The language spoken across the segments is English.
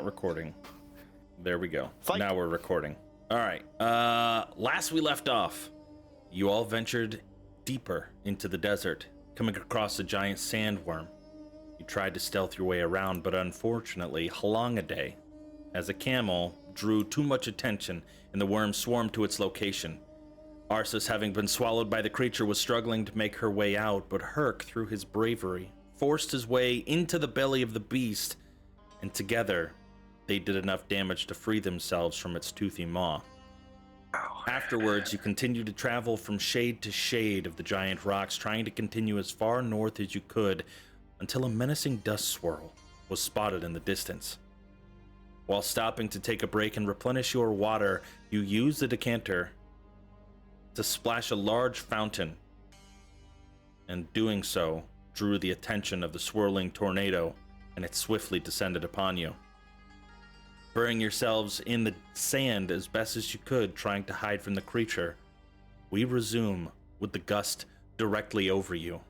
recording. There we go. Psych. Now we're recording. All right. Last we left off, you all ventured deeper into the desert, coming across a giant sandworm. You tried to stealth your way around, but unfortunately, Halongaday, as a camel, drew too much attention, and the worm swarmed to its location. Arceus, having been swallowed by the creature, was struggling to make her way out, but Herc, through his bravery, forced his way into the belly of the beast, and together, they did enough damage to free themselves from its toothy maw. Afterwards, you continued to travel from shade to shade of the giant rocks, trying to continue as far north as you could, until a menacing dust swirl was spotted in the distance. While stopping to take a break and replenish your water, you used the decanter to splash a large fountain, and doing so drew the attention of the swirling tornado, and it swiftly descended upon you. Burying yourselves in the sand as best as you could, trying to hide from the creature, we resume with the gust directly over you.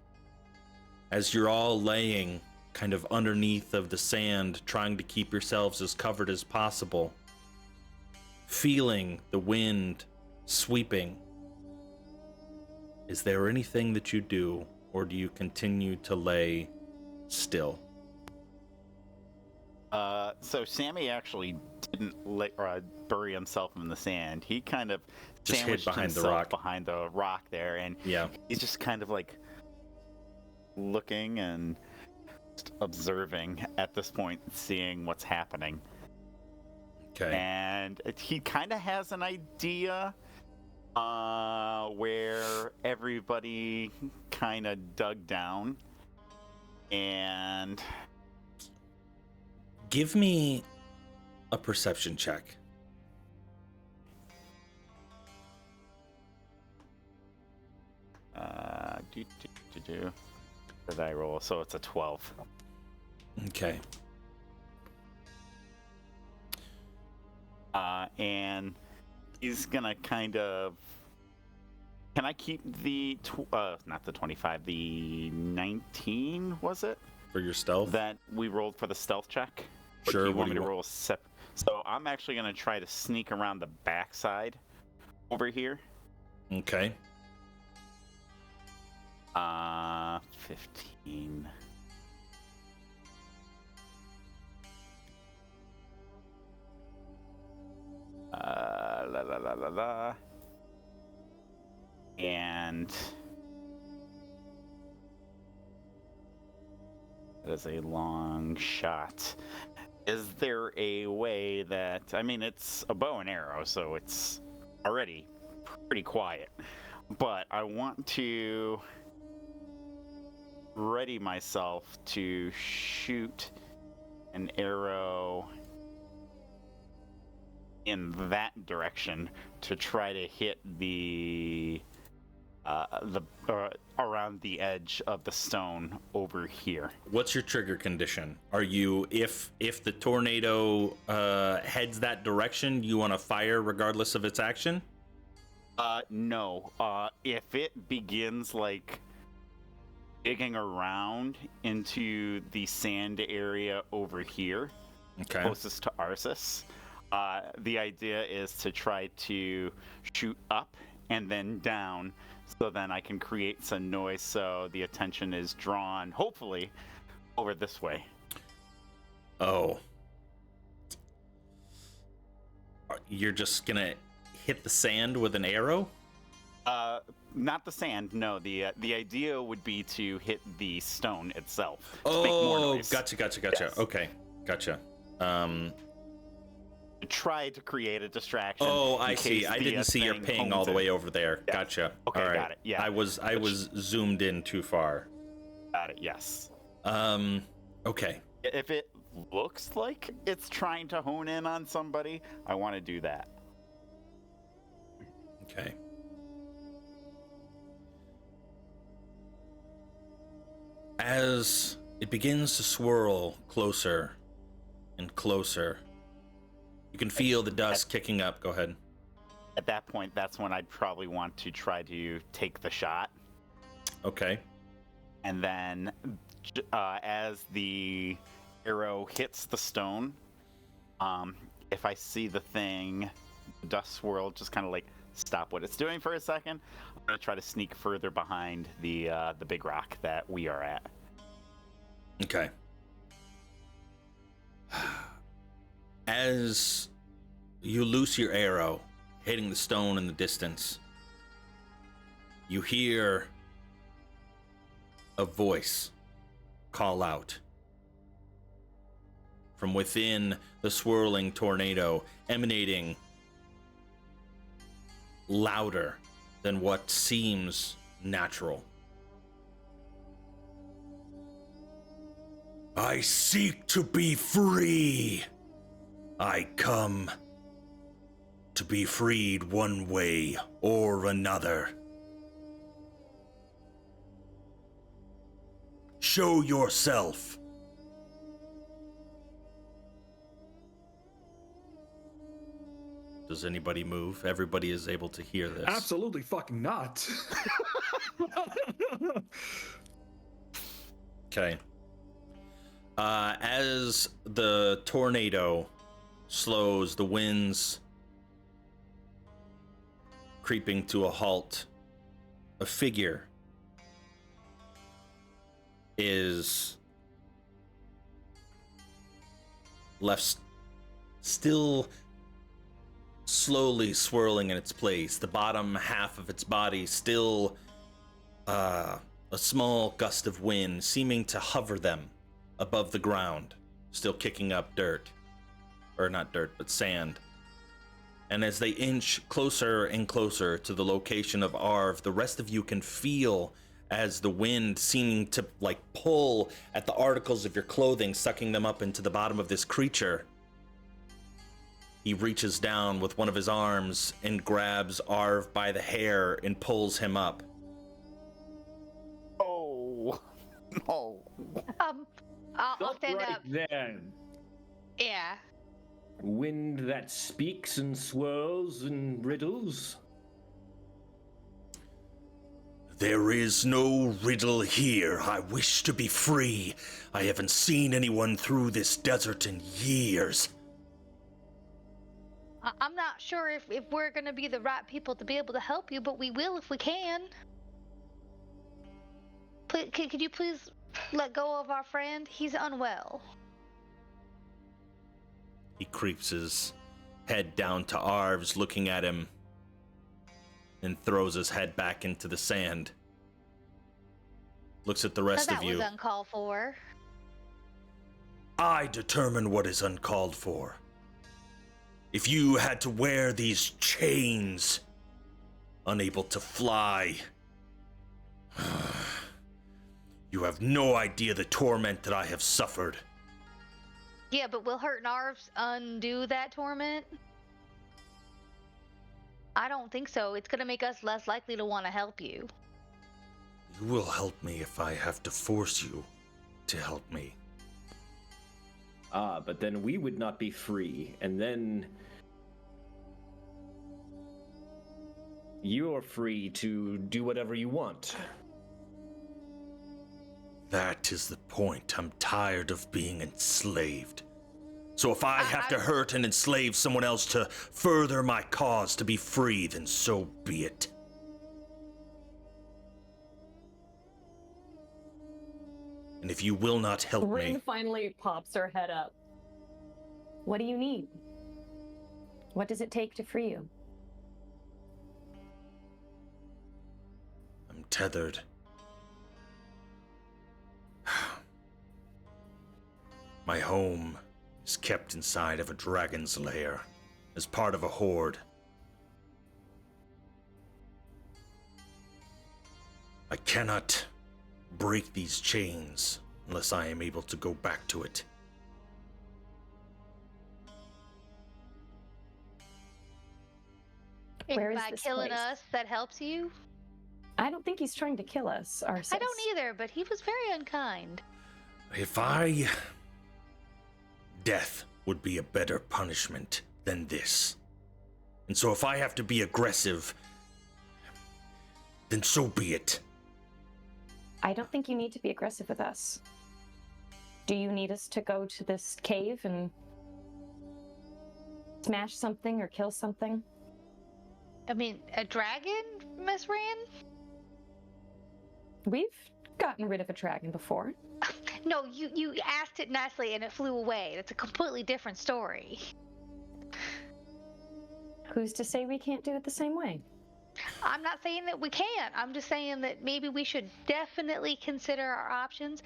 As you're all laying kind of underneath of the sand, trying to keep yourselves as covered as possible, feeling the wind sweeping, is there anything that you do, or do you continue to lay still? So Sammy actually didn't bury himself in the sand. He kind of Just hid sandwiched behind the himself rock. behind the rock there, and Yeah. he's just kind of like looking and just observing at this point, seeing what's happening. Okay. And he kind of has an idea where everybody kind of dug down, and Give me a perception check. Did I roll? So it's a 12. Okay. And he's gonna kind of. Can I keep the not the 25, the 19? Was it For your stealth? that we rolled for the stealth check? Or Sure, do you what want do me you to roll So I'm actually gonna try to sneak around the backside over here. Okay. 15. La. And that is a long shot. Is there a way that, I mean, it's a bow and arrow, so it's already pretty quiet, but I want to ready myself to shoot an arrow in that direction to try to hit the around the edge of the stone over here. What's your trigger condition? Are you, if the tornado heads that direction, you want to fire regardless of its action? No. If it begins like digging around into the sand area over here, Okay. closest to Arceus, the idea is to try to shoot up and then down, so then I can create some noise so the attention is drawn, hopefully, over this way. Oh. You're just gonna hit the sand with an arrow? Not the sand, no. The idea would be to hit the stone itself. To make more Oh, noise. gotcha. Yes. Okay, gotcha. Try to create a distraction. Oh, I in see. case I the didn't see your thing ping all hones the way in. over there. Yeah. Gotcha. Okay, all right. got it. Yeah. I was zoomed in too far. Got it. Yes. Okay. If it looks like it's trying to hone in on somebody, I want to do that. Okay. As it begins to swirl closer and closer, you can feel the dust kicking up. Go ahead. At that point, that's when I'd probably want to try to take the shot. Okay. And then as the arrow hits the stone, If I see the thing, the dust swirl, just kind of like stop what it's doing for a second. I'm gonna try to sneak further behind the big rock that we are at. Okay. As you loose your arrow, hitting the stone in the distance, you hear a voice call out from within the swirling tornado, emanating louder than what seems natural. I seek to be free. I come to be freed one way or another. Show yourself. Does anybody move? Everybody is able to hear this. Absolutely fucking not. Okay. As the tornado slows, the winds creeping to a halt, a figure is left still slowly swirling in its place. The bottom half of its body still a small gust of wind seeming to hover them above the ground, still kicking up dirt. Or not dirt, but sand. And as they inch closer and closer to the location of Arv, the rest of you can feel as the wind seeming to like pull at the articles of your clothing, sucking them up into the bottom of this creature. He reaches down with one of his arms and grabs Arv by the hair and pulls him up. Oh, no. I'll stand right up. Then. Yeah. Wind that speaks and swirls and riddles. There is no riddle here. I wish to be free. I haven't seen anyone through this desert in years. I'm not sure if we're gonna be the right people to be able to help you, but we will if we can. Could you please let go of our friend? He's unwell. He creeps his head down to Arv's, looking at him, and throws his head back into the sand. Looks at the rest of you. That was uncalled for. I determine what is uncalled for. If you had to wear these chains, unable to fly, you have no idea the torment that I have suffered. Yeah, but will hurting Arvs undo that torment? I don't think so. It's gonna make us less likely to want to help you. You will help me if I have to force you to help me. Ah, but then we would not be free, and then you're free to do whatever you want. That is the point. I'm tired of being enslaved. So if I have to hurt and enslave someone else to further my cause to be free, then so be it. And if you will not help Rin me... finally pops her head up. What do you need? What does it take to free you? I'm tethered. My home is kept inside of a dragon's lair as part of a horde. I cannot break these chains unless I am able to go back to it. Where If is by this killing place? us, that helps you? I don't think he's trying to kill us, Arceus. I don't either, but he was very unkind. Death would be a better punishment than this. And so if I have to be aggressive, then so be it. I don't think you need to be aggressive with us. Do you need us to go to this cave and smash something or kill something? I mean, a dragon, Miss Rand? We've gotten rid of a dragon before. No, you asked it nicely and it flew away. That's a completely different story. Who's to say we can't do it the same way? I'm not saying that we can't. I'm just saying that maybe we should definitely consider our options.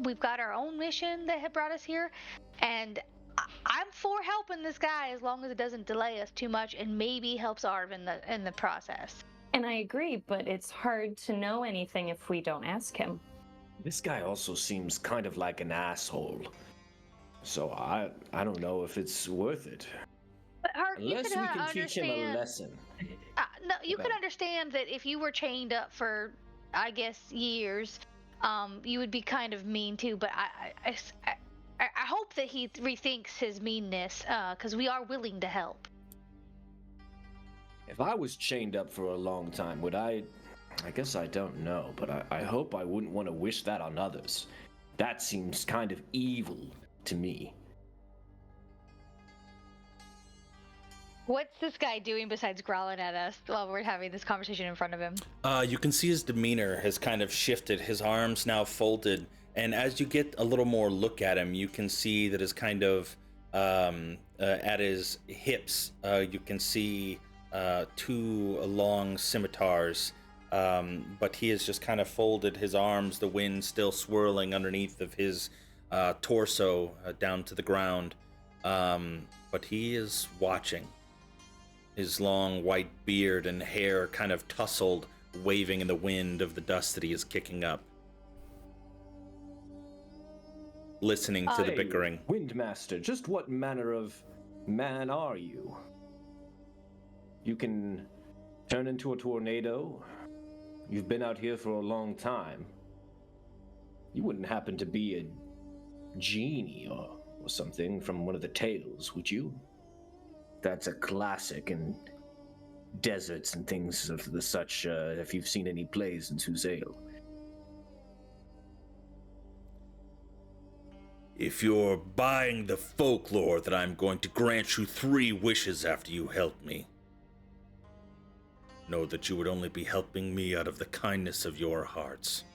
We've got our own mission that had brought us here, and I'm for helping this guy as long as it doesn't delay us too much and maybe helps Arv in the process. And I agree, but it's hard to know anything if we don't ask him. This guy also seems kind of like an asshole. So I don't know if it's worth it. But Arv, Unless you we could can teach him a lesson. No, you could understand that if you were chained up for, I guess, years, you would be kind of mean too. But I hope that he rethinks his meanness, because we are willing to help. If I was chained up for a long time, would I guess I don't know, but I hope I wouldn't want to wish that on others. That seems kind of evil to me. What's this guy doing besides growling at us while we're having this conversation in front of him? You can see his demeanor has kind of shifted. His arms now folded, and as you get a little more look at him, you can see that his kind of at his hips, you can see two long scimitars, but he has just kind of folded his arms, the wind still swirling underneath of his torso down to the ground, but he is watching. His long white beard and hair kind of tousled, waving in the wind of the dust that he is kicking up. Listening to the bickering. Windmaster, just what manner of man are you? You can turn into a tornado? You've been out here for a long time. You wouldn't happen to be a genie or something from one of the tales, would you? That's a classic in deserts and things of the such, if you've seen any plays in Suzail. If you're buying the folklore that I'm going to grant you 3 wishes after you help me, know that you would only be helping me out of the kindness of your hearts.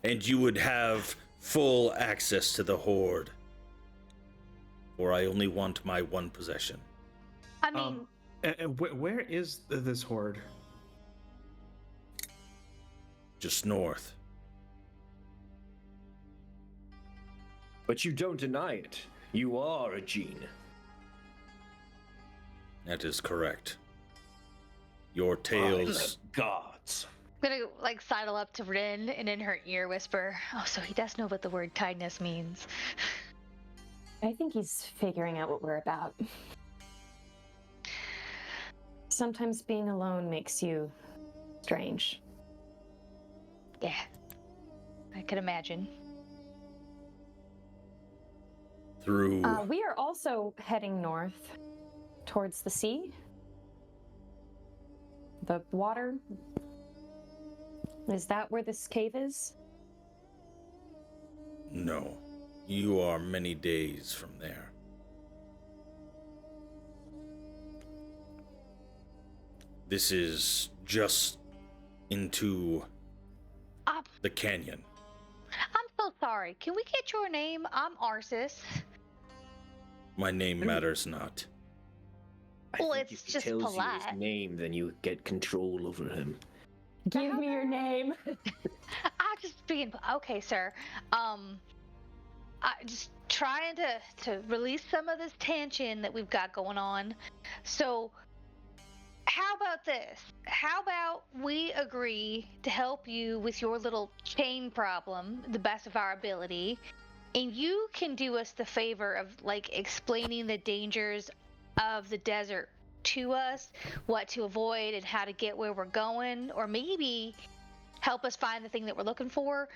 And you would have full access to the Horde. For I only want my one possession. I mean, where is this horde? Just north. But you don't deny it. You are a gene. That is correct. Your tales... Gods. I'm gonna sidle up to Rin and in her ear whisper, "Oh, so he does know what the word kindness means." I think he's figuring out what we're about. Sometimes being alone makes you strange. Yeah, I could imagine. Through... We are also heading north towards the sea. The water. Is that where this cave is? No. You are many days from there. This is just into the canyon. I'm so sorry. Can we get your name? I'm Arsis. My name matters not. Well, I think it's if he just tells you polite. his name, then you get control over him. Give me your name. I'm just being okay, sir. I just trying to release some of this tension that we've got going on. So, how about this? How about we agree to help you with your little chain problem, the best of our ability, and you can do us the favor of explaining the dangers of the desert to us, what to avoid and how to get where we're going, or maybe help us find the thing that we're looking for,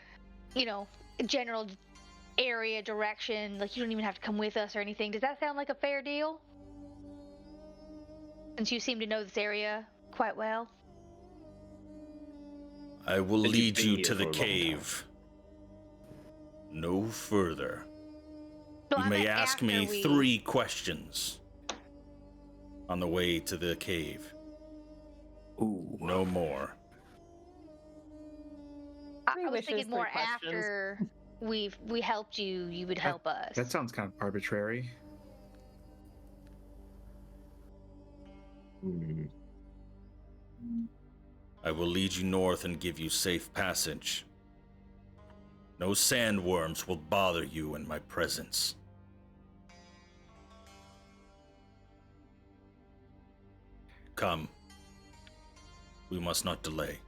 general area direction. You don't even have to come with us or anything. Does that sound like a fair deal? Since you seem to know this area quite well. I will And you've lead been you here to the for a long time. cave. No further. Well, You I may meant ask after me we... 3 questions on the way to the cave. Ooh. No more. I Three was wishes, thinking more 3 questions. after we helped you, you would help us. That sounds kind of arbitrary. Hmm. I will lead you north and give you safe passage. No sandworms will bother you in my presence. Come. We must not delay.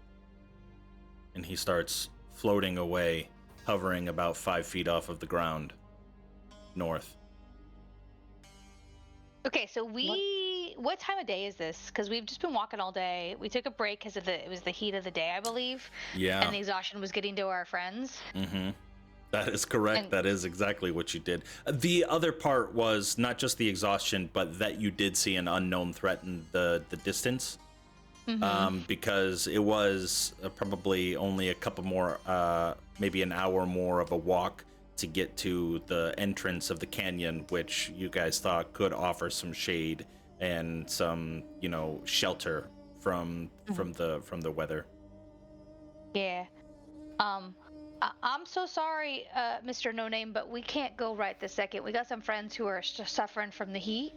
And he starts floating away, hovering about 5 feet off of the ground, north. Okay, so what time of day is this? Because we've just been walking all day. We took a break because it was the heat of the day, I believe. Yeah. And the exhaustion was getting to our friends. Mm-hmm. That is correct. And- That is exactly what you did. The other part was not just the exhaustion, but that you did see an unknown threat in the distance. Because it was probably only a couple more, maybe an hour more of a walk to get to the entrance of the canyon, which you guys thought could offer some shade and some, shelter from the weather. Yeah. I'm so sorry, Mr. No Name, but we can't go right this second. We got some friends who are suffering from the heat.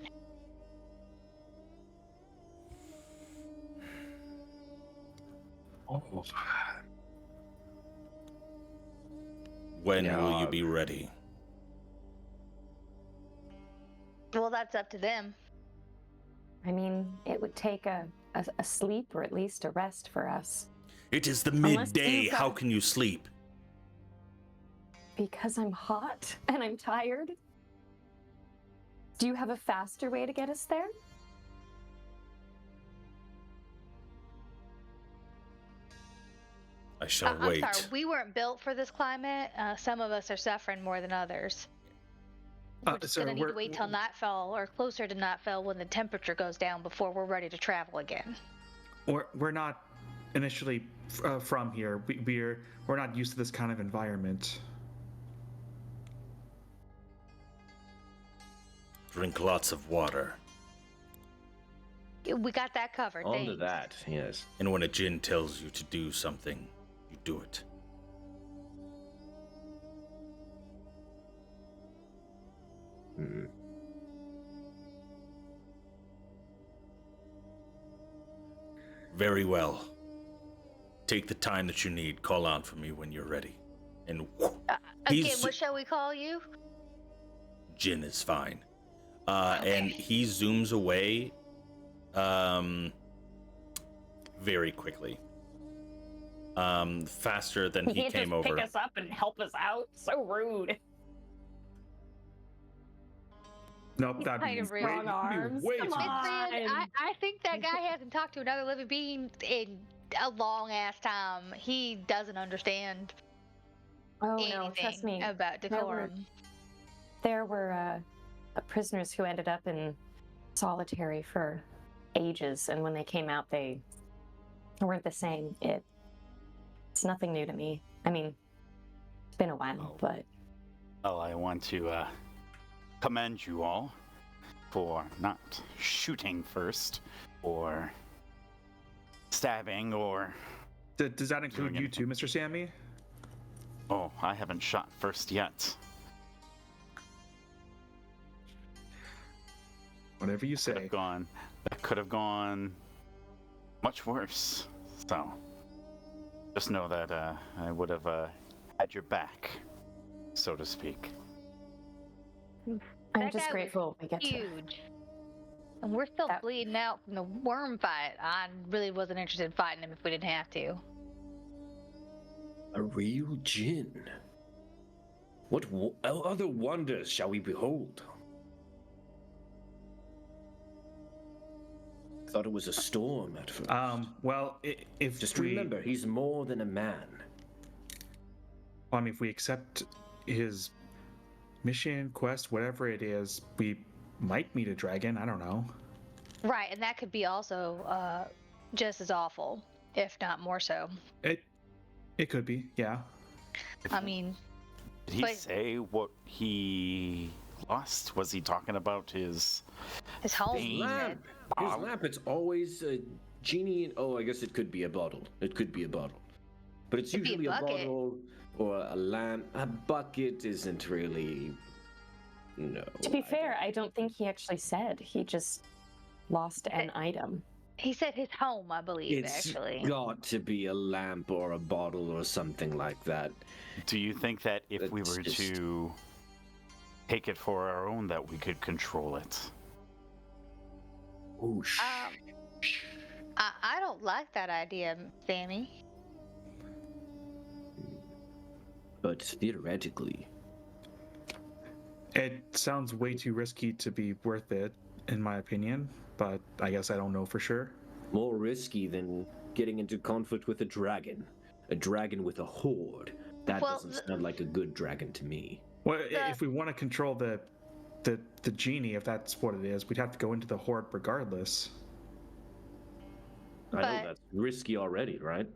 Oh. When will you be ready? Well, that's up to them. I mean, it would take a sleep or at least a rest for us. It is the Unless midday. you've got- How can you sleep? Because I'm hot and I'm tired. Do you have a faster way to get us there? I shall I'm wait. sorry, we weren't built for this climate. Some of us are suffering more than others. We're just Sir, gonna need to wait till nightfall or closer to nightfall when the temperature goes down before we're ready to travel again. we're not initially from here. We're not used to this kind of environment. Drink lots of water. We got that covered. On to thanks. that, yes. And when a djinn tells you to do something, you do it. Hmm. Very well. Take the time that you need. Call out for me when you're ready. And Again, he's what shall we call you? Jin is fine. Okay. And he zooms away very quickly. Faster than he can't came just over. pick us up and help us out. So rude. Nope, that'd kind be of way, rude. Long arms. way Come too on. I think that guy hasn't talked to another living being in a long ass time. He doesn't understand Oh anything no, trust me. about decorum. There were prisoners who ended up in solitary for ages, and when they came out, they weren't the same. It's nothing new to me. I mean, it's been a while, but Well, I want to commend you all for not shooting first, or stabbing, or... Does that include Doing you it. too, Mr. Sammy? Oh, I haven't shot first yet. Whatever you That say. could have gone much worse. So, just know that I would have had your back, so to speak. I'm That just guy grateful we get to. Huge. And we're still That- bleeding out from the worm fight. I really wasn't interested in fighting him if we didn't have to. A real djinn. What other wonders shall we behold? Thought it was a storm at first. Well, if Just we, remember, he's more than a man. I mean, if we accept his mission, quest, whatever it is, we might meet a dragon. I don't know. Right, and that could be also just as awful, if not more so. It could be, yeah. I mean, Did he But- say what he lost? Was he talking about his home. Thing. Lamp. His lamp. It's always a genie. Oh, I guess it could be a bottle. It could be a bottle, but it's Could be a usually a bucket. bottle or a lamp. A bucket isn't really. No. To be fair, I don't think he actually said. He just lost an item. He said his home, I believe, It's actually. got to be a lamp or a bottle or something like that. Do you think that if we It's were just- to take it for our own, that we could control it? Oh, I don't like that idea, Sammy. But theoretically, It sounds way too risky to be worth it, in my opinion, but I guess I don't know for sure. more risky than getting into conflict with a dragon. A dragon with a horde. That Well, doesn't sound like a good dragon to me. Well, if we want to control the genie, if that's what it is, we'd have to go into the horde regardless. I know But- that's risky already, right?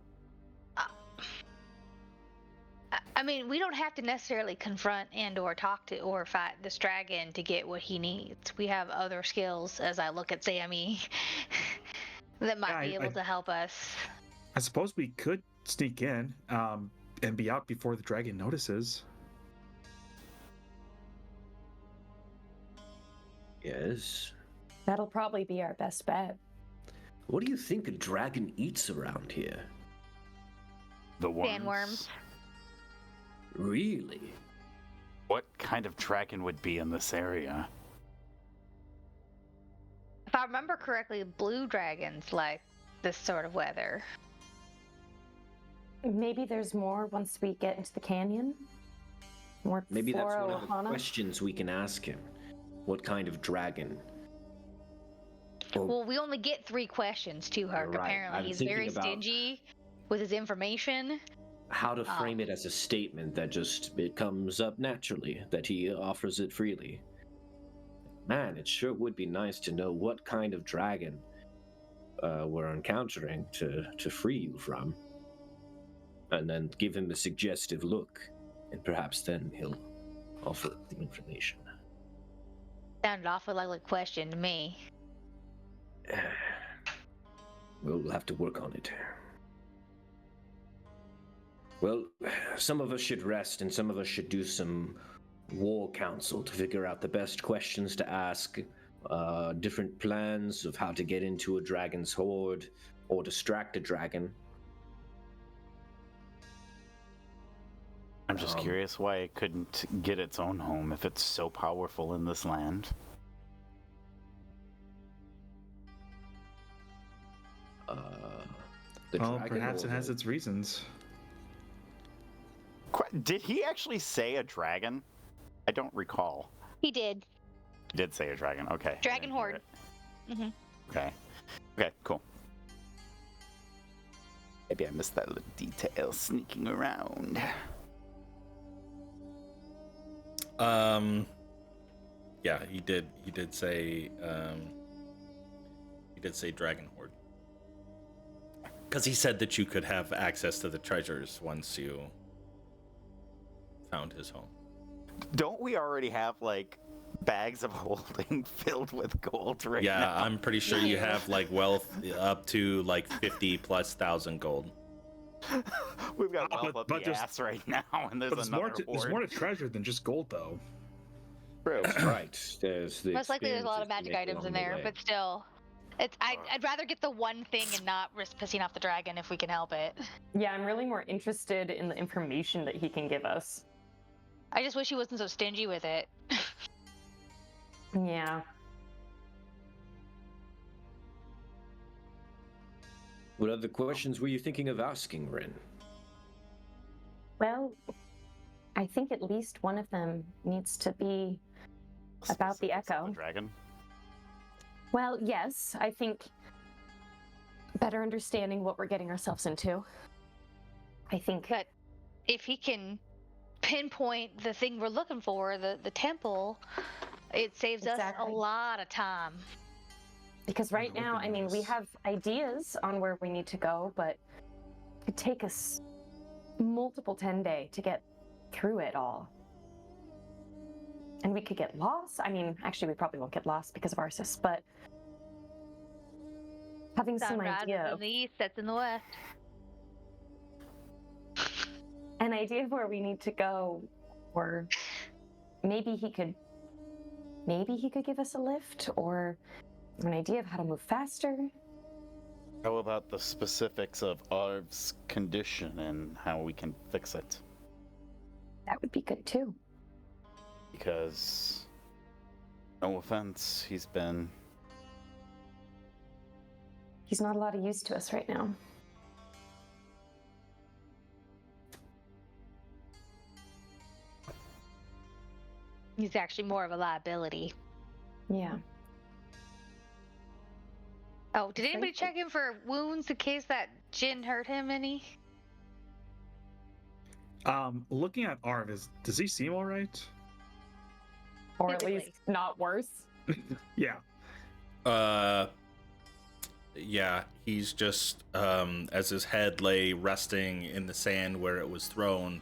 I mean, we don't have to necessarily confront and or talk to or fight this dragon to get what he needs. We have other skills, as I look at Sammy, that might be Yeah, able to help us. I suppose we could sneak in and be out before the dragon notices. Yes. That'll probably be our best bet. What do you think a dragon eats around here? The worms. Sandworms. Really? What kind of dragon would be in this area? If I remember correctly, blue dragons like this sort of weather. Maybe there's more once we get into the canyon. More Maybe that's flora one of the fauna. questions we can ask him. What kind of dragon? Or Well, we only get 3 questions to her. You're right. Apparently, I'm he's thinking very about- stingy with his information. how to frame it as a statement that just it comes up naturally, that he offers it freely. Man, it sure would be nice to know what kind of dragon we're encountering to free you from. And then give him a suggestive look, and perhaps then he'll offer the information. Sounded awfully like a question to me. We'll have to work on it. Well, some of us should rest, and some of us should do some war council to figure out the best questions to ask, different plans of how to get into a dragon's horde or distract a dragon. I'm just curious why it couldn't get its own home if it's so powerful in this land. The Well, dragon perhaps it or has the- its reasons. Did he actually say a dragon? I don't recall. He did. He did say a dragon. Okay. I Dragon didn't hear horde. it. Mhm. Okay. Okay, cool. Maybe I missed that little detail sneaking around. Yeah, he did say dragon horde. Because he said that you could have access to the treasures once you found his home. Don't we already have like bags of holding filled with gold right Yeah, now? I'm pretty sure you have like wealth up to like 50,000+ gold. We've got wealth but up the there's- ass right now, and there's But there's another more, horde. there's more to treasure than just gold, though. True. Right. There's the Most likely there's a lot of experiences magic you make items in along the there, way. but still. I'd rather get the one thing and not risk pissing off the dragon if we can help it. Yeah, I'm really more interested in the information that he can give us. I just wish he wasn't so stingy with it. Yeah. What other questions were you thinking of asking, Rin? Well, I think at least one of them needs to be about the Specifics of echo. dragon. Well, yes, I think better understanding what we're getting ourselves into. I think But if he can pinpoint the thing we're looking for, the temple, it saves us Exactly. a lot of time. because right That would now, be I mean, we nice. have ideas on where we need to go, but it could take us multiple 10 day to get through it all. and we could get lost. I mean, actually, we probably won't get lost because of Arceus, but having some Sun idea rises in of the east, sets in the west. an idea of where we need to go, or maybe he could give us a lift, or an idea of how to move faster. How about the specifics of Arv's condition and how we can fix it? That would be good too. Because, no offense, he's not a lot of use to us right now. He's actually more of a liability. Yeah. Oh, did anybody check in for wounds in case that Jin hurt him any? Looking at Arv, does he seem all right? Or at Physically. least not worse. Yeah. Yeah, he's just as his head lay resting in the sand where it was thrown,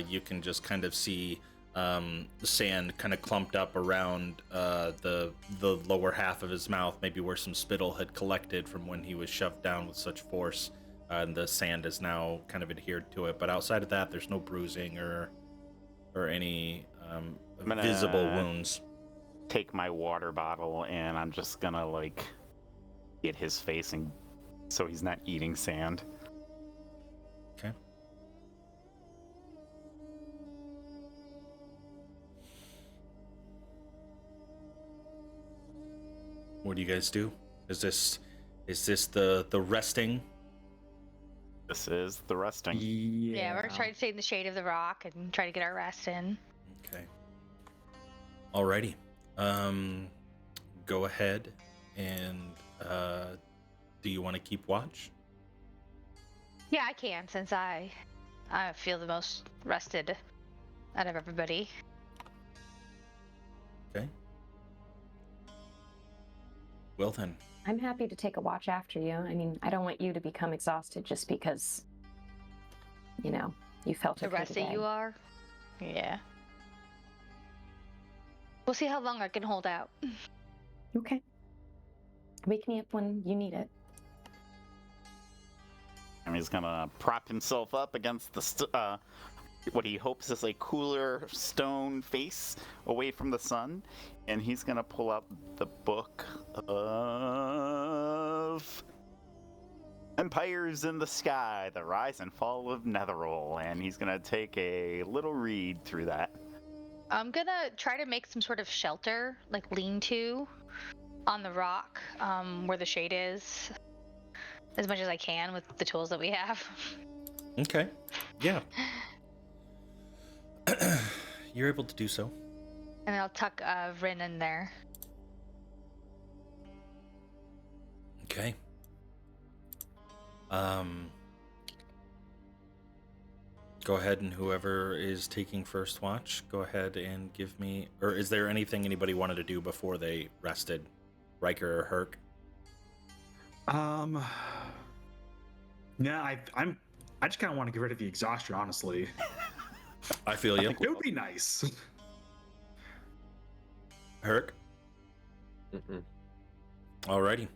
you can just kind of see the sand kind of clumped up around the lower half of his mouth, maybe where some spittle had collected from when he was shoved down with such force, and the sand is now kind of adhered to it. But outside of that, there's no bruising or any visible wounds. take my water bottle and I'm just gonna like get his face and so he's not eating sand. Okay. What do you guys do? Is this the resting? This is the resting. Yeah, we're trying to stay in the shade of the rock and try to get our rest in. Okay. Alrighty. Go ahead and do you want to keep watch? Yeah, I can, since I feel the most rested out of everybody. Okay. Well then. I'm happy to take a watch after you. I mean, I don't want you to become exhausted just because, you know, you felt The okay rested today. you are? Yeah. We'll see how long I can hold out. Okay. Wake me up when you need it. And he's gonna prop himself up against the what he hopes is a cooler stone face away from the sun, and he's gonna pull out the book of Empires in the Sky: The Rise and Fall of Netheril, and he's gonna take a little read through that. I'm gonna try to make some sort of shelter, like lean-to, on the rock where the shade is, as much as I can with the tools that we have. Okay. Yeah. You're able to do so. And I'll tuck Rin in there. Okay. Go ahead, and whoever is taking first watch, go ahead and give me. Or is there anything anybody wanted to do before they rested? Riker or Herc? Yeah, I just kind of want to get rid of the exhaustion, honestly. I feel you. It would be nice. Herc? Mm-mm. Alrighty.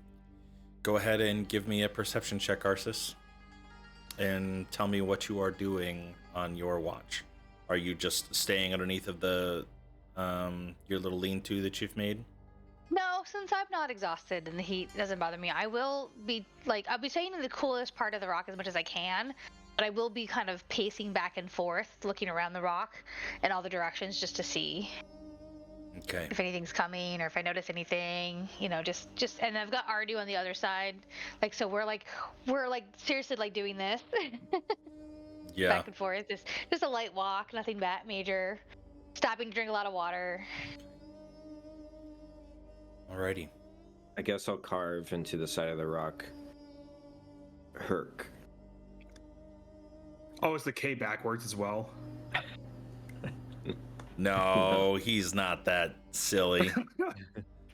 Go ahead and give me a perception check, Arceus. And tell me what you are doing on your watch. Are you just staying underneath of the your little lean-to that you've made? No, since I'm not exhausted and the heat doesn't bother me, I'll be staying in the coolest part of the rock as much as I can, but I will be kind of pacing back and forth, looking around the rock in all the directions just to see Okay. if anything's coming or if I notice anything, you know, just and I've got Ardu on the other side. Like, so we're seriously like doing this. Yeah. Back and forth. Just a light walk, nothing that major. Stopping to drink a lot of water. Alrighty. I guess I'll carve into the side of the rock. Herc. Oh, is the K backwards as well? No, he's not that silly.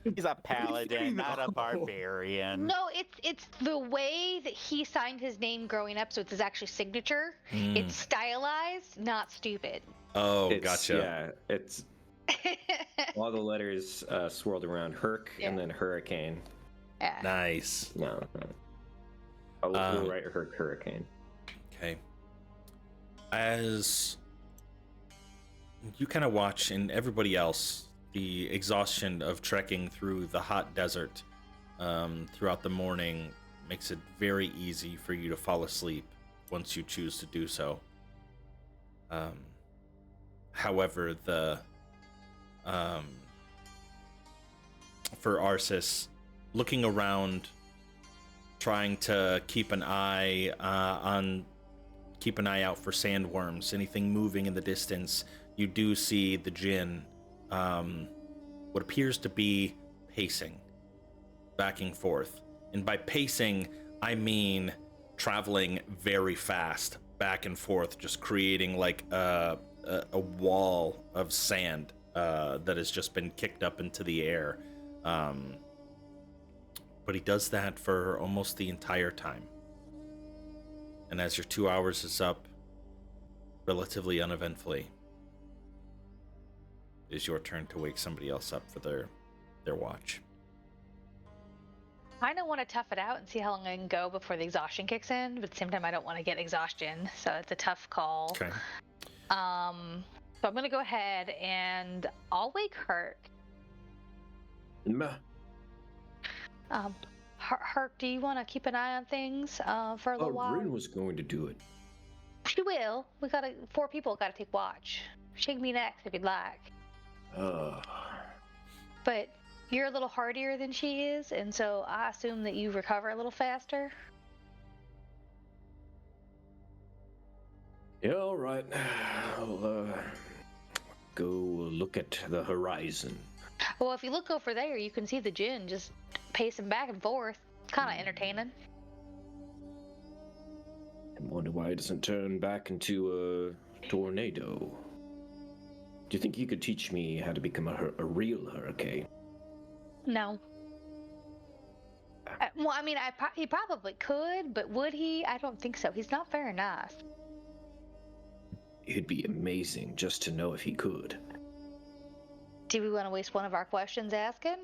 He's a paladin, not a barbarian. No, it's the way that he signed his name growing up, so it's his actual signature. Mm. It's stylized, not stupid. Oh, It's, gotcha. Yeah, it's All the letters swirled around Herc and then Hurricane. Yeah. Nice. No. We'll write Herc Hurricane. Okay. As you kind of watch, and everybody else, the exhaustion of trekking through the hot desert throughout the morning makes it very easy for you to fall asleep once you choose to do so. However, for Arsis, looking around, trying to keep an eye out for sandworms, anything moving in the distance, you do see the djinn, what appears to be pacing back and forth. And by pacing, I mean traveling very fast back and forth, just creating like a wall of sand that has just been kicked up into the air. But he does that for almost the entire time. And as your 2 hours is up, relatively uneventfully, it is your turn to wake somebody else up for their watch. I kind of want to tough it out and see how long I can go before the exhaustion kicks in, but at the same time, I don't want to get exhaustion, so it's a tough call. Okay. So I'm gonna go ahead and I'll wake Herc. Herc, do you want to keep an eye on things for a little while? Rin was going to do it. She will. Four people gotta take watch. She can be next if you'd like. But you're a little hardier than she is, and so I assume that you recover a little faster. Yeah, all right. I'll go look at the horizon. Well, if you look over there, you can see the djinn just pacing back and forth. It's kind of entertaining. I wonder why it doesn't turn back into a tornado. Do you think you could teach me how to become a real hurricane? No. Well, I mean, he probably could, but would he? I don't think so. He's not very nice. It'd be amazing just to know if he could. Do we want to waste one of our questions asking?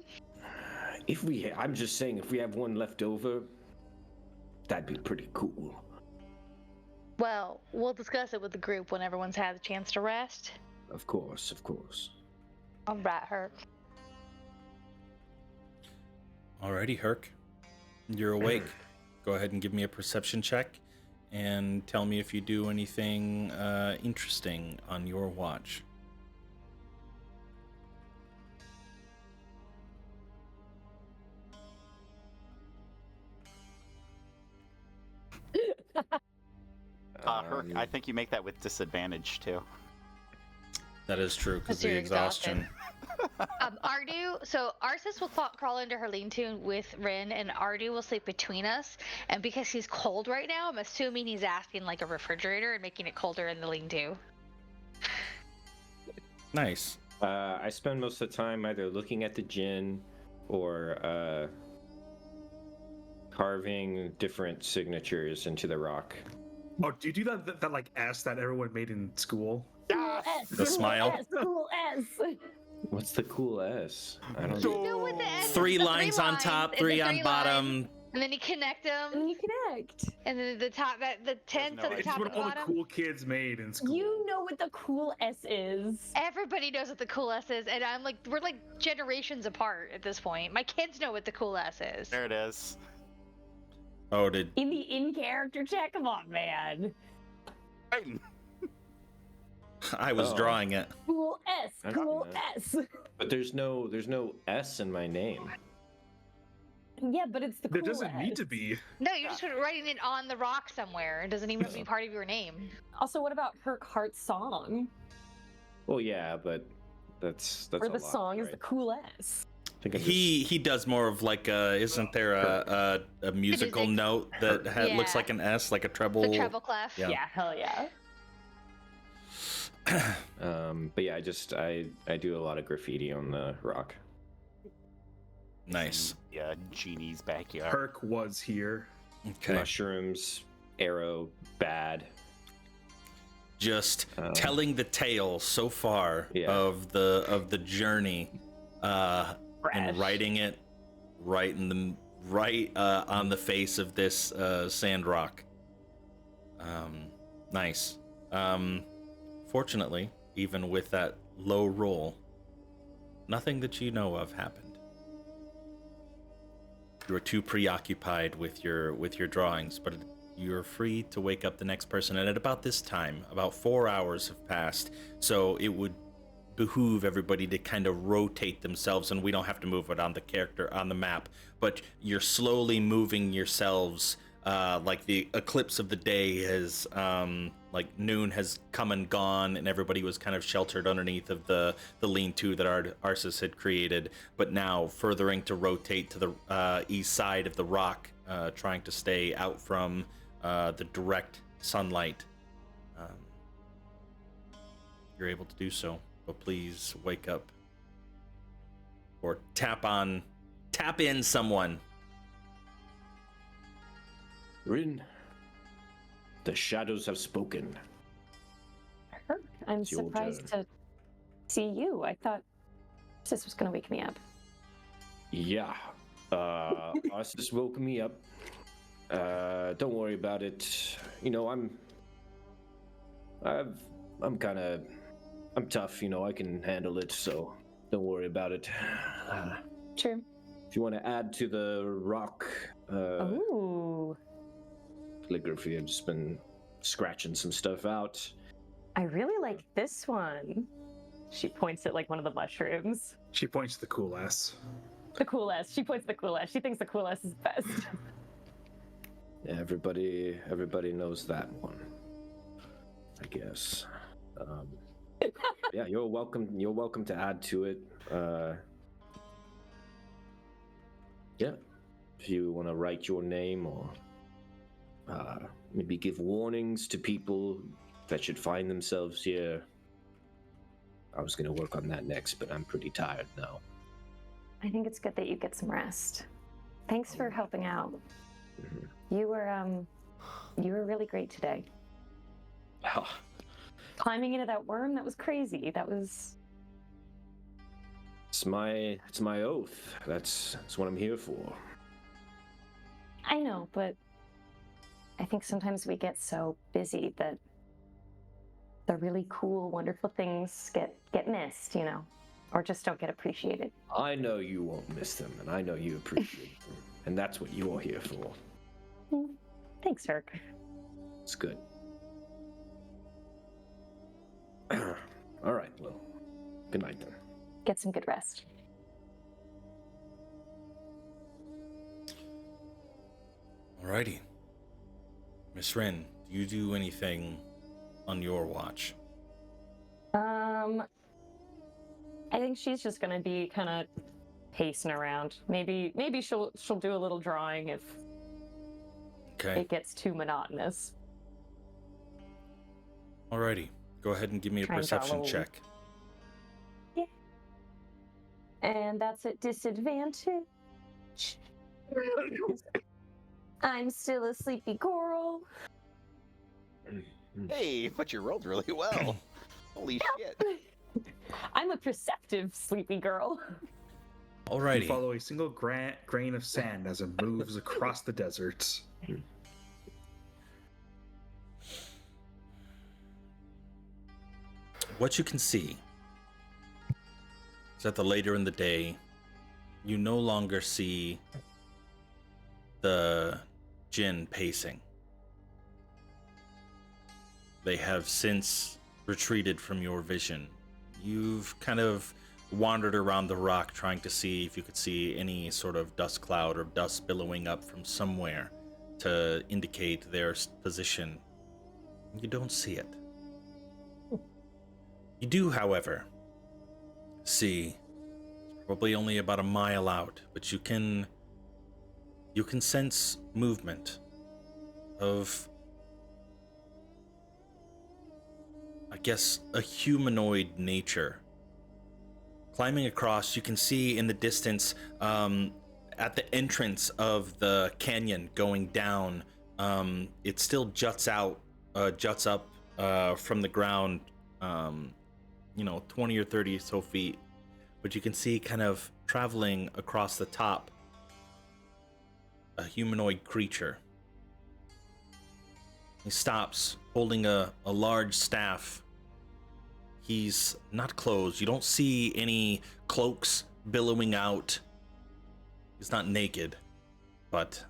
I'm just saying, if we have one left over, that'd be pretty cool. Well, we'll discuss it with the group when everyone's had a chance to rest. Of course, of course. All right, Herc. Alrighty, Herc. You're awake. Go ahead and give me a perception check and tell me if you do anything interesting on your watch. Herc, I think you make that with disadvantage too. That is true, because Because the you're exhaustion. Ardu, so Arsis will crawl into her lean-to with Rin, and Ardu will sleep between us. And because he's cold right now, I'm assuming he's asking like a refrigerator and making it colder in the lean-to. Nice. I spend most of the time either looking at the djinn or carving different signatures into the rock. Oh, do you do that like S that everyone made in school? The smile. Cool S. What's the cool S? I don't You know what the S is? Three The lines on lines top, and the three on lines, bottom. and then you connect them, And you connect. and then the top, the tents no at the idea. It's top what and the all the bottom. cool kids made in school. You know what the cool S is. Everybody knows what the cool S is, and I'm like, we're like generations apart at this point. My kids know what the cool S is. There it is. Oh, did In the in-character check? Come on, man. Right. I was Oh. drawing it? Cool S. I Cool don't know. S. But there's no S in my name. Yeah, but it's the There cool doesn't S. need to be. No, you're just writing it on the rock somewhere. It doesn't even be part of your name. Also, what about Herc Hart's song? Well, yeah, but that's Or a the lot, song is right? the cool S. I think I just- He does more of like isn't there a musical music. note that looks Yeah. like an S, like a treble? The treble clef. Yeah. Yeah, hell yeah. But yeah, I do a lot of graffiti on the rock. Nice. Yeah, Genie's backyard. Herc was here. Okay. Mushrooms, arrow, bad. just telling the tale so far Yeah. of the journey, and writing it right on the face of this sand rock. Nice. Fortunately, even with that low roll, nothing that you know of happened. You were too preoccupied with your drawings, but you're free to wake up the next person. And at about this time, about 4 hours have passed, so it would behoove everybody to kind of rotate themselves, and we don't have to move it on the map, but you're slowly moving yourselves, like the eclipse of the day has, like noon has come and gone, and everybody was kind of sheltered underneath of the lean-to that Arsis had created, but now furthering to rotate to the east side of the rock, trying to stay out from the direct sunlight. You're able to do so, but please wake up or tap in someone. Rin, the shadows have spoken. I'm It's your surprised to see you. I thought Sis was going to wake me up. Yeah. Arsis woke me up. Don't worry about it. You know, I'm tough, you know, I can handle it, so don't worry about it. True. If you want to add to the rock Ooh. calligraphy, I've just been scratching some stuff out. I really like this one. She points at like one of the mushrooms. She points to the cool ass. The cool ass. She points to the cool ass. She thinks the cool ass is best. Yeah, everybody knows that one, I guess. Yeah, you're welcome to add to it. Yeah, if you want to write your name or maybe give warnings to people that should find themselves here. I was going to work on that next, but I'm pretty tired now. I think it's good that you get some rest. Thanks for helping out. Mm-hmm. You were really great today. Oh, Climbing into that worm, that was crazy. That was... it's my oath. That's what I'm here for. I know, but I think sometimes we get so busy that the really cool, wonderful things get missed, you know, or just don't get appreciated. I know you won't miss them, and I know you appreciate them, and that's what you're here for. Thanks, Herc. It's good. All right, well, good night then. Get some good rest. Alrighty. Miss Rin, do you do anything on your watch? I think she's just gonna be kind of pacing around. Maybe she'll do a little drawing if Okay. it gets too monotonous. Alrighty. Go ahead and give me a Try and draw a perception little- check. Yeah. And that's at disadvantage. I'm still a sleepy girl. Hey, but you rolled really well. Holy shit. I'm a perceptive sleepy girl. You Alrighty. follow a single grain of sand as it moves across the desert. What you can see is that the later in the day, you no longer see the Jinn pacing. They have since retreated from your vision. You've kind of wandered around the rock trying to see if you could see any sort of dust cloud or dust billowing up from somewhere to indicate their position. You don't see it. You do, however, see, probably only about a mile out, but you can sense movement of, I guess, a humanoid nature. Climbing across, you can see in the distance, at the entrance of the canyon going down, it still juts up from the ground, 20 or 30 or so feet, but you can see kind of traveling across the top a humanoid creature. He stops, holding a large staff. He's not clothed. You don't see any cloaks billowing out. He's not naked, but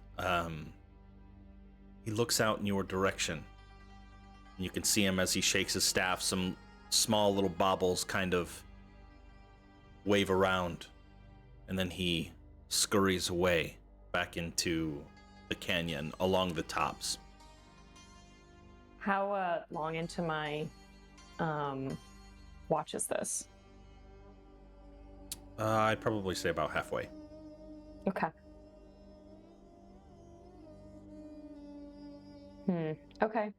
he looks out in your direction. You can see him as he shakes his staff. Some small little baubles kind of wave around, and then he scurries away back into the canyon along the tops. How long into my watch is this? I'd probably say about halfway. Okay. Okay.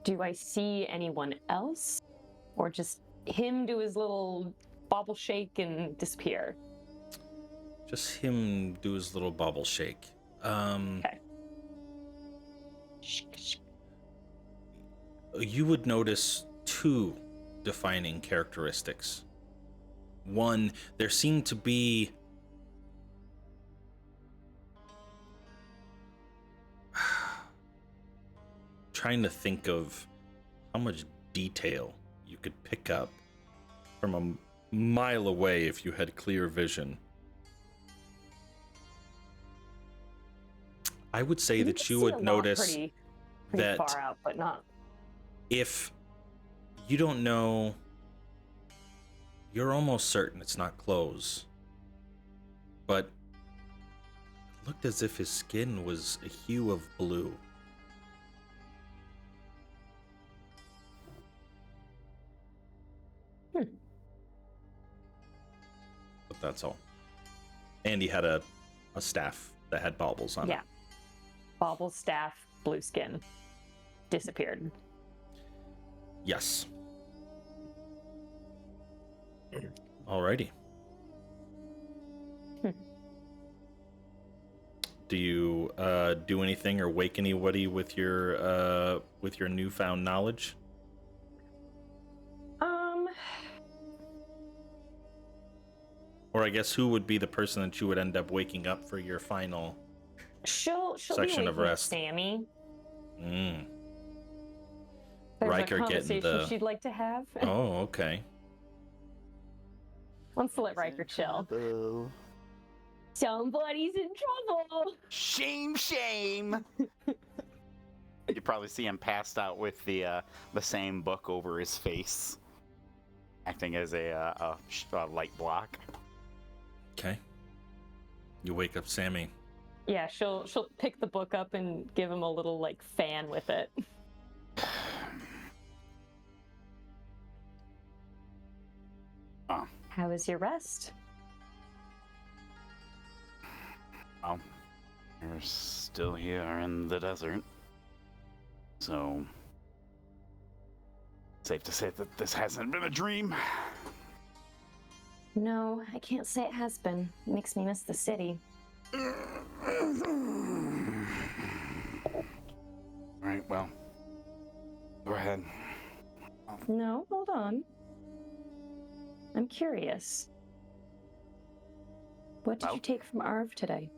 Do I see anyone else? Or just him do his little bobble shake and disappear? Just him do his little bubble shake. Okay. You would notice two defining characteristics. One, there seemed to be trying to think of how much detail you could pick up from a mile away if you had clear vision. I would say that you would notice pretty that far out, but not. If you don't know, you're almost certain it's not clothes, but it looked as if his skin was a hue of blue. But that's all. And he had a staff that had baubles on it. Yeah. Bauble, staff, blue skin. Disappeared. Yes. Alrighty. Do you do anything or wake anybody with your newfound knowledge? Or I guess who would be the person that you would end up waking up for your final She'll section be of waking up rest? Sammy. Mm. There's Riker a getting conversation the... she'd like to have. Oh, okay. Wants to let Riker chill. Somebody's in trouble. Shame, shame. You probably see him passed out with the same book over his face, acting as a light block. Okay. You wake up Sammy. Yeah, she'll pick the book up and give him a little like fan with it. Oh. How was your rest? Well, we're still here in the desert, so safe to say that this hasn't been a dream. No, I can't say it has been. It makes me miss the city. Right, well, go ahead. No, hold on. I'm curious. What did you take from Arv today?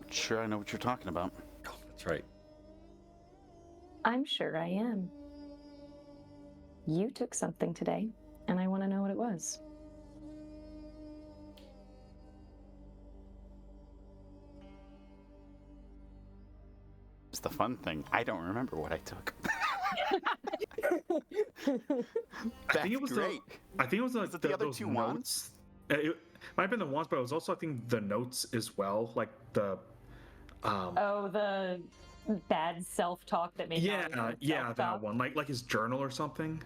Sure, I know what you're talking about. Oh, that's right. I'm sure I am. You took something today, and I want to know what it was. It's the fun thing. I don't remember what I took. I think it was great. I think it was like the other those two notes. wands? It might have been the wands, but it was also I think the notes as well, like the. Oh, the bad self-talk that made Yeah, that one, like his journal or something.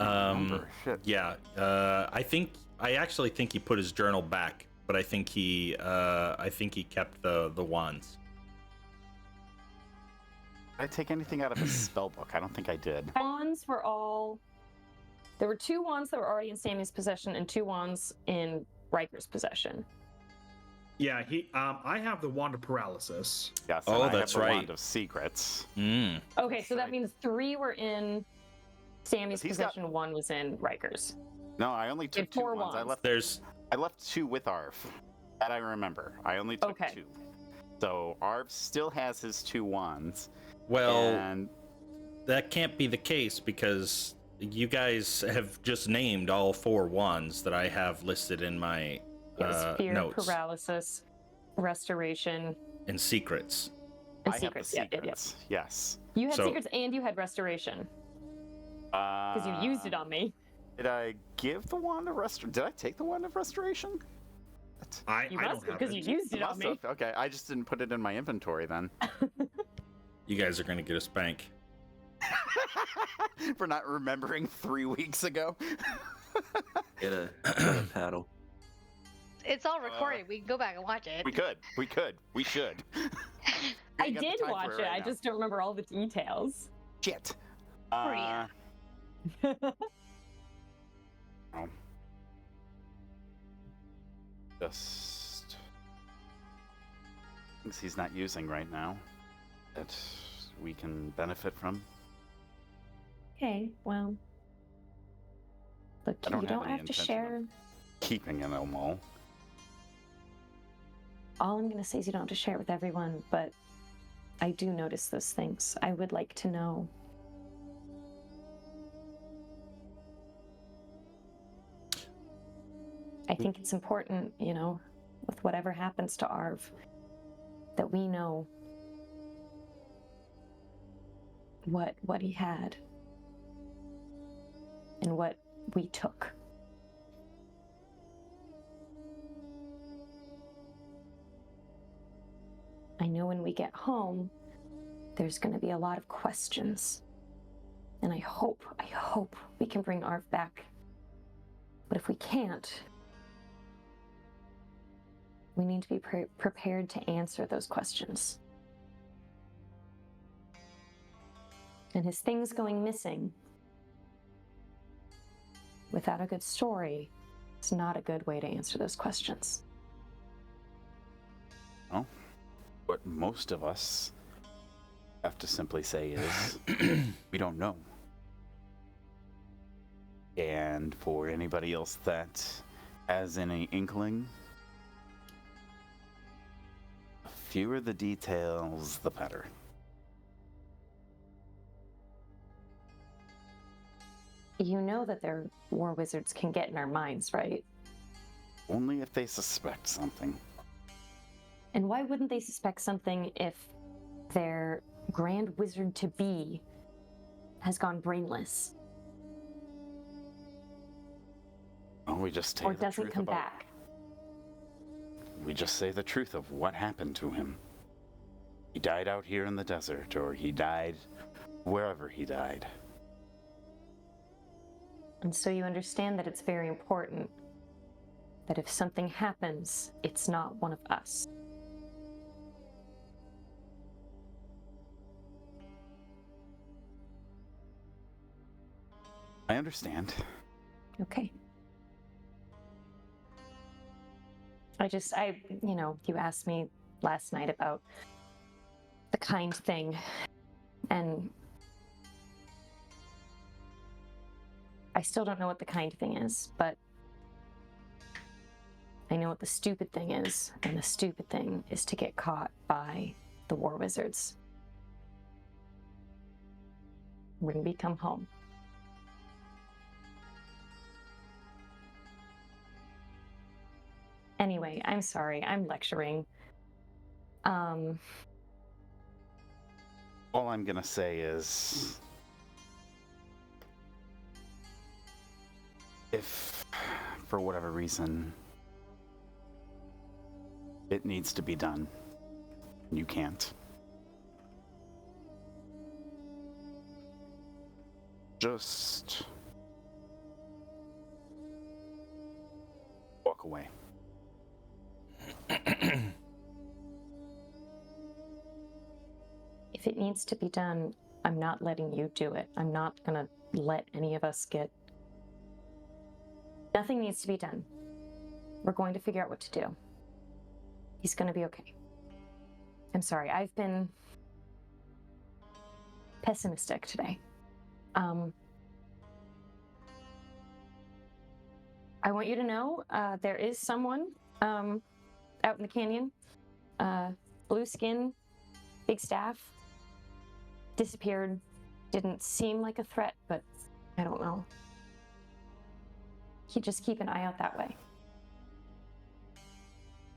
Shit. Yeah. I actually think he put his journal back, but I think he kept the wands. Did I take anything out of his spell book? I don't think I did. Wands were all... There were 2 wands that were already in Sammy's possession and 2 wands in Riker's possession. Yeah, I have the wand of paralysis. Yes. Oh, and I that's have the right. Wand of Secrets. Mm. Okay, so that right. means 3 were in Sammy's He's got- possession, 1 was in Riker's. No, I only You took have 2 4 wands. wands. I left 2 with Arv. That I remember. I only took Okay. 2. So Arv still has his 2 wands. Well, And that can't be the case because you guys have just named all 4 wands that I have listed in my Fear, notes paralysis, restoration, and secrets. and I secrets. have the Yeah. secrets. Yes. You had So- secrets and you had restoration because you used it on me. Did I give the Wand of Restoration? Did I take the Wand of Restoration? I You don't must have because it. you used it on Must me. have. Okay, I just didn't put it in my inventory then. You guys are gonna get a spank. For not remembering 3 weeks ago. Get a paddle. It's all recorded. We can go back and watch it. We could. We should. I ain't got the did time for watch it. right I now. just don't remember all the details. Shit. Bria. Oh. Just things he's not using right now that we can benefit from. Okay, well, look, I don't you have don't any have to intention share. Keeping an Elmo. All I'm going to say is you don't have to share it with everyone, but I do notice those things. I would like to know. I think it's important, you know, with whatever happens to Arv, that we know what he had and what we took. I know when we get home, there's going to be a lot of questions. And I hope we can bring Arv back. But if we can't, we need to be prepared to answer those questions. And his things going missing without a good story is not a good way to answer those questions. Well, what most of us have to simply say is we don't know. And for anybody else that has any inkling, the fewer the details, the better. You know that their war wizards can get in our minds, right? Only if they suspect something. And why wouldn't they suspect something if their grand wizard-to-be has gone brainless Well, we just say or the doesn't truth come about. back? We just say the truth of what happened to him. He died out here in the desert, or he died wherever he died. And so you understand that it's very important that if something happens, it's not one of us. I understand. Okay. You asked me last night about the kind thing, and I still don't know what the kind thing is, but I know what the stupid thing is, and the stupid thing is to get caught by the war wizards when we come home. Anyway, I'm sorry, I'm lecturing. All I'm gonna say is, if for whatever reason it needs to be done, you can't. Just walk away. If it needs to be done, I'm not letting you do it. I'm not gonna let any of us get... Nothing needs to be done. We're going to figure out what to do. He's gonna be okay. I'm sorry, I've been pessimistic today. I want you to know there is someone out in the canyon. Blue skin, big staff. Disappeared. Didn't seem like a threat, but I don't know. You just keep an eye out that way.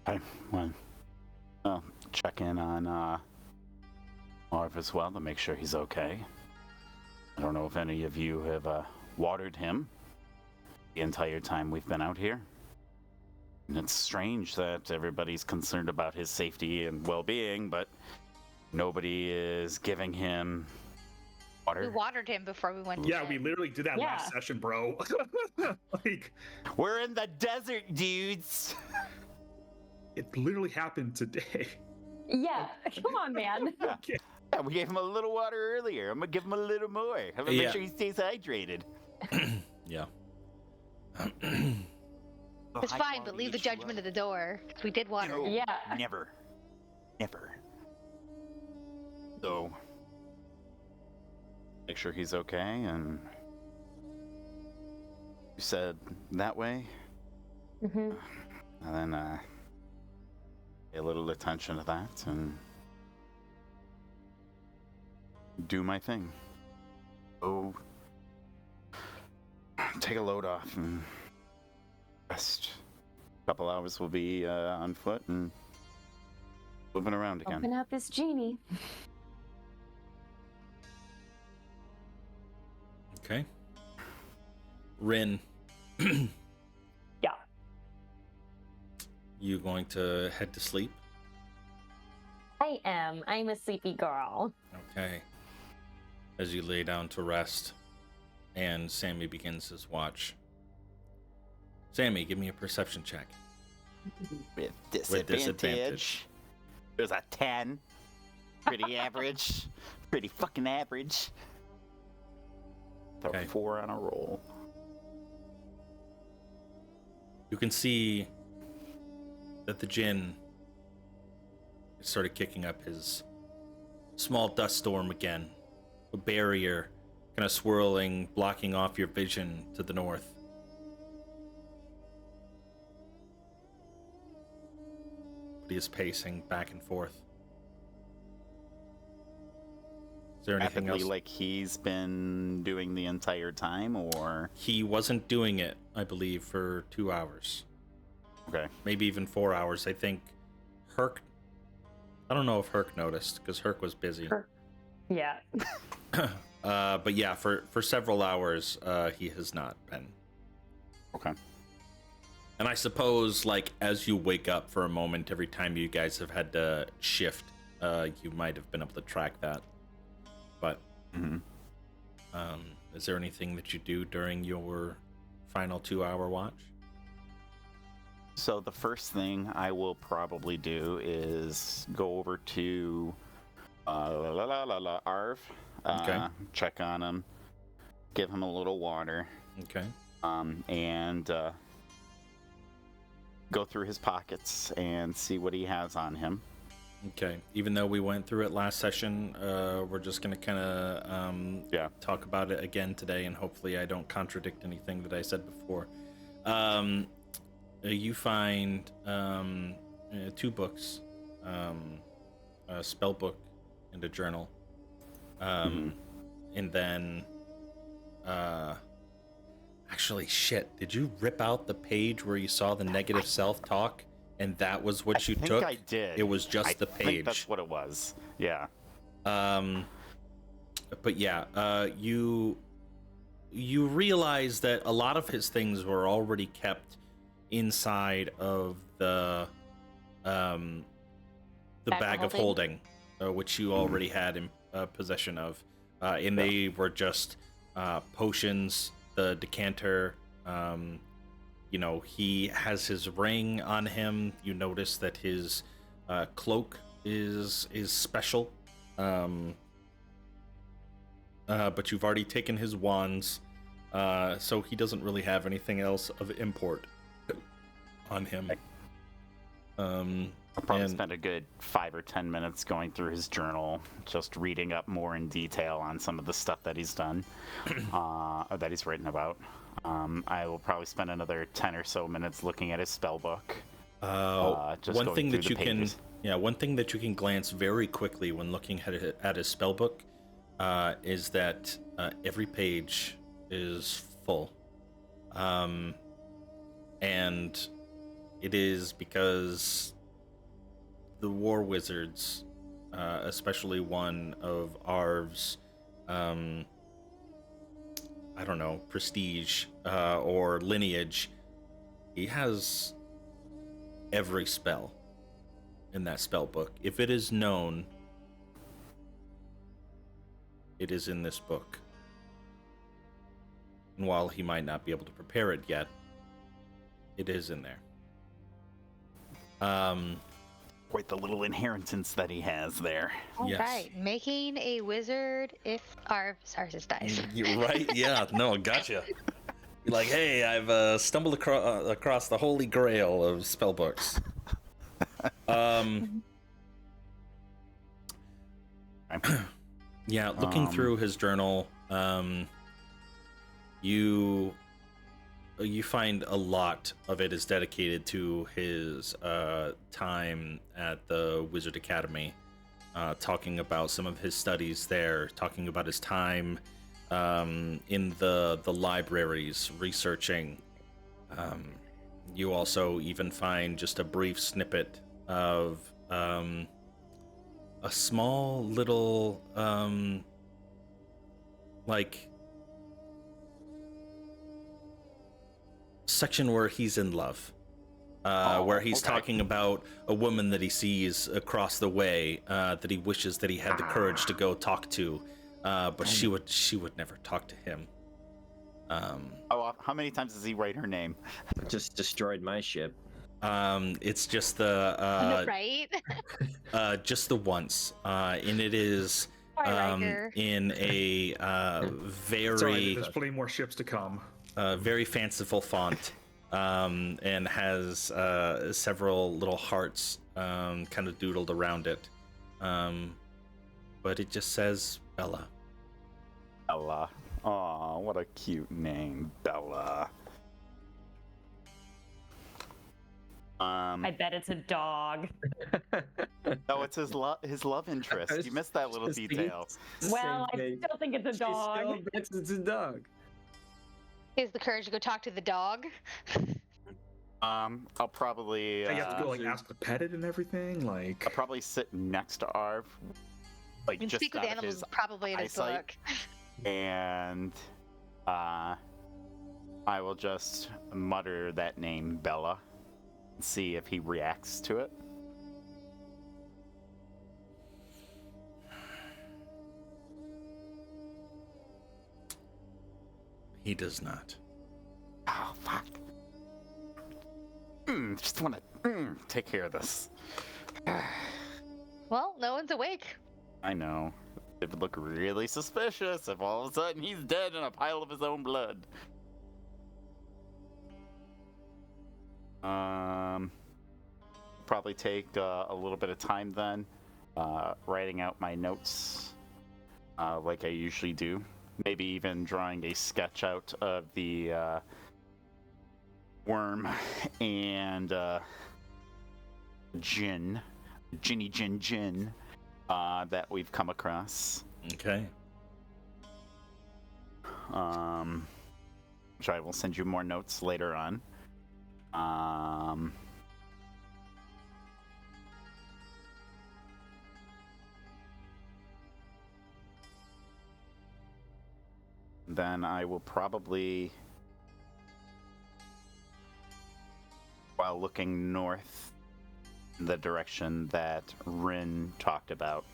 Okay, well, check in on Marv as well to make sure he's okay. I don't know if any of you have watered him the entire time we've been out here. And it's strange that everybody's concerned about his safety and well-being, but nobody is giving him We water. watered him before we went to Yeah, bed. we literally did that Yeah. last session, bro. Like, We're in the desert, dudes! it literally happened today. Yeah, come on, man. Yeah, we gave him a little water earlier. I'm gonna give him a little more. I'm gonna Yeah. make sure he stays hydrated. Yeah. It's fine, but leave the judgment at the door. 'Cause we did water. No, him. Yeah. Never. So, make sure he's okay, and you said that way, Mm-hmm. and then pay a little attention to that, and do my thing. Oh, take a load off and rest. A couple hours we'll be on foot and moving around again. Open out this genie. Okay. Rin, Yeah. you going to head to sleep? I am. I'm a sleepy girl. Okay. As you lay down to rest, and Sammy begins his watch. Sammy, give me a perception check. With disadvantage. disadvantage. It was a 10. Pretty average. Pretty fucking average. Okay. 4 on a roll. You can see that the djinn is sort of kicking up his small dust storm again. A barrier kind of swirling, blocking off your vision to the north. But he is pacing back and forth. Is there anything Rapidly, else? like he's been doing the entire time, or He wasn't doing it, I believe, for 2 hours. okay. Maybe even 4 hours. I think Herc... I don't know if Herc noticed, because Herc was busy. Yeah. But yeah, for several hours, he has not been. Okay. And I suppose, like, as you wake up for a moment, every time you guys have had to shift, you might have been able to track that. But Mm-hmm. is there anything that you do during your final 2-hour watch? So the first thing I will probably do is go over to Arv, Okay. check on him, give him a little water, Okay. and go through his pockets and see what he has on him. Okay. Even though we went through it last session, we're just going to kind of talk about it again today, and hopefully I don't contradict anything that I said before. You find 2 books, a spell book and a journal. And then, actually, shit, did you rip out the page where you saw the negative self-talk, and that was what you I think took? I did. It was just the I think page. that's what it was. Yeah. But yeah, you realize that a lot of his things were already kept inside of the bag of holding, which you already had in possession of, and they were just potions, the decanter. You know, he has his ring on him. You notice that his cloak is special. But you've already taken his wands, so he doesn't really have anything else of import on him. I'll probably And- spend a good 5 or 10 minutes going through his journal, just reading up more in detail on some of the stuff that he's done, or that he's written about. I will probably spend another 10 or so minutes looking at his spell book. Just one going thing through that the you can, pages. one thing that you can glance very quickly when looking at his spell book is that every page is full, and it is because the war wizards, especially one of Arv's, I don't know, prestige or lineage, he has every spell in that spell book. If it is known, it is in this book. And while he might not be able to prepare it yet, it is in there. Quite the little inheritance that he has there. All Yes. right, making a wizard if ours is dice. You're right. Yeah. No. Gotcha. You're like, hey, I've stumbled across the holy grail of spell books. Yeah. Looking through his journal, you find a lot of it is dedicated to his time at the Wizard Academy, talking about some of his studies there, talking about his time in the libraries researching. You also even find just a brief snippet of a small little like section where he's in love, where he's talking about a woman that he sees across the way, that he wishes that he had the courage to go talk to, but she would never talk to him. How many times does he write her name? Just destroyed my ship. It's just the Right? just the once, and it is Riker. in a very Sorry, there's plenty more ships to come. very fanciful font, and has several little hearts kind of doodled around it, but it just says Bella. Bella. Aw, what a cute name, Bella. I bet it's a dog. Oh, it's his love interest. You missed that little detail. Well, I still think it's a dog. It's a dog. He has the courage to go talk to the dog. I'll probably You have to go like ask to pet it and everything. Like, I'll probably sit next to Arv, like And just speak with out of animals his is probably in his eyesight. book. and I will just mutter that name, Bella, and see if he reacts to it. He does not. Oh, fuck. Just want to take care of this. Well, no one's awake. I know. It would look really suspicious if all of a sudden he's dead in a pile of his own blood. Probably take a little bit of time then, writing out my notes like I usually do. Maybe even drawing a sketch out of the worm and Jinn that we've come across. Okay. Which I will send you more notes later on. Then I will probably, while looking north in the direction that Rin talked about,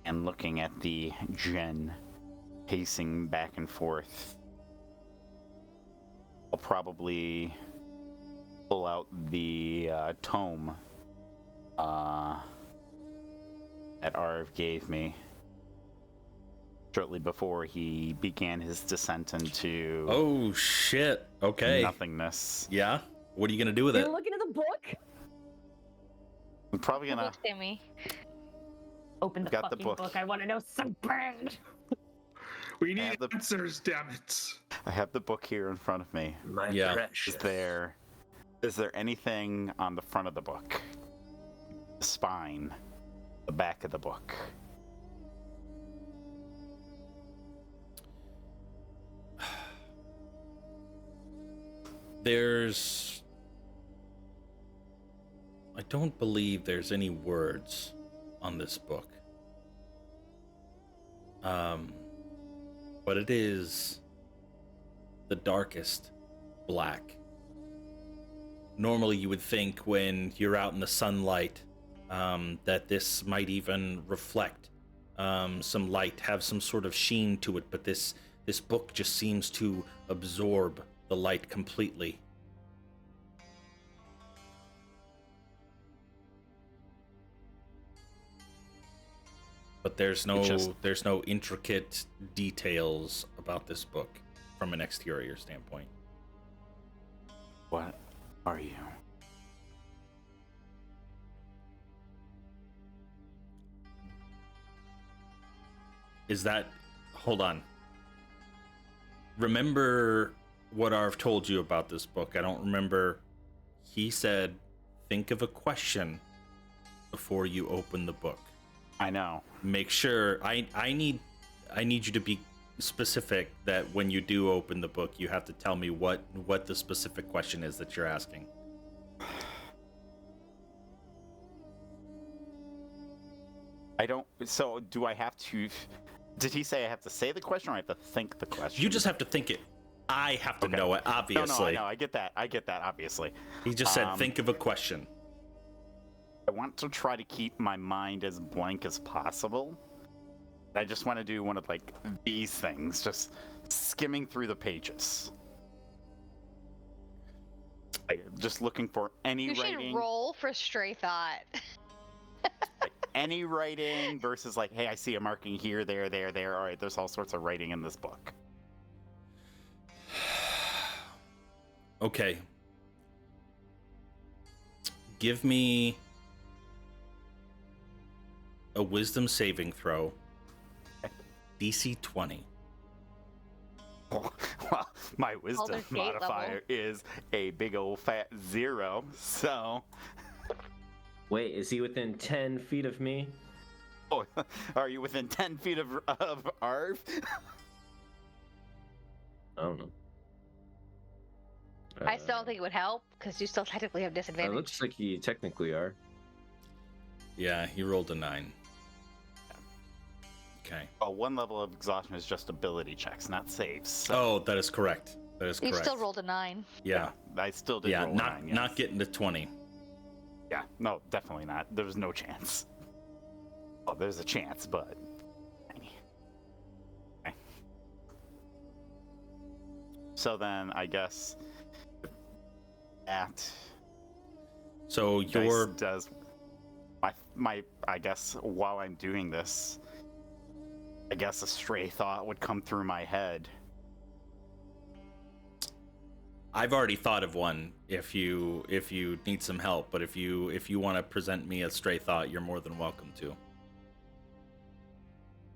and looking at the Jinn pacing back and forth, I'll probably pull out the tome that Arv gave me shortly before he began his descent into Oh shit. Okay. nothingness. Yeah. What are you gonna do with it? You're looking at the book? I'm probably He gonna. looks at me. Open the Got the fucking book. book. I want to know so bad. We need have the- answers, damn it. I have the book here in front of me. My Yeah. precious. Is there anything on the front of the book? The spine, the back of the book. I don't believe there's any words on this book. But it is the darkest black. Normally you would think when you're out in the sunlight that this might even reflect some light, have some sort of sheen to it, but this book just seems to absorb the light completely. But there's no intricate details about this book from an exterior standpoint. What are you? Is that... Hold on. Remember what Arv told you about this book. I don't remember. He said, think of a question before you open the book. I know. Make sure... I need you to be specific that when you do open the book, you have to tell me what the specific question is that you're asking. I don't... So, do I have to... Did he say I have to say the question or I have to think the question? You just have to think it. I have to Okay. know it, obviously. No, I know. I get that, obviously. He just said, think of a question. I want to try to keep my mind as blank as possible. I just want to do one of, like, these things. Just skimming through the pages. Just looking for any You writing. should roll for stray thought. Any writing versus, like, hey, I see a marking here, there. All right, there's all sorts of writing in this book. Okay. Give me a wisdom saving throw. DC 20. Well, my wisdom their gate modifier level. is a big old fat 0, so... Wait, is he within 10 feet of me? Oh, are you within 10 feet of Arv? I don't know. I still don't think it would help because you still technically have It disadvantage. looks like you technically are. Yeah, he rolled a 9. Okay. Well, one level of exhaustion is just ability checks, not saves. So, Oh, that is correct. That is You correct. still rolled a 9. Yeah. I still did Yeah, roll a not 9, yes. not getting to 20. Yeah, no, definitely not. There's no chance. Oh, there's a chance, but... Okay. So then, I guess... That... So your does... My I guess, while I'm doing this... I guess a stray thought would come through my head. I've already thought of one if you need some help, but if you want to present me a stray thought, you're more than welcome to.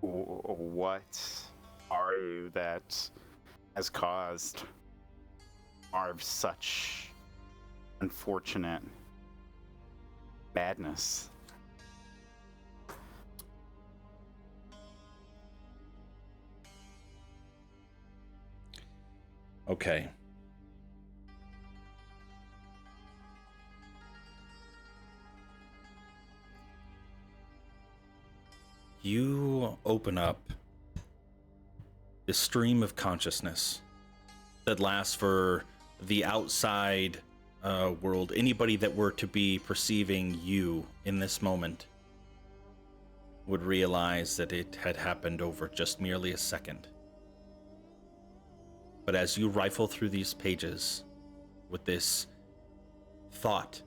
What are you that has caused Arv such unfortunate madness? Okay. You open up this stream of consciousness that lasts for the outside world. Anybody that were to be perceiving you in this moment would realize that it had happened over just merely a second. But as you rifle through these pages with this thought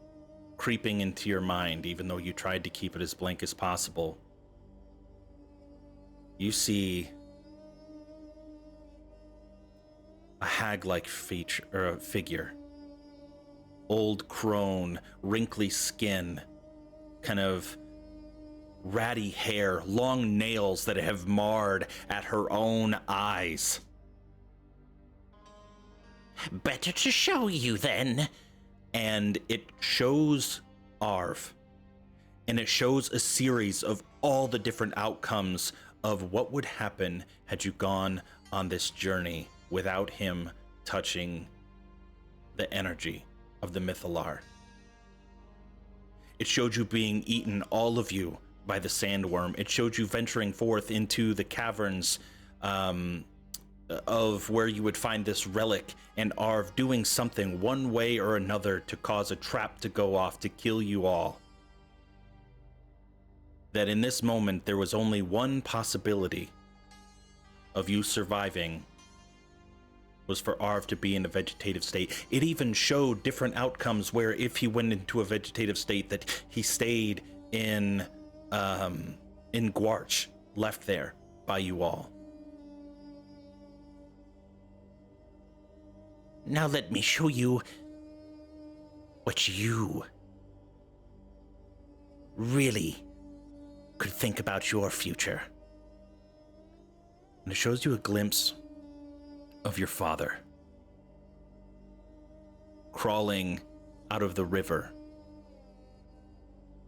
creeping into your mind, even though you tried to keep it as blank as possible, you see a hag-like figure. Old crone, wrinkly skin, kind of ratty hair, long nails that have marred at her own eyes. Better to show you then. And it shows Arv. And it shows a series of all the different outcomes of what would happen had you gone on this journey without him touching the energy of the Mythalar. It showed you being eaten, all of you, by the sandworm. It showed you venturing forth into the caverns of where you would find this relic, and Arv doing something one way or another to cause a trap to go off to kill you all. That in this moment there was only one possibility of you surviving, was for Arv to be in a vegetative state. It even showed different outcomes where if he went into a vegetative state that he stayed in Gwarch, left there by you all. Now let me show you what you really could think about your future. And it shows you a glimpse of your father crawling out of the river,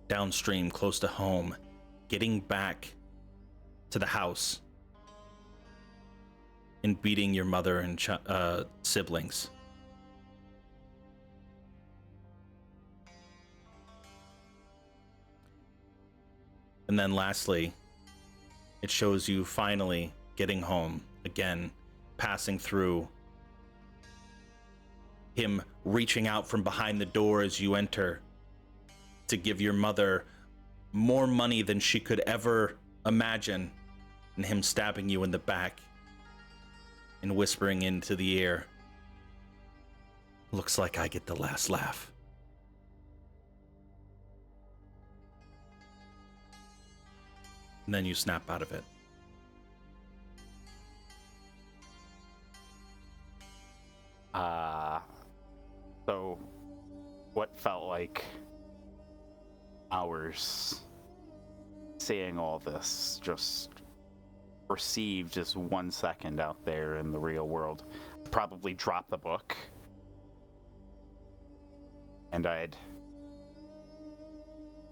downstream close to home, getting back to the house and beating your mother and siblings. And then lastly, it shows you finally getting home, again, passing through, him reaching out from behind the door as you enter to give your mother more money than she could ever imagine, and him stabbing you in the back and whispering into the ear, "Looks like I get the last laugh." And then you snap out of it. So what felt like hours seeing all this just perceived as 1 second out there in the real world. Probably drop the book. And I'd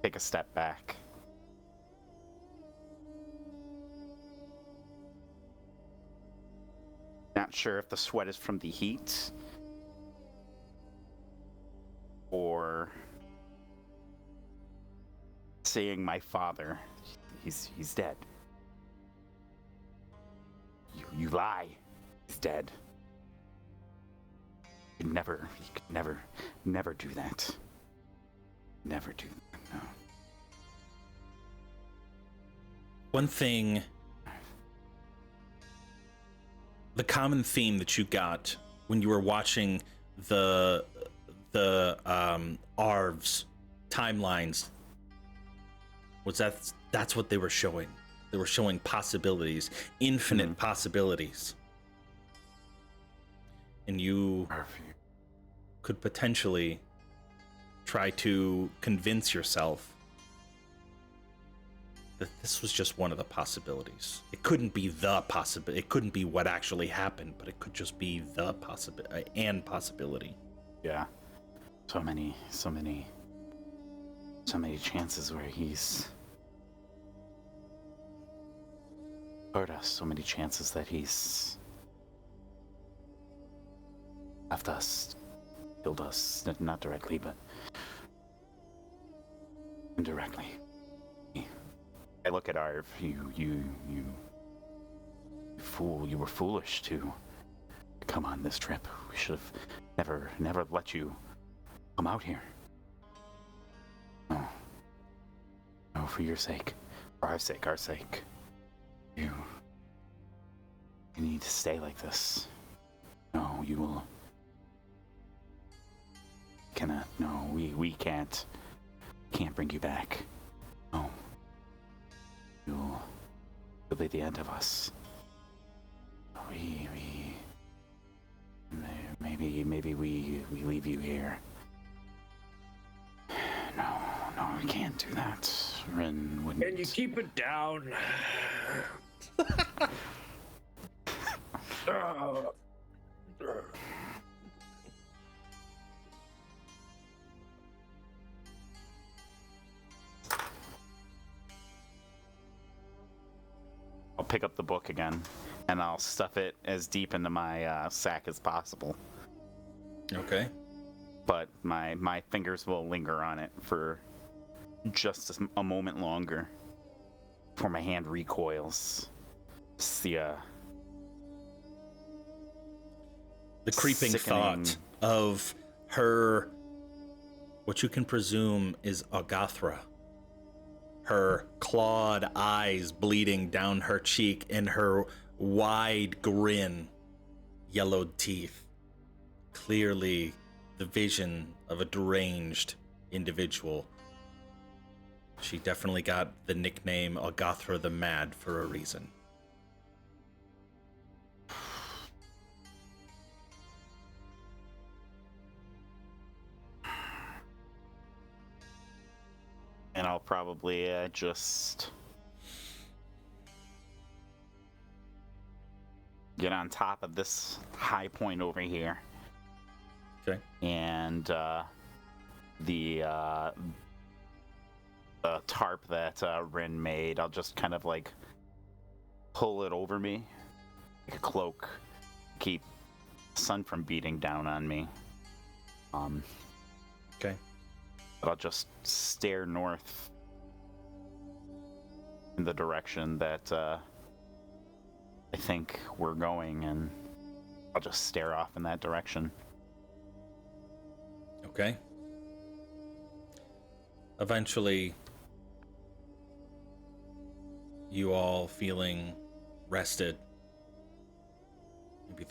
take a step back. Not sure if the sweat is from the heat or seeing my father. He's dead. You lie. He's dead. You could never do that. Never do that, no. One thing, the common theme that you got when you were watching the Arv's timelines was that's what they were showing. They were showing possibilities, infinite possibilities. And you could potentially try to convince yourself that this was just one of the possibilities. It couldn't be the possibility. It couldn't be what actually happened, but it could just be the possibility. Yeah. So many chances where he's hurt us. So many chances that he's left us, killed us, not directly, but indirectly. I look at Arv. You fool. You were foolish to come on this trip. We should have never let you come out here. No, for your sake, for our sake. You need to stay like this. No, you will. Cannot. No, we can't bring you back. No. You'll be the end of us. Maybe we leave you here. No, I can't do that. Rin wouldn't. Can you keep it down? I'll pick up the book again, and I'll stuff it as deep into my sack as possible. Okay. But my fingers will linger on it for just a moment longer before my hand recoils. It's the creeping sickening thought of her, what you can presume is Agathra. Her clawed eyes bleeding down her cheek and her wide grin, yellowed teeth. Clearly the vision of a deranged individual. She definitely got the nickname Agathra the Mad for a reason. and I'll probably just get on top of this high point over here. Okay. And the tarp that Rin made, I'll just kind of like pull it over me, like a cloak, keep the sun from beating down on me. Okay. But I'll just stare north in the direction that I think we're going, and I'll just stare off in that direction. Okay. Eventually, you all feeling rested. Maybe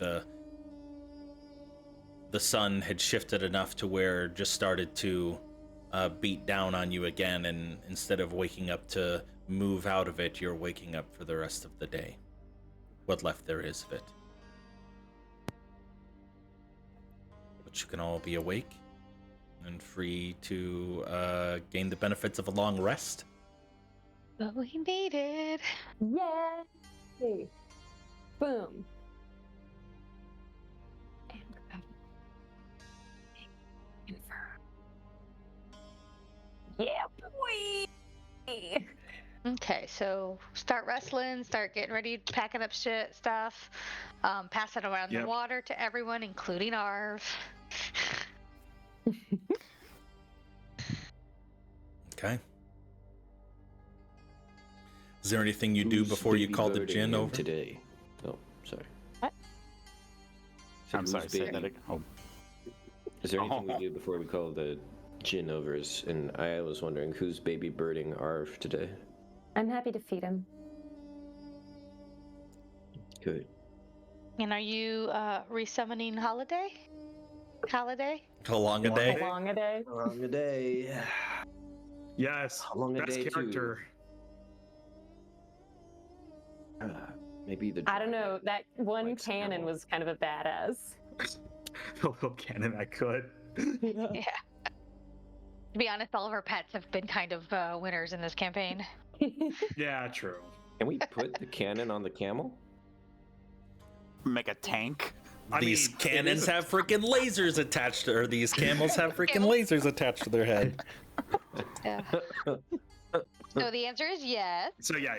the sun had shifted enough to where it just started to beat down on you again, and instead of waking up to move out of it, you're waking up for the rest of the day. What left there is of it. But you can all be awake and free to gain the benefits of a long rest. What we needed. Yay! Boom. Yeah, boy! Okay, so start wrestling, start getting ready, packing up stuff, pass it around the water to everyone, including Arv. Okay. Is there anything you do before you call the djinn over? Today. Oh, sorry. What? I'm sorry, say that again. Oh. Is there anything we do before we call the djinn overs? And I was wondering, who's baby birding Arv today? I'm happy to feed him. Good. And are you resummoning Holiday? How long a day? How long a day? How long a day? Yes. How long a Best day, character. Maybe the. I don't know. That one Like cannon Snell. was kind of a badass. The little cannon I could. Yeah. To be honest, all of our pets have been kind of winners in this campaign. Yeah, true. Can we put the cannon on the camel? Make a tank. These it cannons is a- have freaking lasers attached to, or these camels have freaking lasers attached to their head. Yeah. So the answer is yes. So yeah.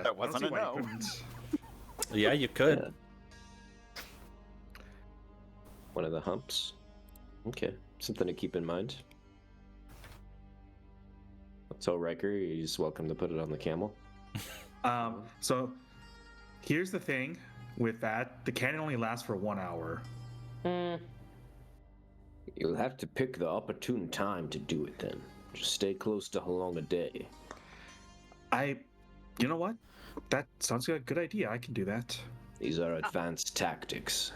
That wasn't I don't see a why you no. couldn't. Yeah, you could. Yeah. One of the humps. Okay, something to keep in mind. So Riker, he's welcome to put it on the camel. So here's the thing with that: the cannon only lasts for 1 hour. You'll have to pick the opportune time to do it then. Just stay close to how long a day. You know what? That sounds like a good idea. I can do that. These are advanced tactics.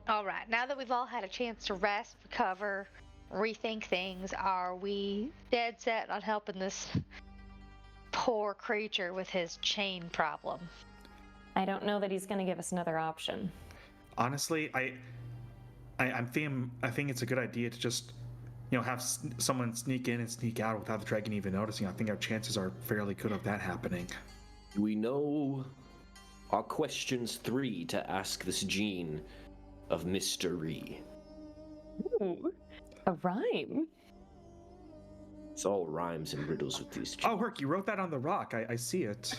All right. Now that we've all had a chance to rest, recover, rethink things, are we dead set on helping this poor creature with his chain problem? I don't know that he's going to give us another option. Honestly, I think it's a good idea to just, have someone sneak in and sneak out without the dragon even noticing, I think our chances are fairly good of that happening. We know our questions 3 to ask this gene of mystery. Ooh, a rhyme. It's all rhymes and riddles with these. Oh, Herc, you wrote that on the rock. I see it.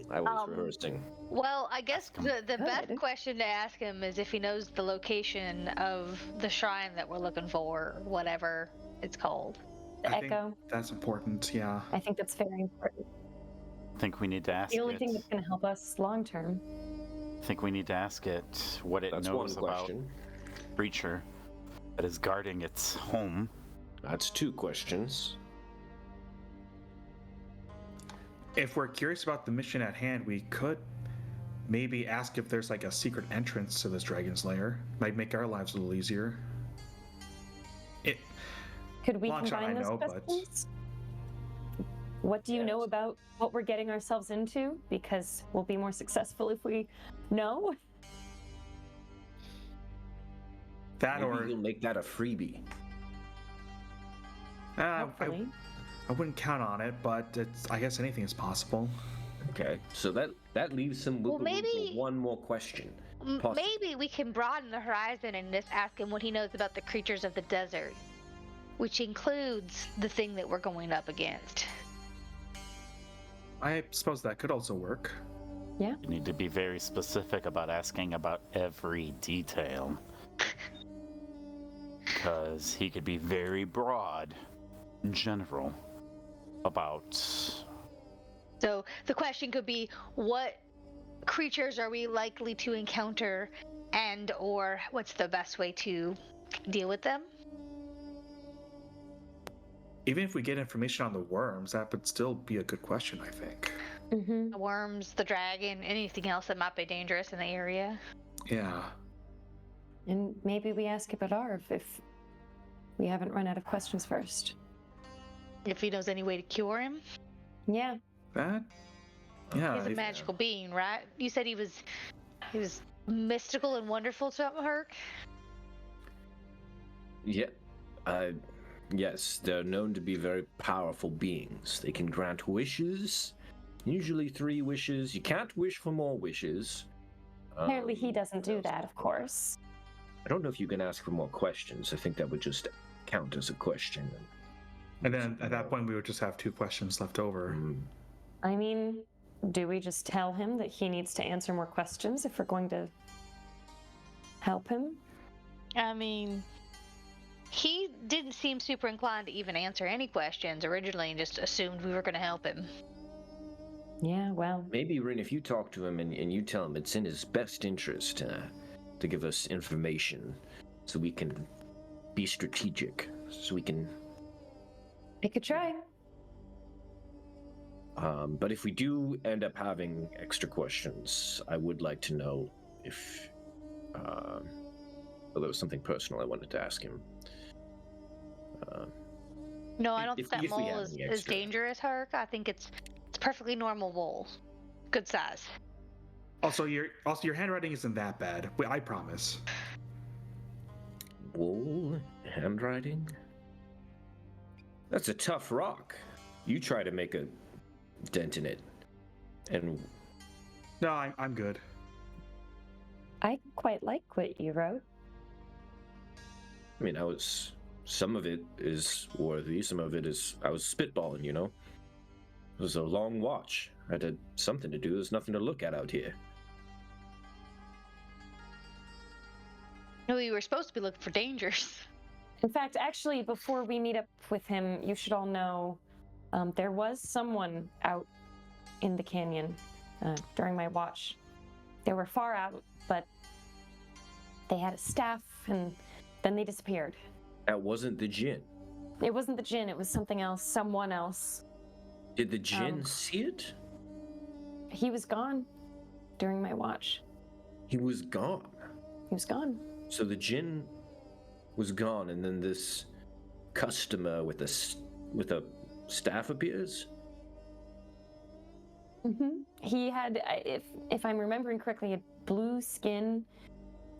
I was rehearsing. Well, I guess the best Good. question to ask him is if he knows the location of the shrine that we're looking for, whatever it's called. The I think echo. that's important, yeah. I think that's very important. I think we need to ask The only it. thing that's going to help us long term. I think we need to ask it what it That's one knows about question. creature that is guarding its home. That's 2 questions. If we're curious about the mission at hand, we could maybe ask if there's like a secret entrance to this dragon's lair. Might make our lives a little easier. Could we Long shot, combine I those know, but- questions? What do you know about what we're getting ourselves into? Because we'll be more successful if we know. That Maybe or he'll make that a freebie. Hopefully. I wouldn't count on it, but I guess anything is possible. Okay, so that leaves some wiggle room maybe- for one more question. Possible. Maybe we can broaden the horizon and just ask him what he knows about the creatures of the desert, which includes the thing that we're going up against. I suppose that could also work. You need to be very specific about asking about every detail. Because he could be very broad in general about. So the question could be, what creatures are we likely to encounter, and or what's the best way to deal with them? Even if we get information on the worms, that would still be a good question, I think. Mm-hmm. The worms, the dragon, anything else that might be dangerous in the area. Yeah. And maybe we ask about Arv if we haven't run out of questions first. If he knows any way to cure him. Yeah. That? Yeah. He's a magical being, right? You said he was mystical and wonderful to Herc? Yeah. Yes, they're known to be very powerful beings. They can grant wishes, usually 3 wishes. You can't wish for more wishes. Apparently he doesn't do that, of course. I don't know if you can ask for more questions. I think that would just count as a question. And then at that point, we would just have 2 questions left over. I mean, do we just tell him that he needs to answer more questions if we're going to help him? I mean, he didn't seem super inclined to even answer any questions originally and just assumed we were going to help him. Yeah, well, Maybe, Rin, if you talk to him and you tell him it's in his best interest to give us information so we can be strategic, so we can... I could try. But if we do end up having extra questions, I would like to know if... well, there was something personal I wanted to ask him. No, I don't If- think that if we mole have is any as extra. dangerous, Herc. I think it's perfectly normal mole. Good size. Also, your handwriting isn't that bad. I promise. Wool? Handwriting? That's a tough rock. You try to make a dent in it. And No, I'm good. I quite like what you wrote. I mean, some of it is worthy, some of it is, I was spitballing, you know? It was a long watch. I had something to do. There's nothing to look at out here. No, we were supposed to be looking for dangers. In fact, actually, before we meet up with him, you should all know there was someone out in the canyon during my watch. They were far out, but they had a staff, and then they disappeared. That wasn't the djinn. It wasn't the djinn, it was something else, someone else. Did the djinn see it? He was gone during my watch. He was gone. He was gone. So the djinn was gone, and then this customer with a staff appears? He had, if I'm remembering correctly, had blue skin.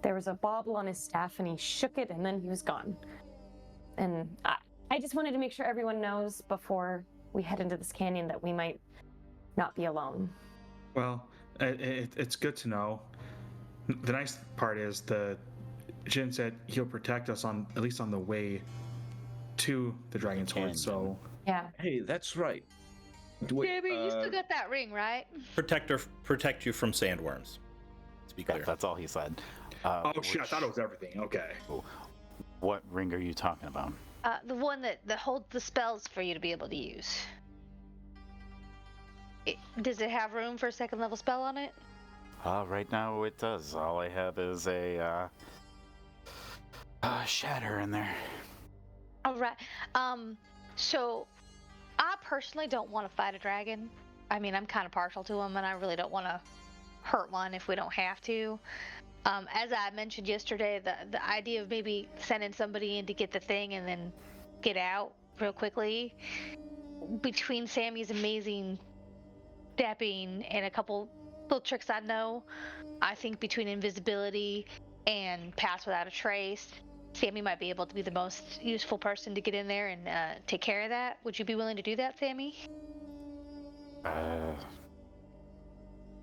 There was a bauble on his staff, and he shook it, and then he was gone. and I just wanted to make sure everyone knows before we head into this canyon that we might not be alone. Well, it's good to know. The nice part is Jin said he'll protect us at least on the way to the Dragon's Hoard. So Yeah. Hey, that's right. Wait, Baby, you still got that ring, right? Protect you from sandworms. To be clear. That's all he said. oh shit! I thought it was everything. Okay. What ring are you talking about? The one that holds the spells for you to be able to use. Does it have room for a second level spell on it? Right now it does. All I have is a shatter in there. All right. So I personally don't want to fight a dragon. I mean, I'm kind of partial to them, and I really don't want to hurt one if we don't have to. As I mentioned yesterday, the idea of maybe sending somebody in to get the thing and then get out real quickly, between Sammy's amazing stepping and a couple little tricks I know, I think between invisibility and pass without a trace, Sammy might be able to be the most useful person to get in there and take care of that. Would you be willing to do that, Sammy?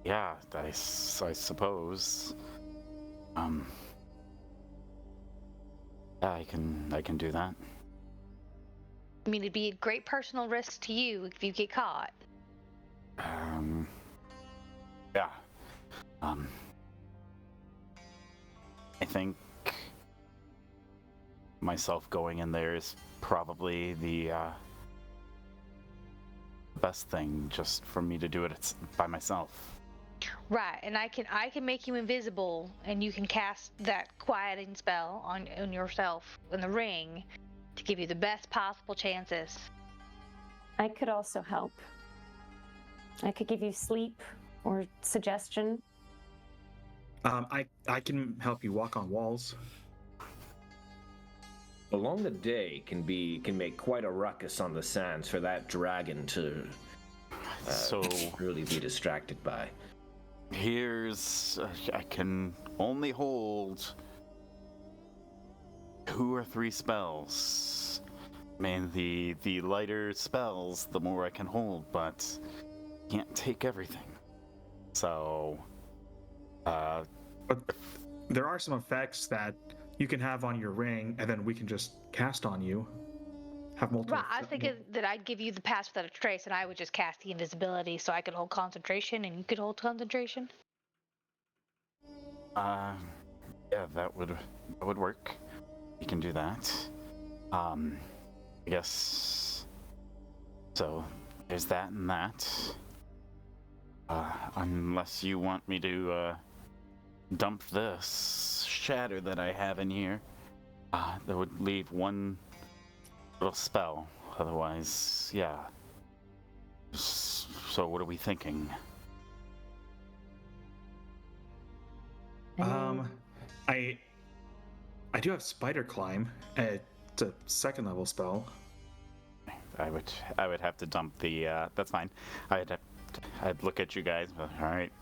Yeah, I suppose. Yeah, I can do that. I mean, it'd be a great personal risk to you if you get caught. Yeah. I think myself going in there is probably the best thing, just for me to do it by myself. Right, and I can make you invisible, and you can cast that quieting spell on yourself in the ring to give you the best possible chances. I could also help. I could give you sleep or suggestion. I can help you walk on walls. A longer day can make quite a ruckus on the sands for that dragon to So really be distracted by. here's I can only hold 2 or 3 spells. I mean, the lighter spells, the more I can hold, but can't take everything. So, But there are some effects that you can have on your ring, and then we can just cast on you. Have multiple. Right, I was thinking that I'd give you the pass without a trace, and I would just cast the invisibility so I could hold concentration, and you could hold concentration. yeah, that would work. You can do that. I guess. So there's that and that. Unless you want me to dump this shatter that I have in here, that would leave one little spell. Otherwise, yeah. So what are we thinking? I do have Spider Climb. It's a 2nd level spell. I would have to dump the. That's fine. I'd look at you guys. All right,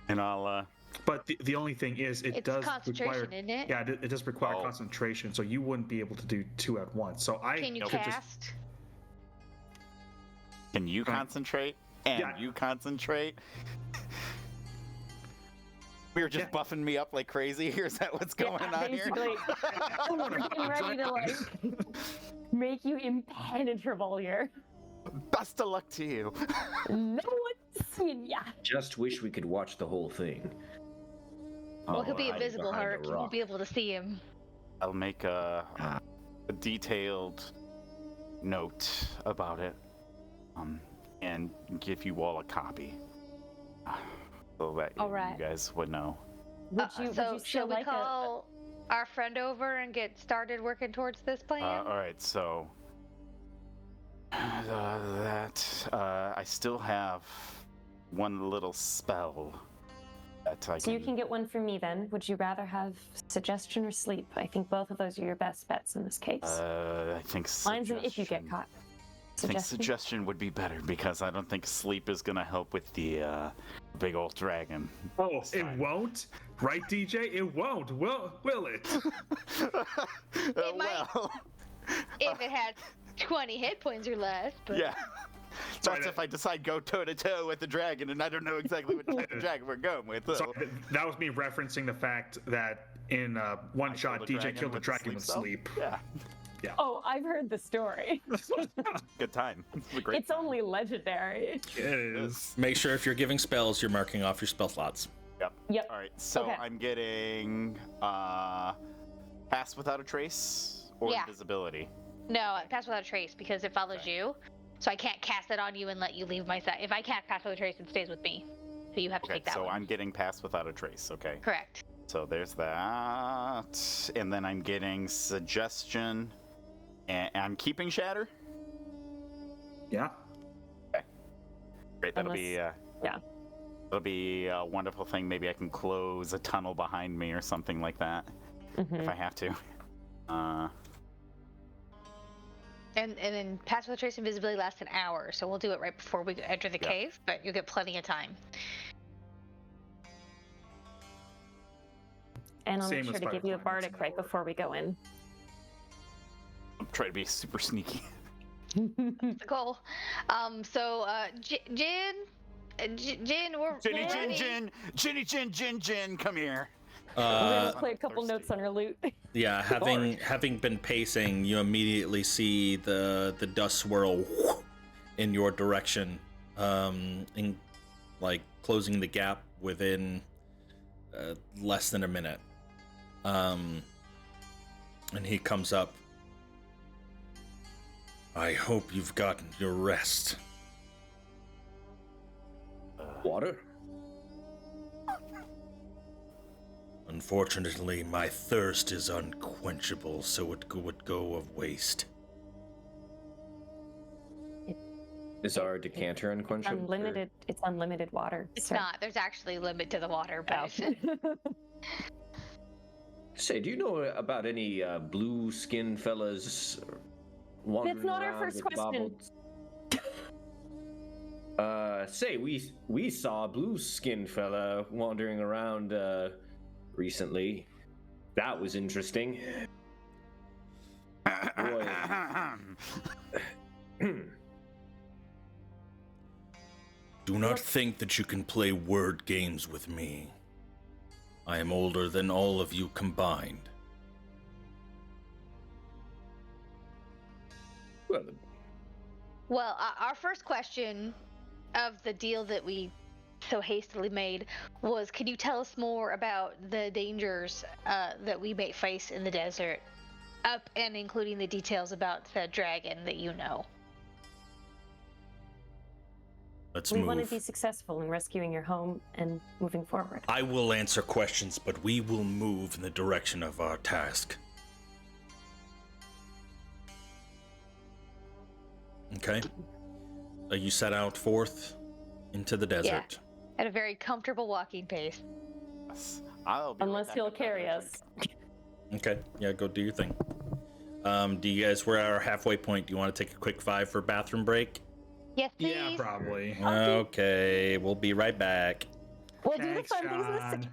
and I'll. But the only thing is, it It's does concentration, require. isn't it? Yeah, it does require Oh. concentration, so you wouldn't be able to do 2 at once. So I Can you could just. cast? Can you concentrate? And Yeah. you concentrate? We were just buffing me up like crazy here. Is that what's going on here? Basically, we're getting ready to like make you impenetrable here. Best of luck to you. No one's seeing ya. Just wish we could watch the whole thing. Well, he'll be hiding invisible, behind a Herc. You won't rock. be able to see him. I'll make a detailed note about it, and give you all a copy, so that All right. you guys would know. Would you So, still shall we like call our friend over and get started working towards this plan? All right, so I still have one little spell that I So you can get one from me then. Would you rather have suggestion or sleep? I think both of those are your best bets in this case. I think Mine's an if you get suggestion- caught. I think suggestion would be better because I don't think sleep is gonna help with the big old dragon. Oh, this it time. won't, right, DJ? It won't. Will it? It might. Well, if it has 20 hit points or less. But Yeah. That's if I decide go toe to toe with the dragon, and I don't know exactly what type of dragon we're going with. So. Sorry, that was me referencing the fact that in one shot, DJ killed the dragon with sleep. Yeah. Yeah. Oh, I've heard the story. Good time. It's a great It's only legendary. It is. Make sure if you're giving spells, you're marking off your spell slots. Yep. All right, so Okay. I'm getting pass without a trace or Yeah. invisibility. no, pass without a trace because it follows you. So I can't cast it on you and let you leave my side. If I can't pass without a trace, it stays with me. So you have to Okay, take that so one. I'm getting pass without a trace. Okay, Correct. so there's that, and then I'm getting suggestion, and I'm keeping shatter. Yeah. Great, that'll be yeah. that'll be a wonderful thing. Maybe I can close a tunnel behind me or something like that if I have to. And then pass without trace invisibility lasts an hour, so we'll do it right before we enter the cave, but you'll get plenty of time. And I'll Same make sure with to give you a Firefly, it's bardic right lower. before we go in. I'm trying to be super sneaky. That's the goal. Jin, we're ready. Jin, come here. We're Uh, gonna play a couple thirsty. notes on our lute. yeah, having been pacing, you immediately see the dust swirl in your direction, in like closing the gap within less than a minute. And he comes up. I hope you've gotten your rest. Water? Unfortunately, my thirst is unquenchable, so it would go of waste. Is our decanter unquenchable? Unlimited. It's unlimited water. It's sir. not. There's actually a limit to the water, but Say, do you know about any blue-skinned fellas wandering not our around first with question. baubles? Say, we saw a blue-skinned fella wandering around recently. That was interesting. Boy. Do not think that you can play word games with me. I am older than all of you combined. Well, our first question of the deal that we so hastily made was, can you tell us more about the dangers that we may face in the desert, up and including the details about the dragon that you know? Let's We move. want to be successful in rescuing your home and moving forward. I will answer questions, but we will move in the direction of our task. Okay? You set out forth into the desert. At a very comfortable walking pace. I'll be right Unless back he'll with that carry drink. us. Okay, yeah, go do your thing. Do you guys, we're at our halfway point. Do you want to take a quick 5 for bathroom break? Yes, please. Yeah, probably. Okay, we'll be right back. We'll do the Thanks, fun things in the John. city.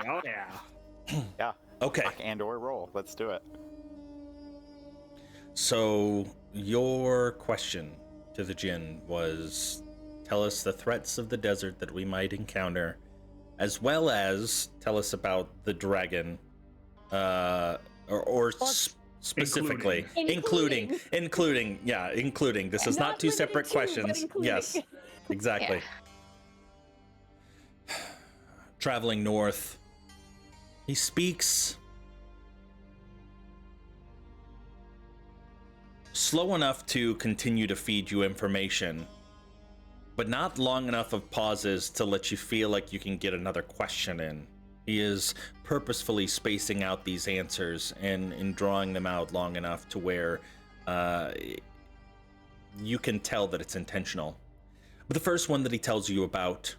Oh yeah. Yeah. Okay. Rock and or roll. Let's do it. So your question to the Jinn was, tell us the threats of the desert that we might encounter, as well as tell us about the dragon, specifically, including. This is not two limited separate to, but questions. including. Yes, exactly. Traveling north, he speaks slow enough to continue to feed you information, but not long enough of pauses to let you feel like you can get another question in. He is purposefully spacing out these answers and drawing them out long enough to where you can tell that it's intentional. But the first one that he tells you about: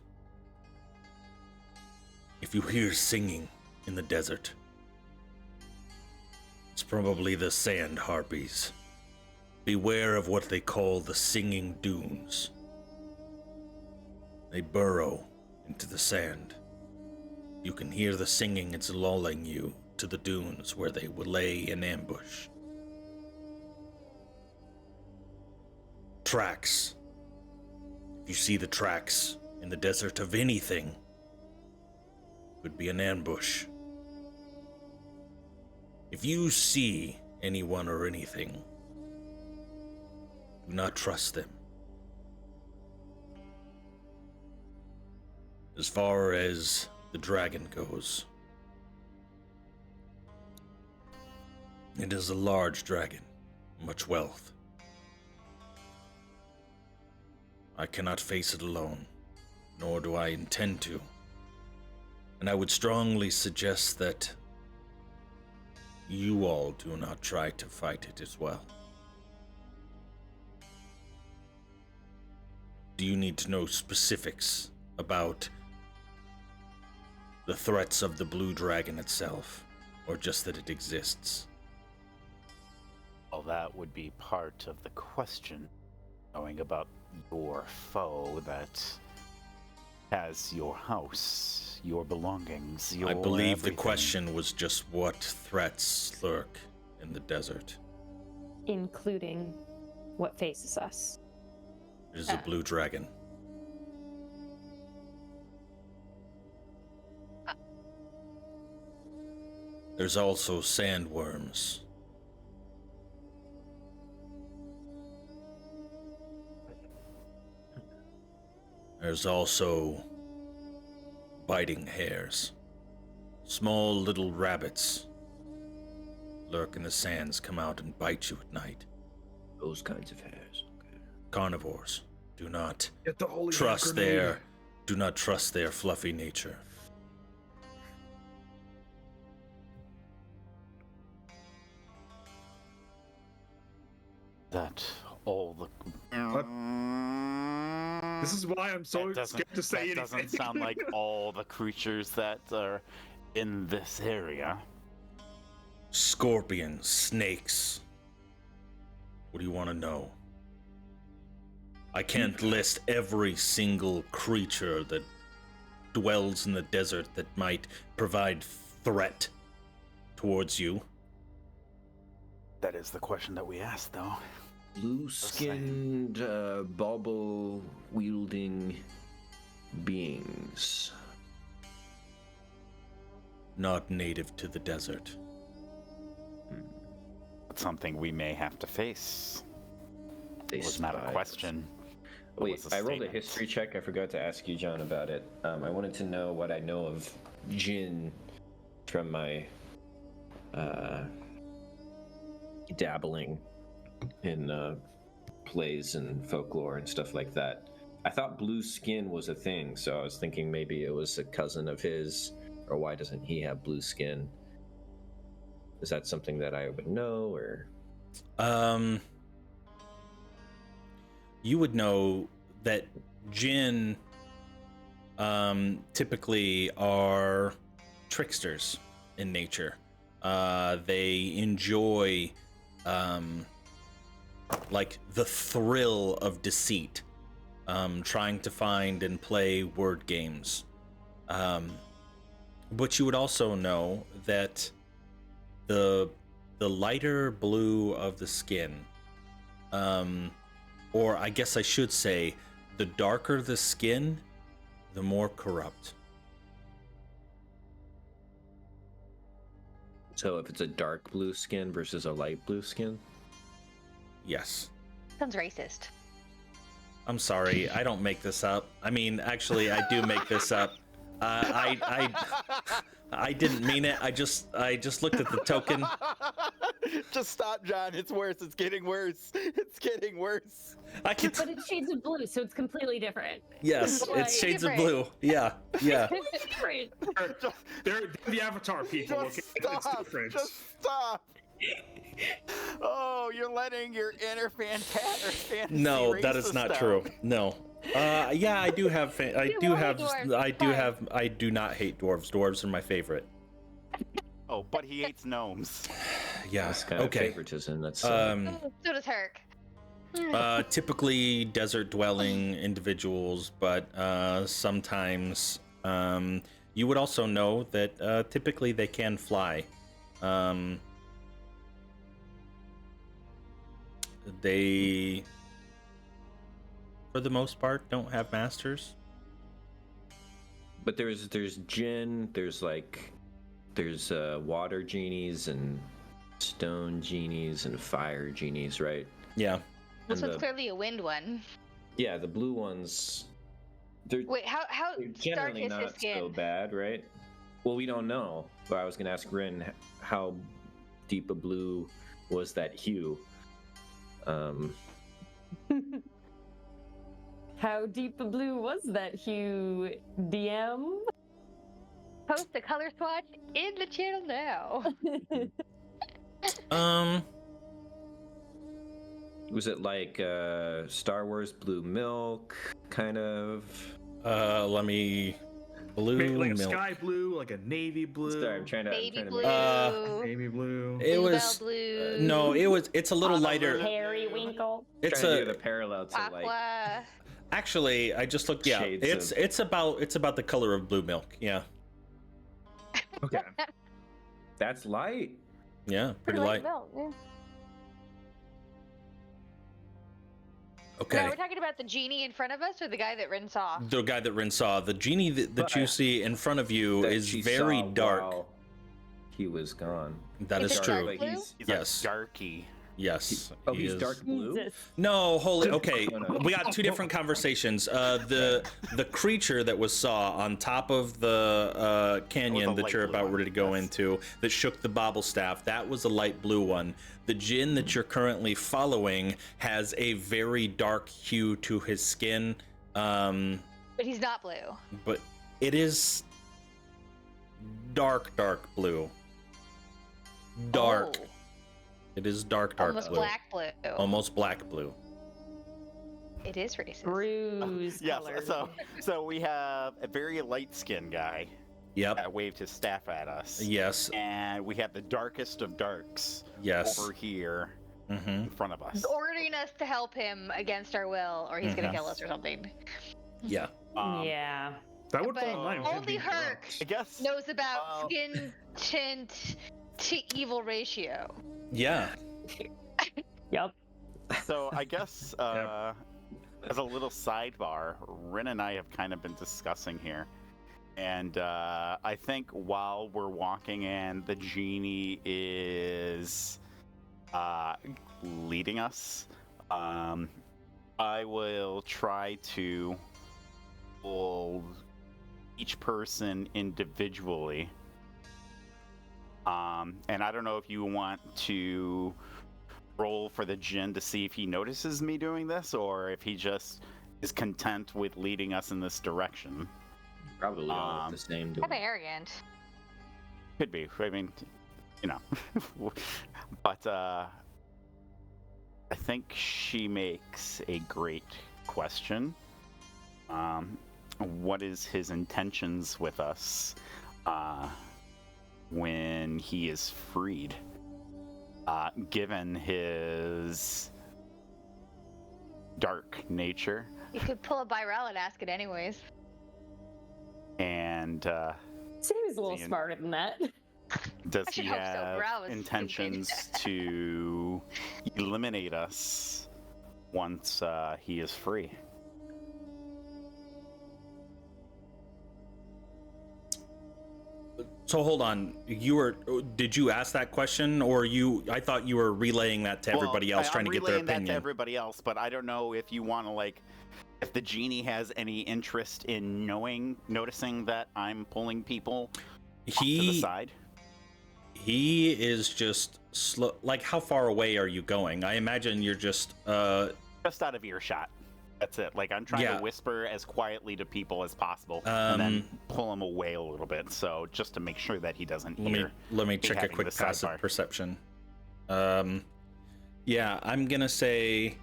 if you hear singing in the desert, it's probably the sand harpies. Beware of what they call the singing dunes. They burrow into the sand. You can hear the singing, it's lulling you to the dunes where they will lay in ambush. Tracks. If you see the tracks in the desert of anything, could be an ambush. If you see anyone or anything, do not trust them. As far as the dragon goes, it is a large dragon, much wealth. I cannot face it alone, nor do I intend to. And I would strongly suggest that you all do not try to fight it as well. Do you need to know specifics about the threats of the blue dragon itself, or just that it exists? Well, that would be part of the question. Knowing about your foe that has your house, your belongings, your I believe everything. the question was just what threats lurk in the desert. Including what faces us. It is a blue dragon. There's also sandworms. There's also biting hares. Small little rabbits lurk in the sands, come out and bite you at night. Those kinds of hairs. Okay. Carnivores. Do not Get the holy trust grenade. their fluffy nature. That all the. This is why I'm so scared to say that anything. doesn't sound like all the creatures that are in this area. Scorpions, snakes. What do you want to know? I can't list every single creature that dwells in the desert that might provide threat towards you. That is the question that we asked, though. Blue-skinned, bauble-wielding beings. Not native to the desert. It's something we may have to face. They It was not a spy us. question. It Wait, was a I rolled a statement. history check. I forgot to ask you, John, about it. I wanted to know what I know of Jinn from my dabbling in plays and folklore and stuff like that. I thought blue skin was a thing, so I was thinking maybe it was a cousin of his, or why doesn't he have blue skin? Is that something that I would know, or? You would know that Jinn typically are tricksters in nature. They enjoy like the thrill of deceit, trying to find and play word games. But you would also know that the lighter blue of the skin, or I guess I should say, the darker the skin, the more corrupt. So if it's a dark blue skin versus a light blue skin? Yes. Sounds racist. I'm sorry, I don't make this up. I mean, actually, I do make this up. I didn't mean it. I just looked at the token. Just stop, John. It's worse. It's getting worse. It's getting worse. I can. But it's shades of blue, so it's completely different. Yes, Like, it's shades of different. blue. Yeah, yeah. It's different. They're the Avatar people. Just Okay, stop. it's different. Just stop. Oh, you're letting your inner fantasy. No, that is not true. No. Yeah, I do have. I do love have. dwarves, I do fine. have. I do not hate dwarves. Dwarves are my favorite. Oh, but he hates gnomes. Yeah. That's kind of Okay. favoritism. That's So does Herc. Typically desert dwelling individuals, but sometimes you would also know that typically they can fly. They, for the most part, don't have masters. But there's djinn, there's water genies and stone genies and fire genies, right? Yeah. This And one's clearly a wind one. yeah, the blue ones, they're Wait, how they're dark generally is his not skin? so bad, right? Well, we don't know. But I was gonna ask Rin how deep a blue was that hue. How deep a blue was that hue, DM? Post the color swatch in the channel now. Was it like Star Wars blue milk, kind of? Let me. Blue Maybe like a milk. sky blue, like a navy blue. Sorry, I'm trying to. Baby I'm blue. trying to make, Navy blue. It Bluebell was. blue. No, it's a little lighter. Periwinkle. It's trying to do a. the parallel to like. Aqua. Actually, I just looked. Yeah, Shades it's about the color of blue milk. Yeah. Okay. That's light. Yeah, pretty light. milk, yeah. Okay. Now, we're talking about the genie in front of us or the guy that Rin saw? The guy that Rin saw, the genie that you But- see in front of you That is she very saw dark. while he was gone. That Is is it true. dark Like blue? he's, He's Yes. a darky. Yes. oh, he he's is. dark blue. Jesus. No, holy. Okay, Oh, no. we got two different conversations. The creature that was saw on top of the canyon light that you're blue about one, ready to go yes. into that shook the bobble staff. That was a light blue one. The djinn that you're currently following has a very dark hue to his skin, But he's not blue. but it is dark blue. Dark. Oh, It is dark almost blue. black blue. Almost black blue. It is racist. Bruise Yes. color. So we have a very light-skinned guy Yep. that waved his staff at us. Yes. And we have the darkest of darks Yes. over here Mm-hmm. in front of us. Ordering us to help him against our will, or he's gonna kill us or something. Yeah. Yeah. That would But fall in line with him only being Herc corrupt. I guess. knows about Well- skin tint to evil ratio. Yeah. Yup. So I guess as a little sidebar, Rin and I have kind of been discussing here. And I think while we're walking and the genie is leading us, I will try to pull each person individually. And I don't know if you want to roll for the djinn to see if he notices me doing this or if he just is content with leading us in this direction. Probably all look the same. Kind of arrogant. Could be. I mean, you know. But I think she makes a great question. What is his intentions with us when he is freed? Given his dark nature. You could pull a Birel and ask it anyways. And Sammy's a little Ian. smarter than that. does I should he hope so, have or I was intentions to eliminate us once he is free? So hold on. Did you ask that question, or I thought you were relaying that to everybody else, trying to get their I'm relaying that to opinion. everybody else, but I don't know if you want to if the genie has any interest in noticing that I'm pulling people off to the side. He is just slow. Like, how far away are you going? I imagine you're just Just out of earshot. That's it. Like, I'm trying to whisper as quietly to people as possible, and then pull him away a little bit. So just to make sure that he doesn't hear. Let me check a quick passive perception. Yeah, I'm gonna say,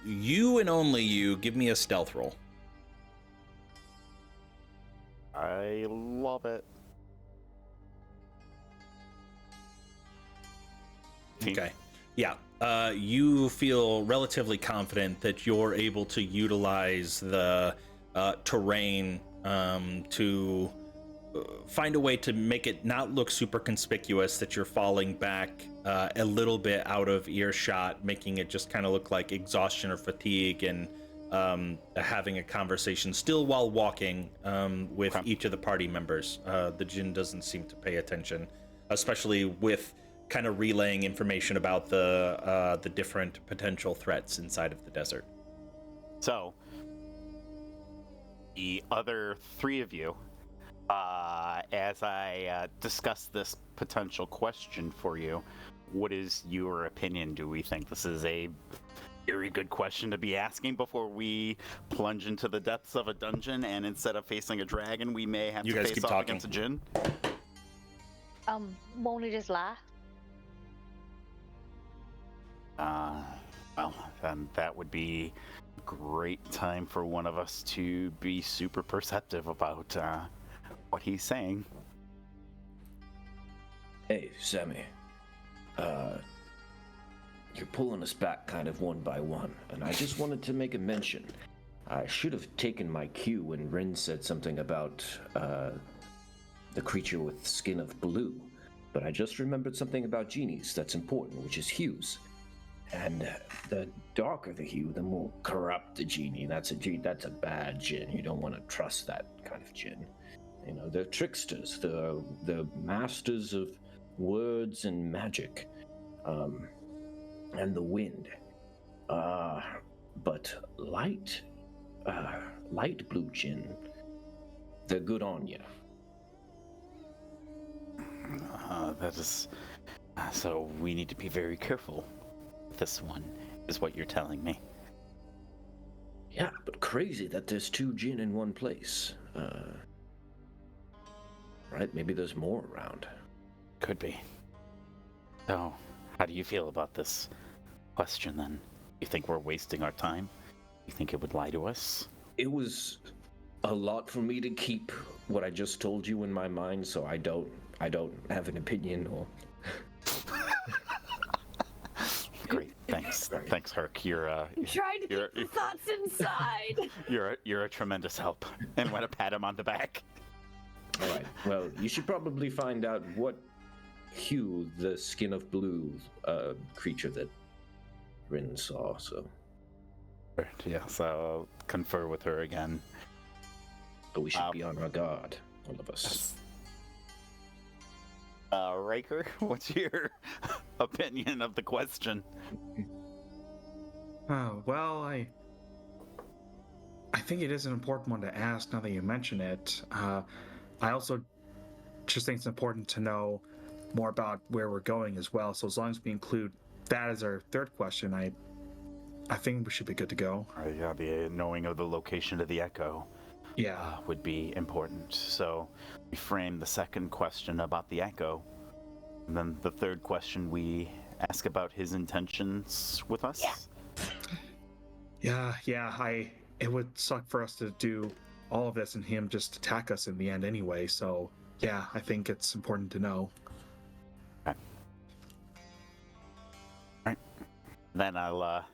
you and only you. Give me a stealth roll. I love it. Okay. Yeah. You feel relatively confident that you're able to utilize the terrain to find a way to make it not look super conspicuous that you're falling back a little bit out of earshot, making it just kind of look like exhaustion or fatigue, and having a conversation still while walking with each of the party members. The djinn doesn't seem to pay attention, especially with kind of relaying information about the different potential threats inside of the desert. So, the other three of you, as I discuss this potential question for you, what is your opinion? Do we think this is a very good question to be asking before we plunge into the depths of a dungeon, and instead of facing a dragon, we may have to face off against a djinn? Won't he just lie? Well, then that would be a great time for one of us to be super perceptive about what he's saying. Hey, Sammy. You're pulling us back kind of one by one, and I just wanted to make a mention. I should have taken my cue when Rin said something about the creature with skin of blue, but I just remembered something about genies that's important, which is hues. And the darker the hue, the more corrupt the genie. That's a bad djinn. You don't want to trust that kind of djinn. You know, they're tricksters. They're masters of words and magic, and the wind. But light blue djinn, they're good on you. That is. So we need to be very careful. This one is what you're telling me. Yeah, but crazy that there's two djinn in one place. Right? Maybe there's more around. Could be. So, how do you feel about this question then? You think we're wasting our time? You think it would lie to us? It was a lot for me to keep what I just told you in my mind, so I don't have an opinion or. Great, thanks. Thanks, Herc. You're I'm trying to keep the thoughts inside. You're a tremendous help. And want to pat him on the back. All right. Well, you should probably find out what hue the skin of blue creature that Rin saw. So. Yeah. So I'll confer with her again. But we should be on our guard, all of us. Riker, what's your opinion of the question? Well, I think it is an important one to ask now that you mention it. I also just think it's important to know more about where we're going as well. So as long as we include that as our third question, I think we should be good to go. Yeah, the knowing of the location of the echo. Yeah, would be important. So we frame the second question about the echo, and then the third question we ask about his intentions with us. Yeah. It would suck for us to do all of this and him just attack us in the end anyway. So yeah, I think it's important to know. Okay. All right. Then I'll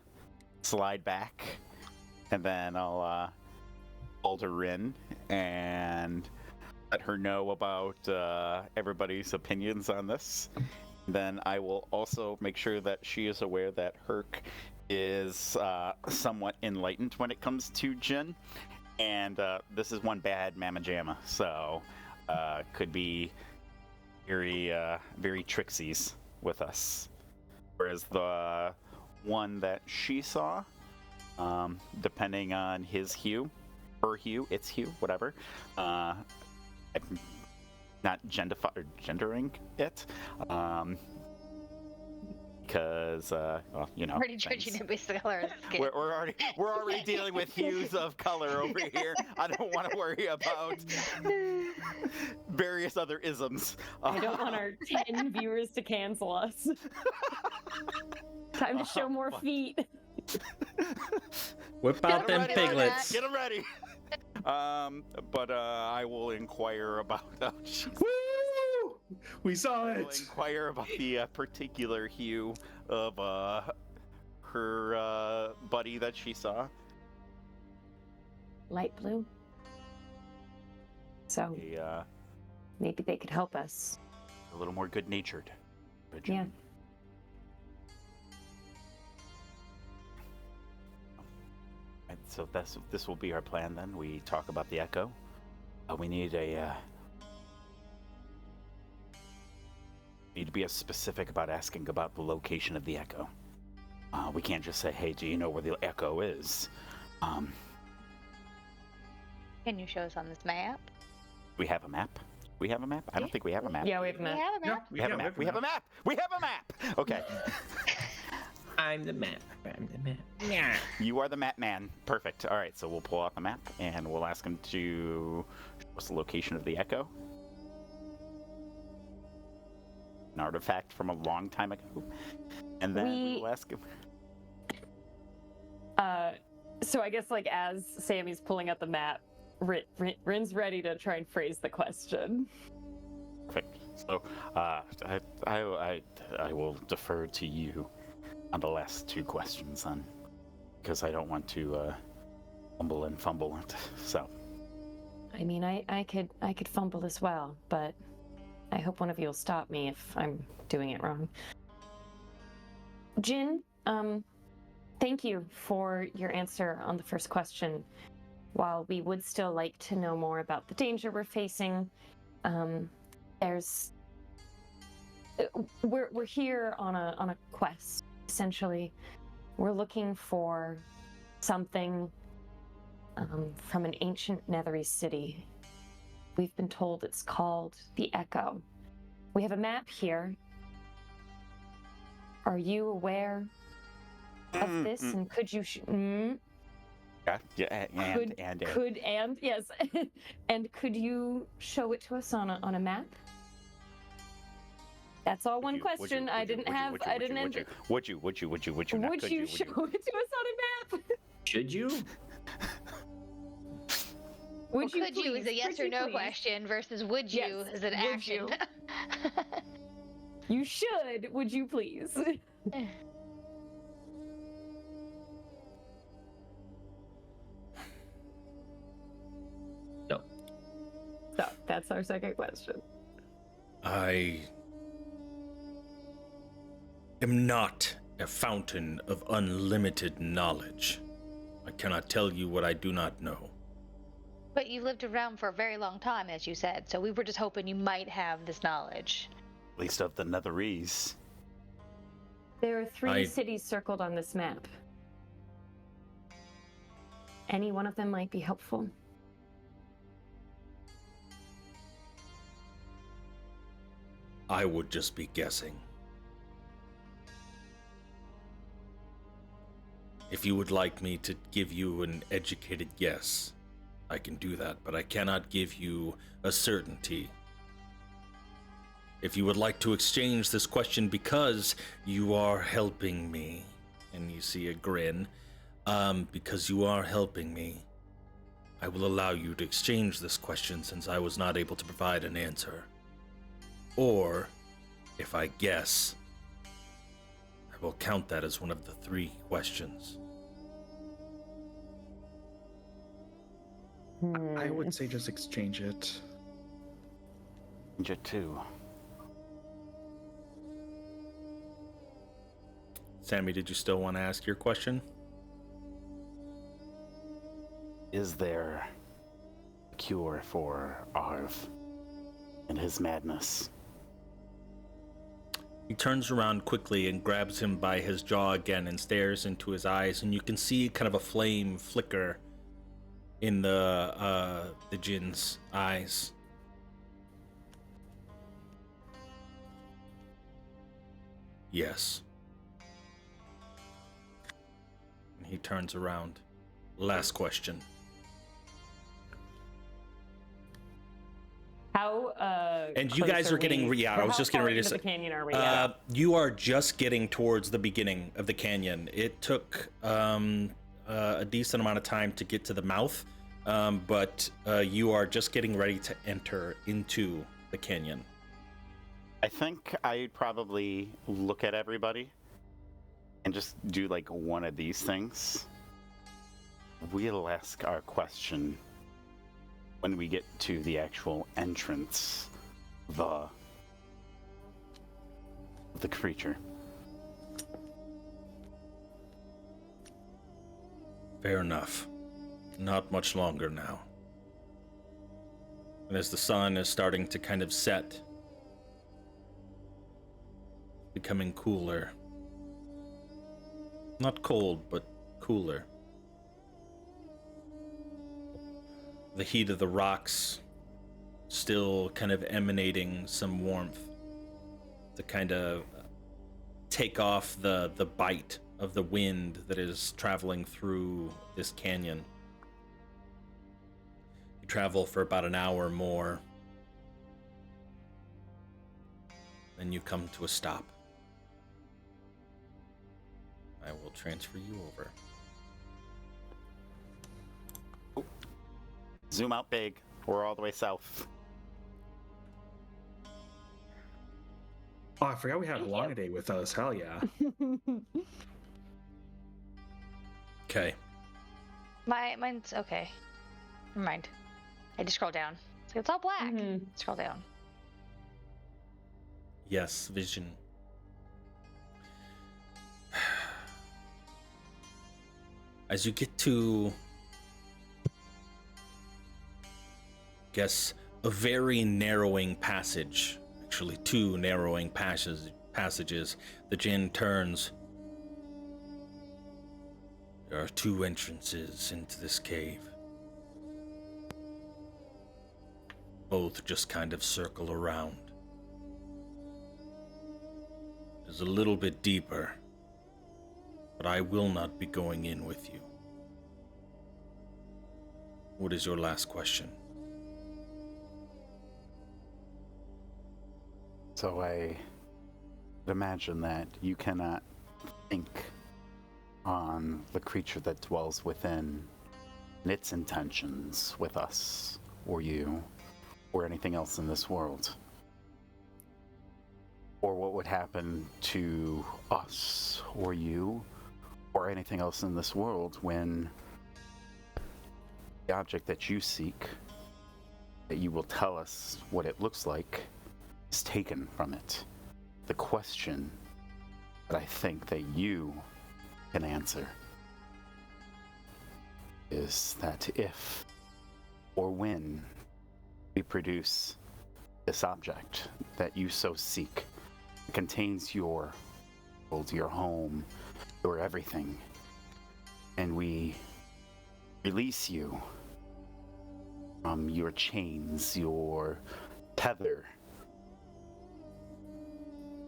slide back, and then I'll called her in and let her know about everybody's opinions on this. Then I will also make sure that she is aware that Herc is somewhat enlightened when it comes to Jin, and this is one bad Mamma Jamma, so could be very trixies with us. Whereas the one that she saw, depending on his hue, her hue, its hue, whatever, I'm not gendering it, because well, you know, Already judging it based on the color of the skin. we're already dealing with hues of color over here. I don't want to worry about various other isms. I don't want our 10 viewers to cancel us. Time to show more feet. Whip out them ready, piglets. Get them ready. But I will inquire about. Oh, Woo! We saw I will it. inquire about the particular hue of her buddy that she saw. Light blue. So maybe they could help us. A little more good-natured. Yeah. And so this will be our plan then. We talk about the echo. We need to be as specific about asking about the location of the echo. We can't just say, "Hey, do you know where the echo is?" Can you show us on this map? We have a map. We have a map. I don't think we have a map. Yeah, we have a We map. have a map. We have a map. We have a map. We have a map. Okay. I'm the map. I'm the map. Yeah. You are the map man. Perfect. All right, so we'll pull out the map and we'll ask him to show us the location of the echo. An artifact from a long time ago. And then we'll ask him. So I guess like as Sammy's pulling out the map, Rin's ready to try and phrase the question. Perfect. So I will defer to you on the last two questions then, because I don't want to fumble and fumble it. So. I mean, I could fumble as well, but I hope one of you will stop me if I'm doing it wrong. Jin, thank you for your answer on the first question. While we would still like to know more about the danger we're facing, we're here on a quest. Essentially, we're looking for something from an ancient Netherese city. We've been told it's called the Echo. We have a map here. Are you aware of this? And could you? Yeah, and Yes, and could you show it to us on a map? That's all one question. I didn't enter. Would you? Would you show it to us on a map? Should you? Would you? Could you is a yes or no question versus would you Yes, is an would action. You should. Would you please? No. So that's our second question. I am not a fountain of unlimited knowledge. I cannot tell you what I do not know. But you lived around for a very long time, as you said, so we were just hoping you might have this knowledge. At least of the Netherese. There are three cities circled on this map. Any one of them might be helpful. I would just be guessing. If you would like me to give you an educated guess, I can do that, but I cannot give you a certainty. If you would like to exchange this question because you are helping me, and you see a grin, because you are helping me, I will allow you to exchange this question since I was not able to provide an answer. Or, if I guess, I will count that as one of the 3 questions. I would say just exchange it. Ninja 2. Sammy, did you still want to ask your question? Is there a cure for Arv and his madness? He turns around quickly and grabs him by his jaw again and stares into his eyes, and you can see kind of a flame flicker in the djinn's eyes. Yes. And he turns around. Last question. How And you close guys are getting I was just getting ready to say the canyon are we you are just getting towards the beginning of the canyon. It took a decent amount of time to get to the mouth, but you are just getting ready to enter into the canyon. I think I'd probably look at everybody and just do like one of these things. We'll ask our question when we get to the actual entrance, the creature. Fair enough. Not much longer now. And as the sun is starting to kind of set, becoming cooler. Not cold, but cooler. The heat of the rocks still kind of emanating some warmth to kind of take off the bite of the wind that is traveling through this canyon. You travel for about an hour more, then you come to a stop. I will transfer you over. Zoom out big. We're all the way south. Oh, I forgot we had Day with us. Hell yeah. Okay. Mine's okay. Never mind. I just scroll down. It's all black. Scroll down. Yes, vision. As you get to, guess, a very narrowing passage, actually two narrowing passages, the djinn turns. There are two entrances into this cave. Both just kind of circle around. It's a little bit deeper, but I will not be going in with you. What is your last question? So I would imagine that you cannot think on the creature that dwells within and its intentions with us, or you, or anything else in this world. Or what would happen to us, or you, or anything else in this world when the object that you seek, that you will tell us what it looks like, is taken from it. The question that I think that you can answer is that if or when we produce this object that you so seek, it contains your world, your home, your everything, and we release you from your chains, your tether,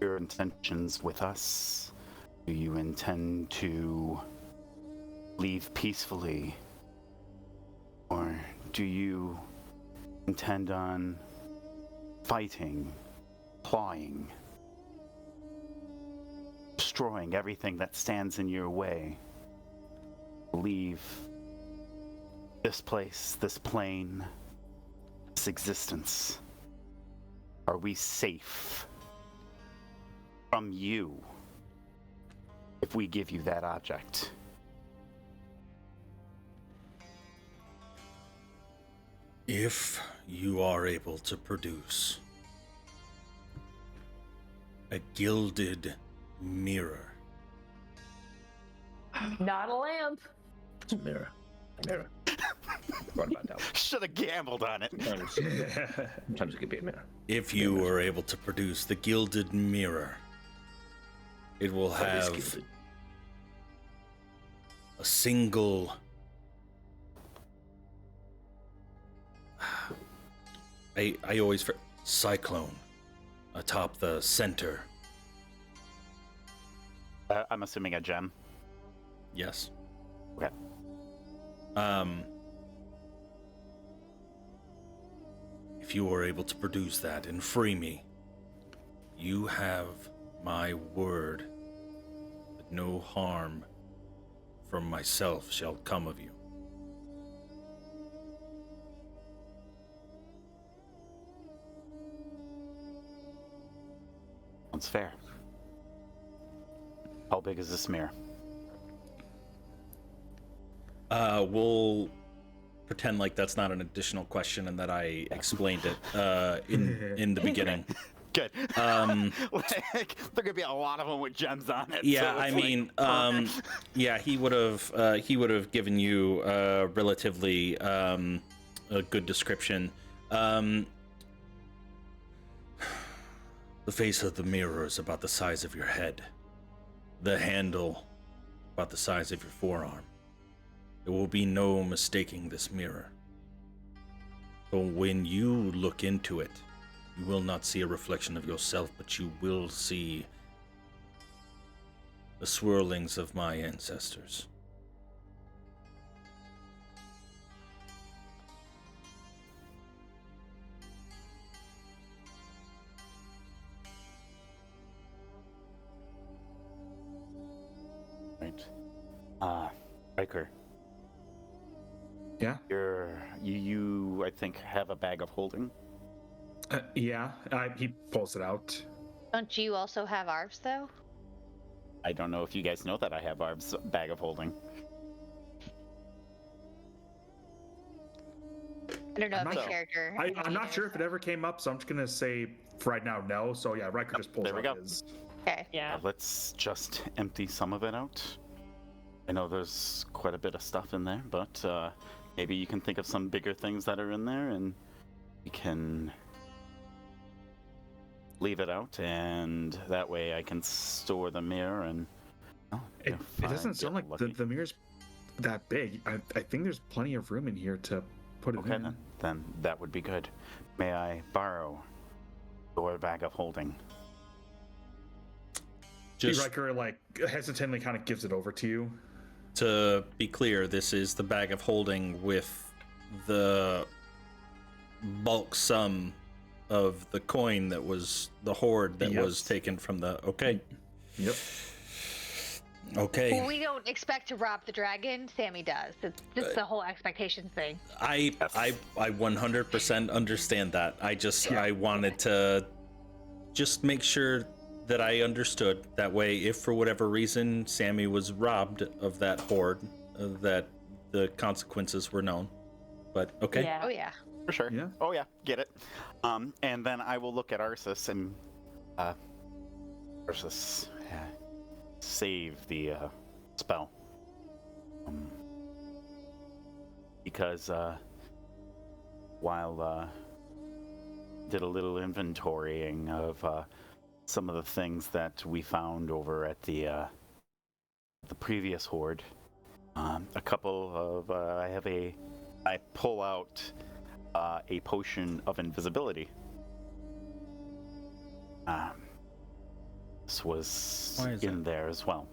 your intentions with us. Do you intend to leave peacefully, or do you intend on fighting, clawing, destroying everything that stands in your way? Leave this place, this plane, this existence. Are we safe from you if we give you that object? If you are able to produce a gilded mirror, Not a lamp. It's a mirror. Mirror. What about that one? Should have gambled on it. Sometimes it could be a mirror. if you are able to produce the gilded mirror, it will What is have gilded? a single I always cyclone atop the center. I'm assuming a gem. Yes. Okay. If you are able to produce that and free me, you have my word that no harm from myself shall come of you. Sounds fair. How big is this mirror? We'll pretend like that's not an additional question and that I explained it in the beginning. Good. Like, there could be a lot of them with gems on it. Yeah, so I it's mean, yeah, he would have given you relatively a good description. The face of the mirror is about the size of your head. The handle about the size of your forearm. There will be no mistaking this mirror. So when you look into it, you will not see a reflection of yourself, but you will see the swirlings of my ancestors. Right. Riker, Yeah. you I think have a bag of holding. Yeah. He pulls it out. Don't you also have ours, though? I don't know if you guys know that I have Arb's bag of holding. I don't know I'm if not the character. I'm not sure if it ever came up, so I'm just gonna say for right now no. So yeah, Riker just pulls There we out go. his. Okay. Yeah. Let's just empty some of it out. I know there's quite a bit of stuff in there, but maybe you can think of some bigger things that are in there, and we can leave it out, and that way I can store the mirror. And It doesn't sound like the mirror's that big. I think there's plenty of room in here to put it Okay, in. then that would be good. May I borrow your bag of holding? Just Riker like hesitantly kind of gives it over to you. to be clear, this is the bag of holding with the bulk sum of the coin that was the hoard that Yep. was taken from the. Okay. Yep. Okay. Well, we don't expect to rob the dragon. Sammy does. It's just the whole expectations thing. I 100% understand that. I wanted to just make sure that I understood. That way, if for whatever reason Sammy was robbed of that hoard, that the consequences were known. But okay. Yeah. Oh yeah. For sure. Yeah. Oh yeah, get it. And then I will look at Arsus and Arsus save the spell. Because while did a little inventorying of some of the things that we found over at the previous hoard, a couple of I pull out a potion of invisibility. This was Why is in there as well.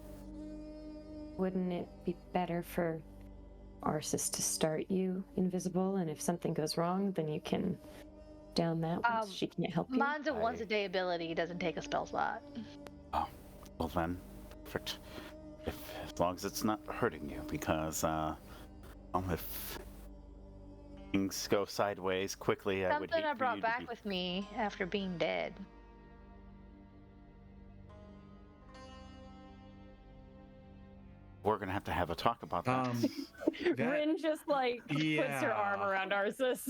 Wouldn't it be better for Arsis to start you invisible, and if something goes wrong, then you can down that once she can't help you? Mine's a once a day ability. Doesn't take a spell slot. Oh, well then, perfect. As long as it's not hurting you, because if things go sideways quickly, I would Something hate I for brought you to back be... with me after being dead. We're gonna have a talk about that. Rin just like puts her arm around Arceus.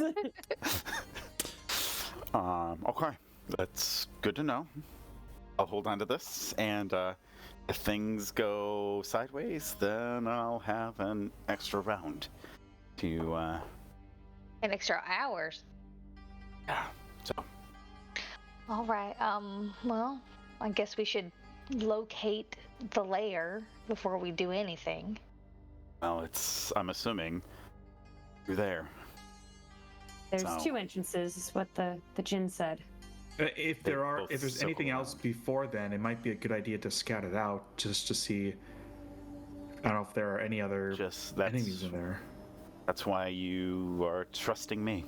Okay, that's good to know. I'll hold on to this, and if things go sideways, then I'll have an extra round to. An extra hours. Yeah. So. All right. Well, I guess we should locate the lair before we do anything. Well, I'm assuming you're there. There's So- 2 entrances, is what the Jinn said. If They there are, both if there's circle anything else around. before then, it might be a good idea to scout it out just to see. I don't know if there are any other Just enemies in there. that's why you are trusting me.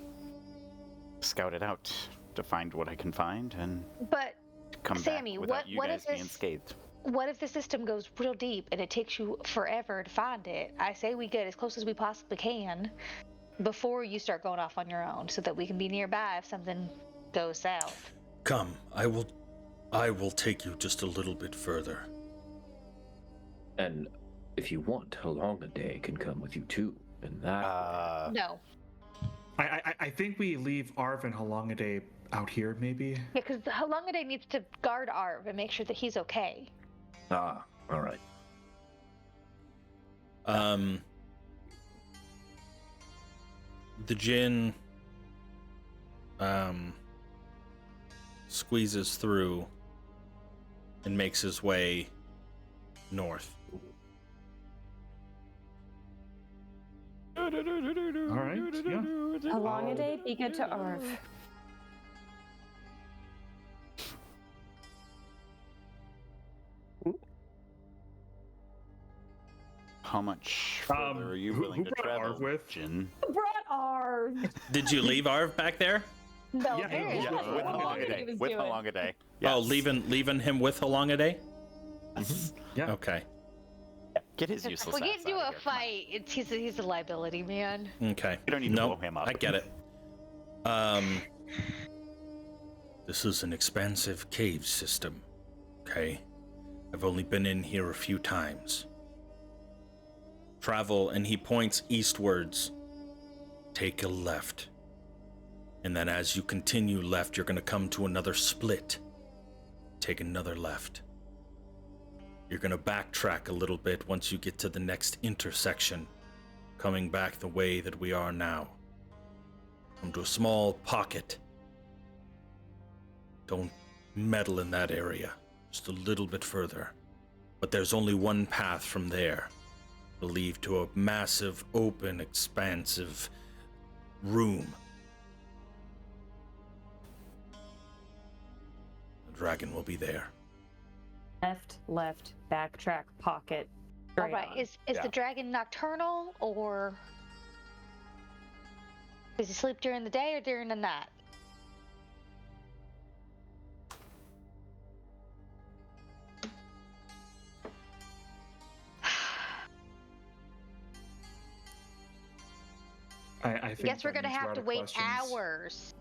Scout it out to find what I can find and But come Sammy, back without what- you what guys if being this- scathed. what if the system goes real deep and it takes you forever to find it? I say we get as close as we possibly can before you start going off on your own, so that we can be nearby if something goes south. Come, I will take you just a little bit further. And if you want, Day can come with you too. And that No. I think we leave Arv and Halongade out here, maybe. Yeah, because Halongade needs to guard Arv and make sure that he's okay. all right. The Jinn squeezes through and makes his way north. All right. Yeah. How long a day? Be good to Arv. How much further are you who willing to brought travel, Arv with? Jin? Brought Arv. Did you leave Arv back there? No, Yeah, there yeah, is yeah, nothing with Halongade Halongade. was With doing. Halongade. Oh, Yes. leaving him with Halongade? Yes. Yeah. Okay. Get his useless We get ass into outta a here, come on. fight. He's a liability, man. Okay. You don't need to No, blow him up. I get it. This is an expansive cave system. Okay. I've only been in here a few times. Travel, and he points eastwards. Take a left. And then as you continue left, you're going to come to another split. Take another left. You're going to backtrack a little bit once you get to the next intersection, coming back the way that we are now. Come to a small pocket. Don't meddle in that area. Just a little bit further. But there's only one path from there. It'll lead to a massive, open, expansive room. The dragon will be there. Left, backtrack, pocket. All straight right. on. Is Yeah. the dragon nocturnal, or does he sleep during the day or during the night? I think Guess we're that gonna needs a have lot to of wait questions. hours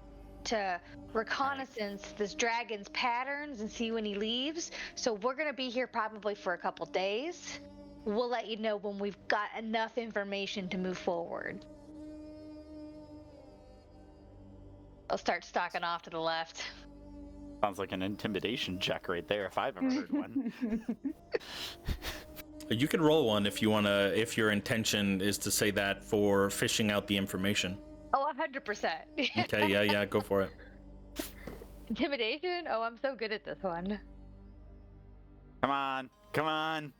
to reconnaissance this dragon's patterns and see when he leaves. So we're gonna be here probably for a couple days. We'll let you know when we've got enough information to move forward. I'll start stalking off to the left. Sounds like an intimidation check right there if I've ever heard one. You can roll one if you want to, if your intention is to say that for fishing out the information. Oh, 100%. Okay, yeah, go for it. Intimidation? Oh, I'm so good at this one. Come on. Come on.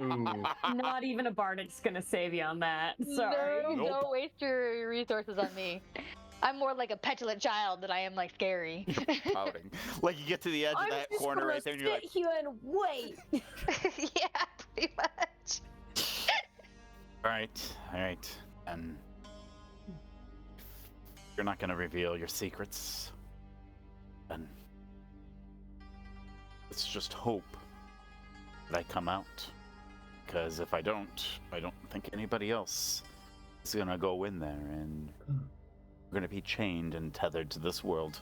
Ooh. Not even a bardic's gonna save you on that. Sorry. No, Nope. don't waste your resources on me. I'm more like a petulant child than I am like scary. Pouting. Like you get to the edge of that corner right there and you're like, sit here and wait. Yeah, pretty much. all right. And you're not going to reveal your secrets. And let's just hope that I come out. Because if I don't think anybody else is going to go in there and we're going to be chained and tethered to this world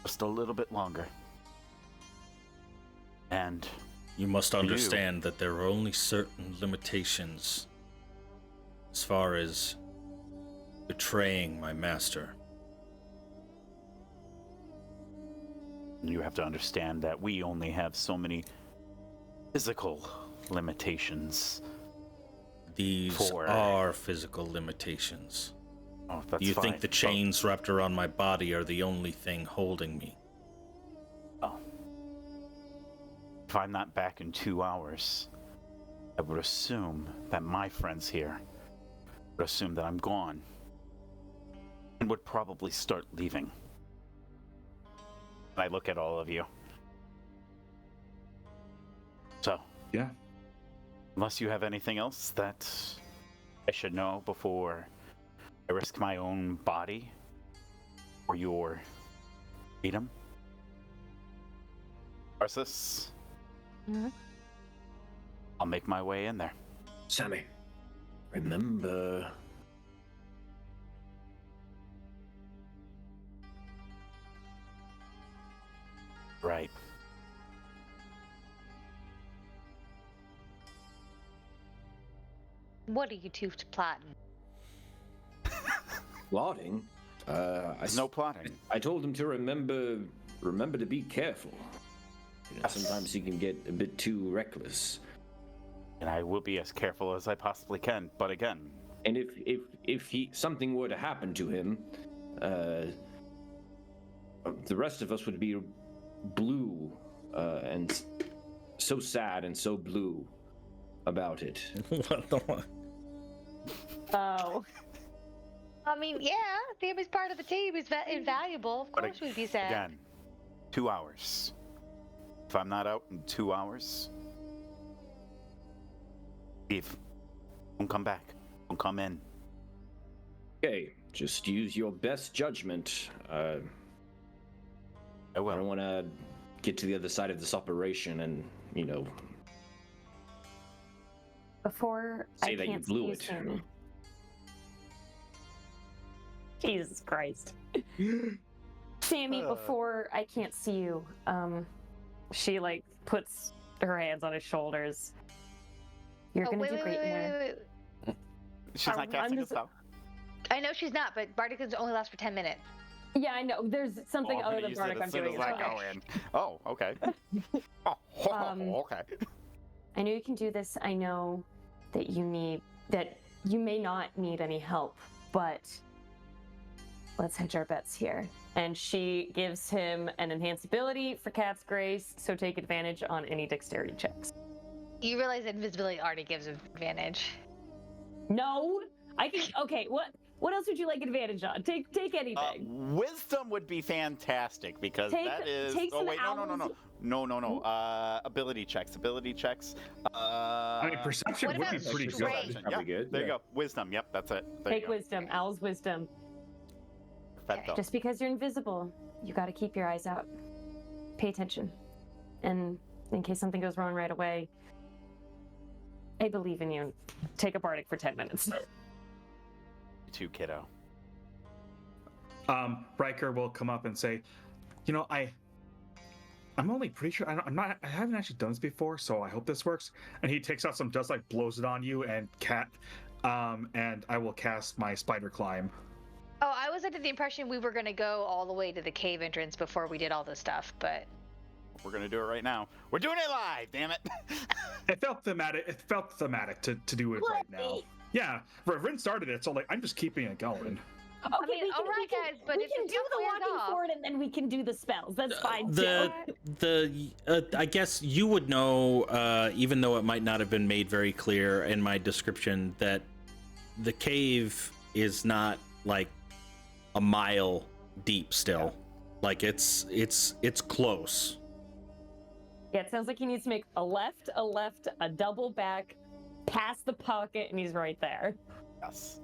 just a little bit longer. And You must understand that there are only certain limitations as far as betraying my master. You have to understand that we only have so many physical limitations. These are physical limitations. Oh, that's You fine. think the chains wrapped around my body are the only thing holding me? Oh. If I'm not back in 2 hours, I would assume that my friends here would assume that I'm gone and would probably start leaving. I look at all of you. So, Yeah. unless you have anything else that I should know before I risk my own body or your freedom, Arceus, I'll make my way in there. Sammy, remember. Right. What are you two plotting? Plotting? No plotting. I told him to remember to be careful. You know, sometimes he can get a bit too reckless. And I will be as careful as I possibly can. But again, And if something were to happen to him, the rest of us would be blue and so sad and so blue about it. What the fuck? Oh. I mean, yeah, Sammy's part of the team. He's invaluable. Of But course we'd be sad. again, 2 hours. If I'm not out in 2 hours, leave. Don't come back. Don't come in. Okay, just use your best judgment. I I will. don't want to get to the other side of this operation and, you know, Before Say I that you can't blew see it. Sammy. Jesus Christ. Sammy, before I can't see you, she like puts her hands on his shoulders. You're Oh, gonna wait, do wait, great wait, in there. wait, wait. She's not casting a just- spell. I know she's not, but Bardic only lasts for 10 minutes. Yeah, I know. There's something Oh, I'm other gonna than use it Bardic I'm as soon doing. as I as well. go in. Oh, okay. Okay. I know you can do this. I know that you may not need any help, but let's hedge our bets here. And she gives him an enhanced ability for Cat's Grace, so take advantage on any dexterity checks. You realize invisibility already gives advantage. No, I can. Okay, what else would you like advantage on? Take anything. Wisdom would be fantastic because Take- that is. take Oh some wait, no. Ability checks. I mean, perception What would be about pretty strength? good. Probably good. There you go. Wisdom. Yep, that's it. There Take you go. wisdom. Owl's wisdom. Perfecto. Just because you're invisible, you got to keep your eyes out. Pay attention, and in case something goes wrong right away, I believe in you. Take a Bardic for 10 minutes. You too, kiddo. Riker will come up and say, "You know, I'm only pretty sure I haven't actually done this before, so I hope this works." And he takes out some dust, like blows it on you and Cat, and I will cast my spider climb. Oh, I was under the impression we were going to go all the way to the cave entrance before we did all this stuff, but... We're gonna do it right now. We're doing it live. Damn it. It felt thematic. It felt thematic to do it right now. Yeah, Rin started it, so like I'm just keeping it going. Okay, mean, all right, guys, but we if can it do the wears walking off- forward and then we can do the spells. That's fine. too. I guess you would know, even though it might not have been made very clear in my description, that the cave is not like a mile deep still. Like it's close. Yeah, it sounds like he needs to make a left, a double back, past the pocket, and he's right there. Yes.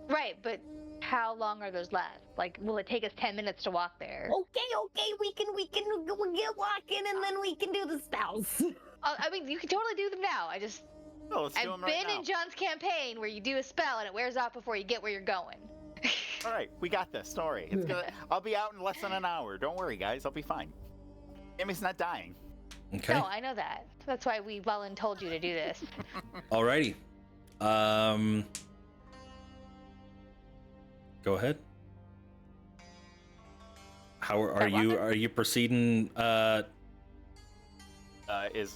Right, but how long are those left? Like, will it take us 10 minutes to walk there? Okay, we can get walking and then we can do the spells. I mean, you can totally do them now. No, let's do I've them right been now. in John's campaign where you do a spell and it wears off before you get where you're going. All right, we got this. Don't worry. I'll be out in less than an hour. Don't worry, guys. I'll be fine. Amy's not dying. Okay. No, I know that. That's why we told you to do this. Alrighty. Go ahead. How are That you? weapon? Are you proceeding? Is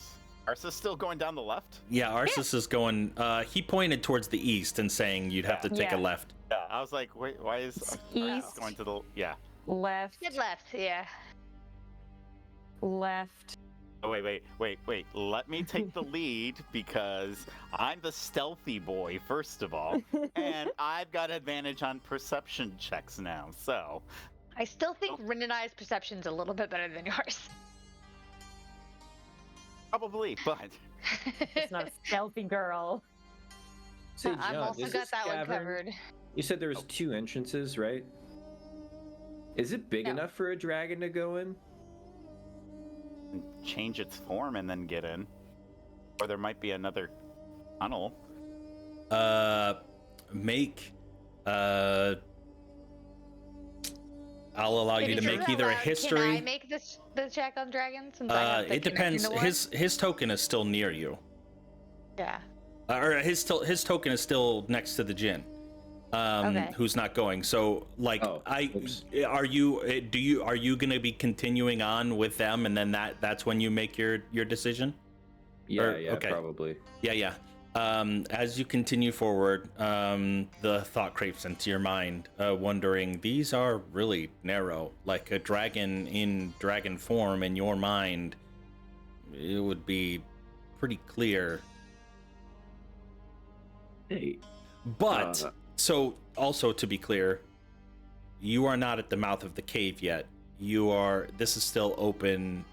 Arsa still going down the left? Yeah, Arsis is going. He pointed towards the east and saying you'd have to take a Yeah. left. Yeah, I was like, wait, why is Arsa East. going to the? Yeah. Left. Good left, yeah. Left. Oh, wait. Let me take the lead because I'm the stealthy boy, first of all, and I've got advantage on perception checks now. So I still think Rin and I's perception's a little bit better than yours. probably, but It's not a stealthy girl. Say, I've John, also is got this that one cavern- covered. You said there was 2 entrances, right? Is it big No. enough for a dragon to go in? change its form and then get in, or there might be another tunnel. Make. I'll allow you to If you're make either a allowed, Can I history. make the check on dragon since I have the It depends. connection to one? His token is still near you. Yeah. Or his token is still next to the Jinn, Okay. who's not going. So, like, Oh, oops. are you gonna be continuing on with them, and then that's when you make your decision? Yeah, okay. probably. Yeah. As you continue forward, the thought creeps into your mind, wondering, these are really narrow. Like a dragon in dragon form in your mind, it would be pretty clear. Hey, But, Uh, so also to be clear, you are not at the mouth of the cave yet. This is still open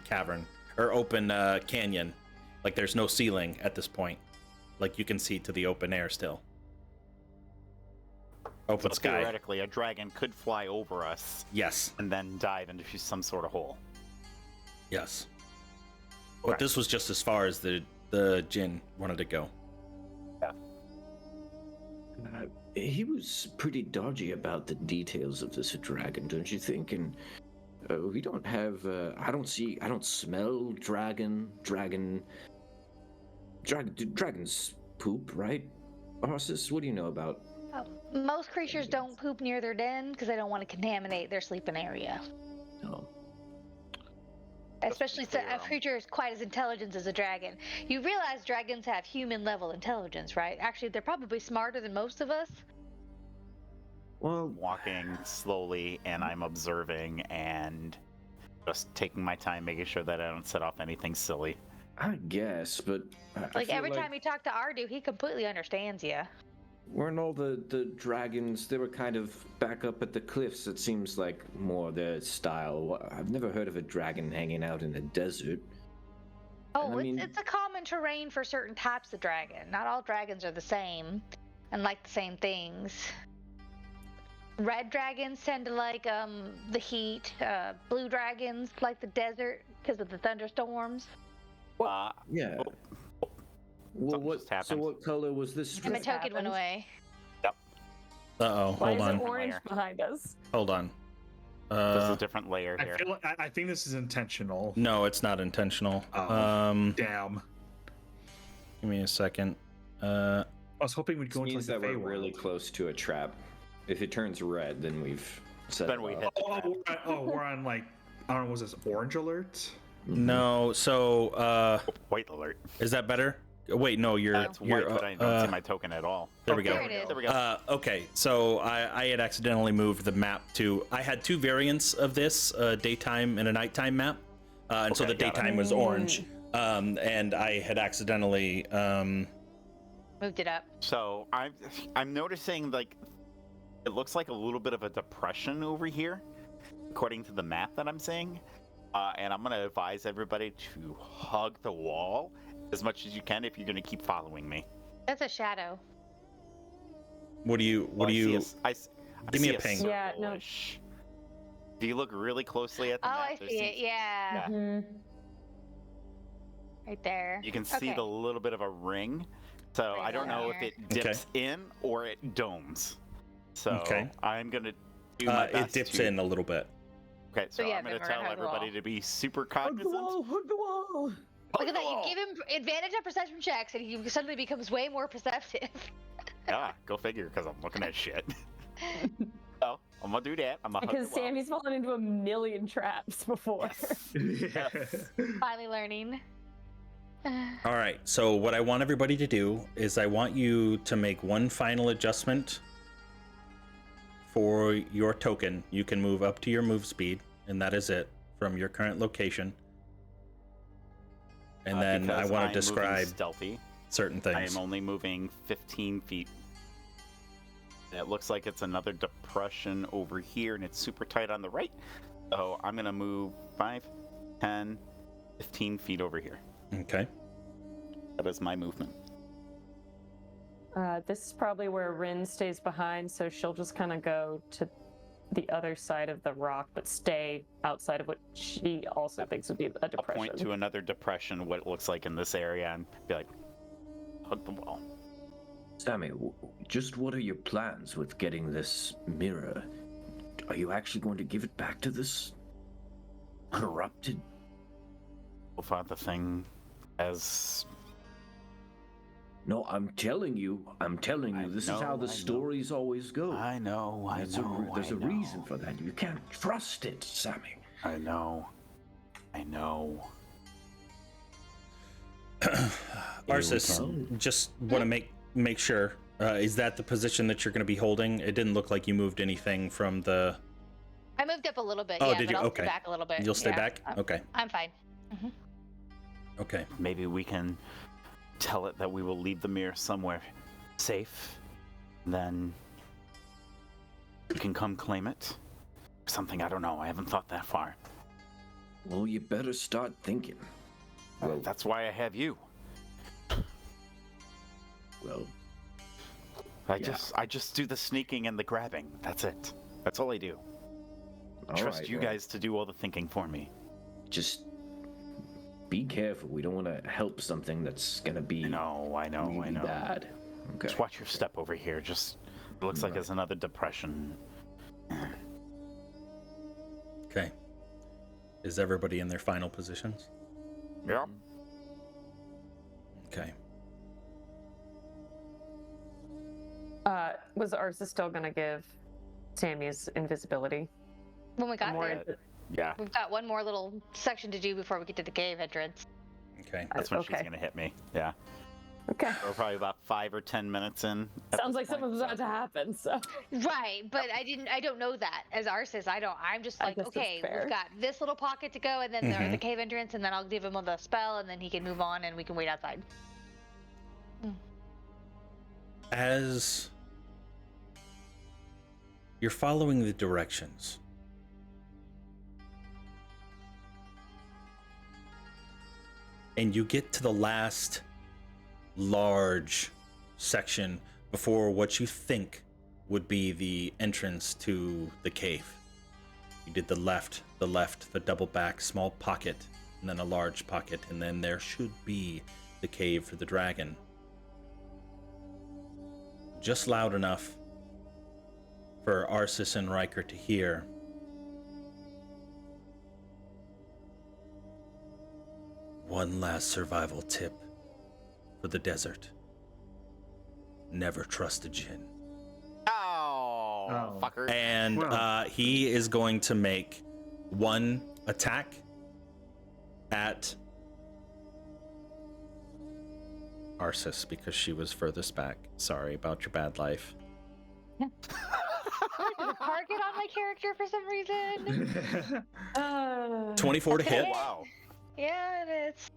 cavern, or open canyon. Like there's no ceiling at this point. Like you can see to the open air still. Open So sky. theoretically, a dragon could fly over us Yes. and then dive into some sort of hole. Yes. But Okay. this was just as far as the Jinn wanted to go. he was pretty dodgy about the details of this dragon, don't you think? And we don't have. I don't smell dragons poop, right? Arsis, what do you know about? Most creatures don't poop near their den because they don't want to contaminate their sleeping area. Oh, Especially clear, a creature is quite as intelligent as a dragon. You realize dragons have human level intelligence, right? Actually, they're probably smarter than most of us. well, Walking slowly, and I'm observing and just taking my time, making sure that I don't set off anything silly. I guess, but I Like feel every time you talk to Ardu, he completely understands you. weren't all the dragons, they were kind of back up at the cliffs. It seems like more their style. I've never heard of a dragon hanging out in a desert. Oh, I mean- it's a common terrain for certain types of dragon. Not all dragons are the same and like the same things. Red dragons tend to like the heat. Blue dragons like the desert because of the thunderstorms. Yeah. Well, Something what? just So happened. what color was this? And my dragon? token went away. Uh-oh, Why hold is on. it orange Layer. behind us? Hold on. There's a different layer I here. feel like, I think this is intentional. No, it's not intentional. Oh. Damn. Give me a second. I was hoping we'd This go into means like that the we're Feywild. really close to a trap. If it turns red, then we've set Then it we off. hit. We're on like, I don't know, was this orange alert? No, so White alert. is that better? Wait, no, you're That's white, but I don't see my token at all. there we go. There it is. There we go. Okay, so I had accidentally moved the map to. I had 2 variants of this, a daytime and a nighttime map, and so Okay, the got it. daytime was orange, and I had accidentally. Moved it up. So I'm noticing like it looks like a little bit of a depression over here, according to the map that I'm seeing. And I'm gonna advise everybody to hug the wall as much as you can if you're gonna keep following me. That's a shadow. What do you? Well, I see you? I Give me see a ping. Yeah, no. circle-ish. Do you look really closely at the Oh, map? I There see it. seems- Yeah, Mhm. right there. You can see Okay. the little bit of a ring. So Right I don't know if there. it dips in or it domes. So Okay. I'm gonna do my It best dips to... in a little bit. Okay, so yeah, I'm going to remember, tell hug the wall. everybody to be super Hug the cognizant. wall, hug the wall. Look at that. You give him advantage on perception checks, and he suddenly becomes way more perceptive. Yeah, go figure, because I'm looking at shit. So, I'm going to do that. I'm going to hug Because the wall. Sammy's fallen into a million traps before. Finally learning. All right, so what I want everybody to do is I want you to make one final adjustment for your token. You can move up to your move speed, and that is it from your current location. And then I Because want I'm to describe moving stealthy. certain I things. am only moving 15 feet. It looks like it's another depression over here, and it's super tight on the right. So I'm going to move 5, 10, 15 feet over here. Okay. That is my movement. This is probably where Rin stays behind, so she'll just kind of go to the other side of the rock, but stay outside of what she also thinks would be a I'll depression. point to another depression, what it looks like in this area, and be like, hug the wall. Sammy, just what are your plans with getting this mirror? Are you actually going to give it back to this corrupted? So far, the thing as No, I'm telling you, this is how the stories always go. I know. There's a reason for that. You can't trust it, Sammy. I know. Arsis, just want to make sure. Is that the position that you're going to be holding? It didn't look like you moved anything from the. I moved up a little bit. Oh, yeah, did but you? I'll Okay. stay back a little bit. You'll stay Yeah, back? Okay. I'm fine. Okay. Maybe we can tell it that we will leave the mirror somewhere safe. Then we can come claim it. Something, I don't know. I haven't thought that far. Well, you better start thinking. Well, That's why I have you. well, I just do the sneaking and the grabbing. That's it. That's all I do. all Trust right, you well, guys to do all the thinking for me. Just be careful. We don't want to help something that's gonna be I know. really bad. Okay. Just watch your step over here. Just it looks like it's another depression. Okay. Is everybody in their final positions? Yep. Okay. Was Arsa still going to give Sammy's invisibility? When we got More there, invi- Yeah. we've got one more little section to do before we get to the cave entrance. Okay. That's when she's okay. gonna hit me. Yeah. Okay. We're probably about 5 or 10 minutes in. at Sounds this like point, something's about so- to happen, so. Right, but I don't know that as Arsis. I'm just I like, guess that's okay, fair. we've got this little pocket to go, and then there's the cave entrance, and then I'll give him the spell, and then he can move on, and we can wait outside. As you're following the directions, and you get to the last large section before what you think would be the entrance to the cave. You did the left, the double back, small pocket, and then a large pocket, and then there should be the cave for the dragon. Just loud enough for Arsis and Riker to hear. One last survival tip for the desert. Never trust a djinn. Oh, fucker. And Well. he is going to make one attack at Arsis because she was furthest back. Sorry about your bad life. There's a target on my character for some reason. 24 to hit Wow. Yeah, it is.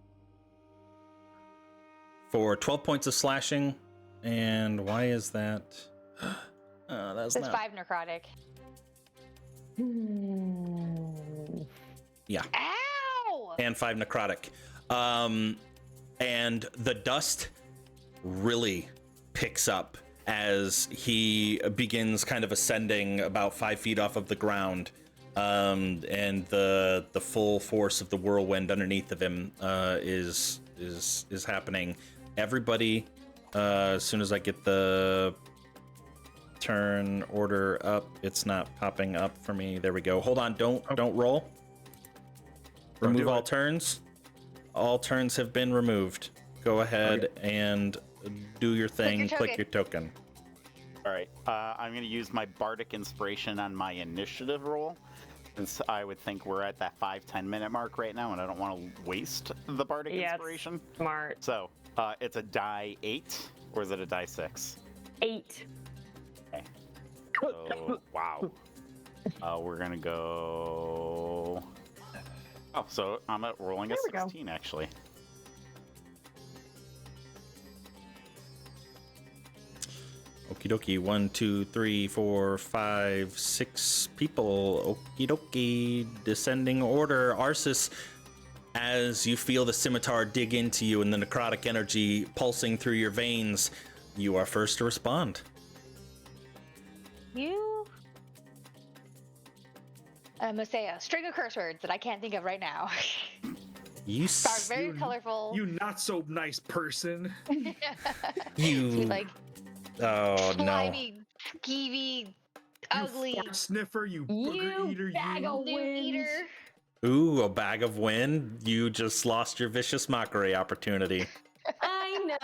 for 12 points of slashing. And why is that? That's It's not. 5 necrotic. Yeah. Ow! And 5 necrotic. And the dust really picks up as he begins kind of ascending about 5 feet off of the ground. And the full force of the whirlwind underneath of him is happening. Everybody, as soon as I get the turn order up. It's not popping up for me. There we go. Hold on. Don't roll. Don't Remove do all it. turns. All turns have been removed. Go ahead and do your thing. Click your token. All right. I'm going to use my bardic inspiration on my initiative roll, since I would think we're at that 5-10 minute mark right now, and I don't want to waste the bardic inspiration. Smart. So it's a die 8, or is it a die 6? 8. Okay. So, wow. We're gonna go. Oh, so I'm at rolling a There we go. 16 actually. Okie dokie. 1, 2, 3, 4, 5, 6 people. Okie dokie. Descending order. Arsis, as you feel the scimitar dig into you and the necrotic energy pulsing through your veins, you are first to respond. I'm gonna say a string of curse words that I can't think of right now. You Are very colorful. You not so nice person. you like oh no. slimy, skeevy, ugly, You fart sniffer, you booger eater, bag you. of new wind. eater. Ooh, a bag of wind. You just lost your vicious mockery opportunity. I know.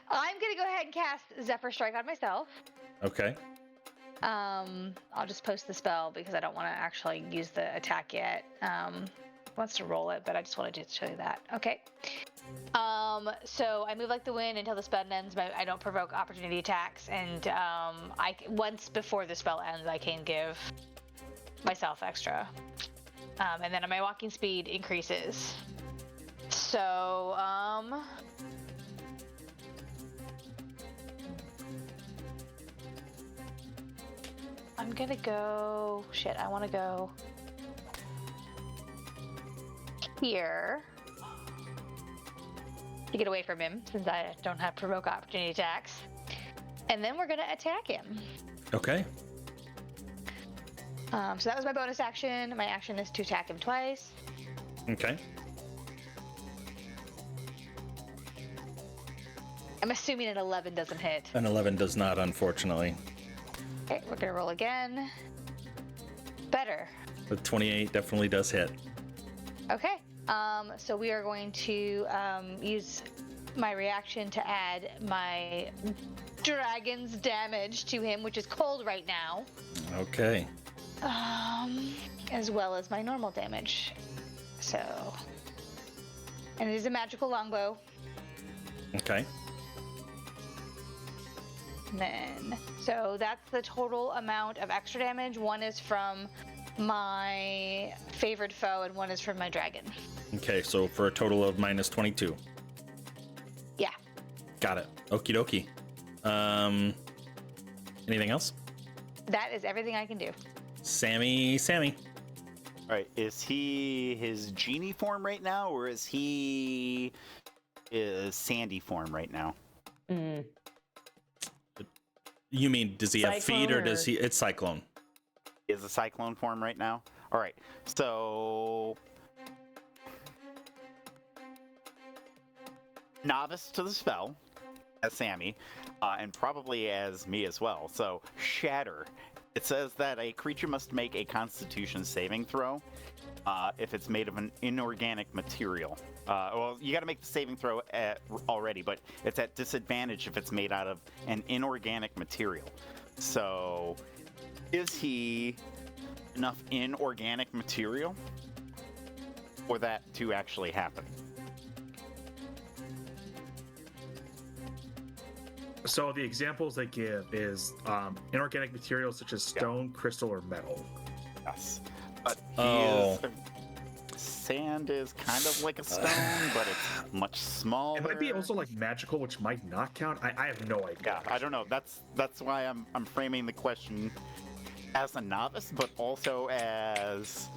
I'm gonna go ahead and cast Zephyr Strike on myself. Okay. I'll just post the spell because I don't want to actually use the attack yet. Wants to roll it, but I just wanted to show you that. Okay. So I move like the wind until the spell ends. I don't provoke opportunity attacks, and once before the spell ends, I can give myself extra. And then my walking speed increases. So I'm gonna go. Shit, I want to go here to get away from him, since I don't have provoke opportunity attacks. And then we're gonna attack him. Okay. So that was my bonus action. My action is to attack him twice. Okay. I'm assuming an 11 doesn't hit. An 11 does not, unfortunately. Okay, we're gonna roll again. Better. The 28 definitely does hit. Okay. So we are going to use my reaction to add my dragon's damage to him, which is cold right now. Okay. As well as my normal damage. So, and it is a magical longbow. Okay. And then, so that's the total amount of extra damage. One is from my favored foe, and one is from my dragon. Okay, so for a total of minus 22. Yeah. Got it. Okie dokie. Anything else? That is everything I can do. Sammy. All right, is he his genie form right now, or is he sandy form right now? You mean, does he have feet, or does he? It's cyclone. He is a cyclone form right now. All right, so novice to the spell as Sammy, and probably as me as well. So shatter. It says that a creature must make a Constitution saving throw if it's made of an inorganic material. Well, you got to make the saving throw already, but it's at disadvantage if it's made out of an inorganic material. So, is he enough inorganic material for that to actually happen? So the examples they give is inorganic materials such as stone, crystal, or metal. Yes. But Oh. sand is kind of like a stone, but it's much smaller. It might be also like magical, which might not count. I have no idea. Yeah, I don't know. That's why I'm framing the question as a novice, but also as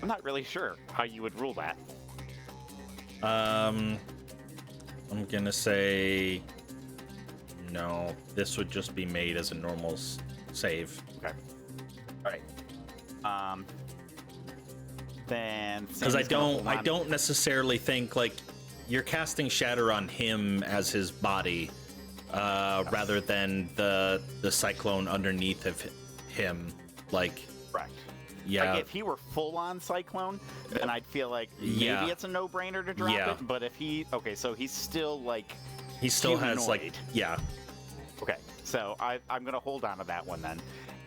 I'm not really sure how you would rule that. I'm gonna say no. This would just be made as a normal save. Okay. All right. Then Because I Sammy's gonna hold on. don't necessarily think like you're casting shatter on him as his body. rather than the cyclone underneath of him. Like, Correct. yeah, Like if he were full on cyclone, then I'd feel like maybe Yeah. it's a no-brainer to drop Yeah. it. But if so he's still like he still has like, humanoid. yeah. Okay, so I'm gonna hold on to that one then,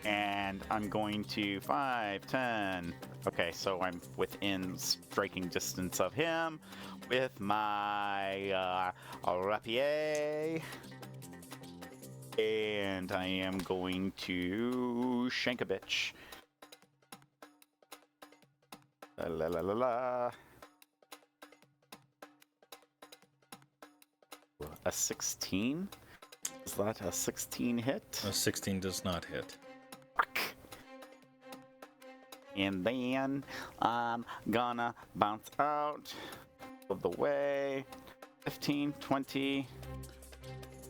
and I'm going to 5, 10. Okay, so I'm within striking distance of him with my rapier, and I am going to shank a bitch. La la la la. A 16. Is that a 16 hit? A 16 does not hit. Fuck. And then I'm gonna bounce out of the way. 15, 20,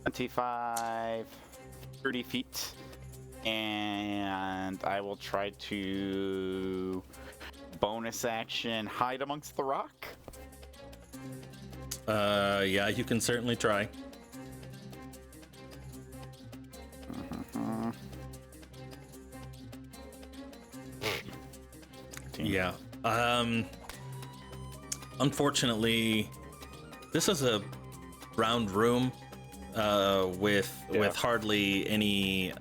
25, 30 feet. And I will try to bonus action hide amongst the rock. Yeah, you can certainly try. Yeah. Unfortunately, this is a round room with hardly any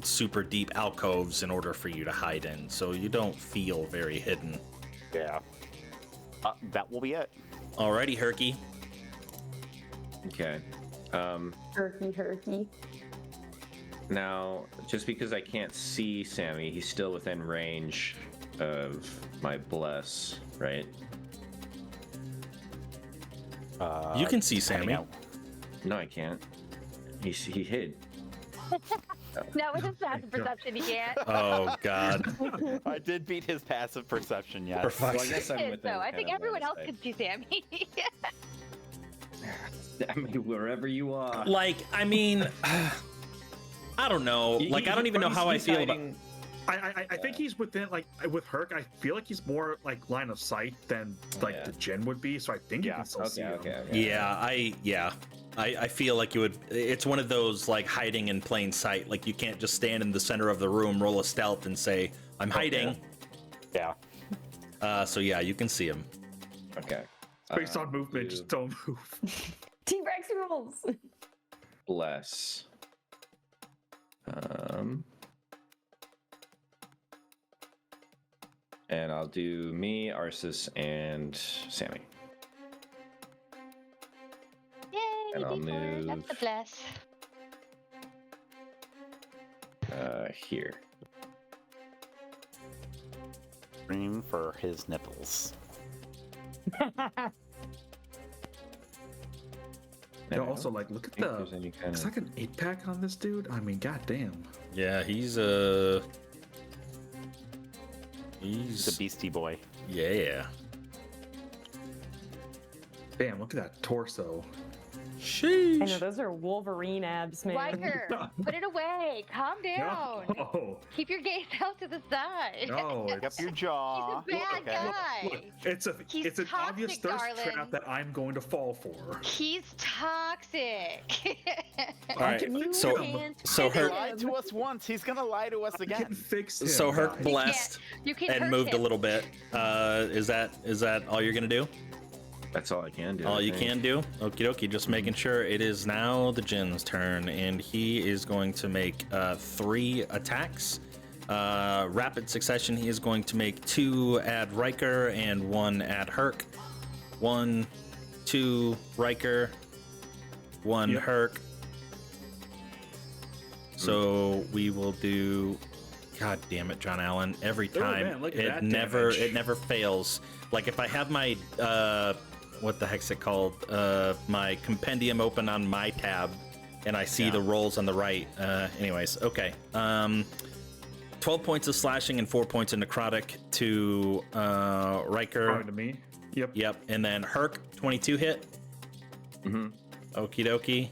super deep alcoves in order for you to hide in, so you don't feel very hidden. Yeah. That will be it. Alrighty, Herky. Okay. Herky. Now, just because I can't see Sammy, he's still within range of my bless, right? You can see Heading Sammy. out. No, I can't. He hid. No, with his passive perception, he can't. Oh God. I did beat his passive perception, yes. For fuck's Well, I guess I'm So within. I think kind of everyone else line of can see Sammy. sight. I mean, wherever you are. Like, I mean, I don't know. Like, I don't even know how I feel about. I think he's within, like, with Herc, I feel like he's more, like, line of sight than, like, Yeah. the Jin would be, so I think you can still see him. Yeah, I feel like you would. It's one of those like hiding in plain sight. Like you can't just stand in the center of the room, roll a stealth, and say, "I'm hiding." Yeah. So yeah, you can see him. Okay. Based on movement, just don't move. T-Rex rules. Bless. And I'll do me, Arsis, and Sammy. Yay, And I'll D4. That's the move- bless. Here. Scream for his nipples. Yeah, Now, also, like, look at I don't think there's the. any kind It's of- like an 8-pack on this dude. I mean, goddamn. Yeah, he's The he's Beastie Boy. yeah. Damn, look at that torso. Sheesh. I know those are Wolverine abs, man. Riker, put it away. Calm down. No, Keep your gaze out to the side. no, Pick up it's, your jaw. He's a bad Okay. guy. look, He's it's an obvious toxic, thirst darling. trap that I'm going to fall for. He's toxic. All right. You So can't so He her lied to us once. He's gonna lie to us I again. can fix him. so her guys. blessed You can and hurt moved a him. little bit. Is that all you're gonna do? That's all I can do. All I you think. can do? Okie dokie, just making sure. It is now the Jin's turn, and he is going to make 3 attacks. Rapid succession, he is going to make 2 at Riker and 1 at Herc. 1, 2, Riker, 1, Yep. Herc. So we will do. God damn it, John Allen! Every Oh, time man, look at it that never damage. fails. Like if I have my what the heck's it called? My compendium open on my tab, and I see the rolls on the right. Anyways, okay. 12 points of slashing and 4 points of necrotic to Riker. Probably to me. Yep. Yep, and then Herc 22 hit. Mhm. Okie dokie.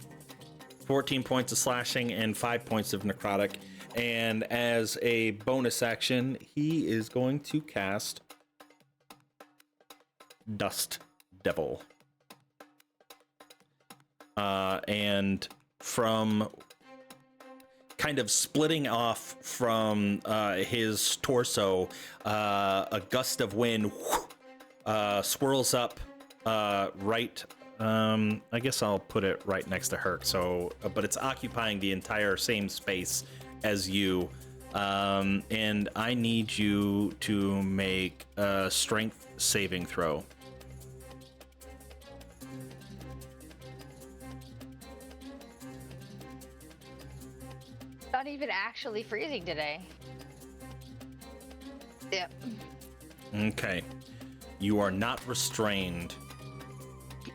14 points of slashing and 5 points of necrotic. And as a bonus action, he is going to cast Dust Devil. and from kind of splitting off from his torso, a gust of wind swirls up right. I guess I'll put it right next to Herc. So, but it's occupying the entire same space as you. And I need you to make a strength saving throw. Not even actually freezing today. Yep. Okay. You are not restrained.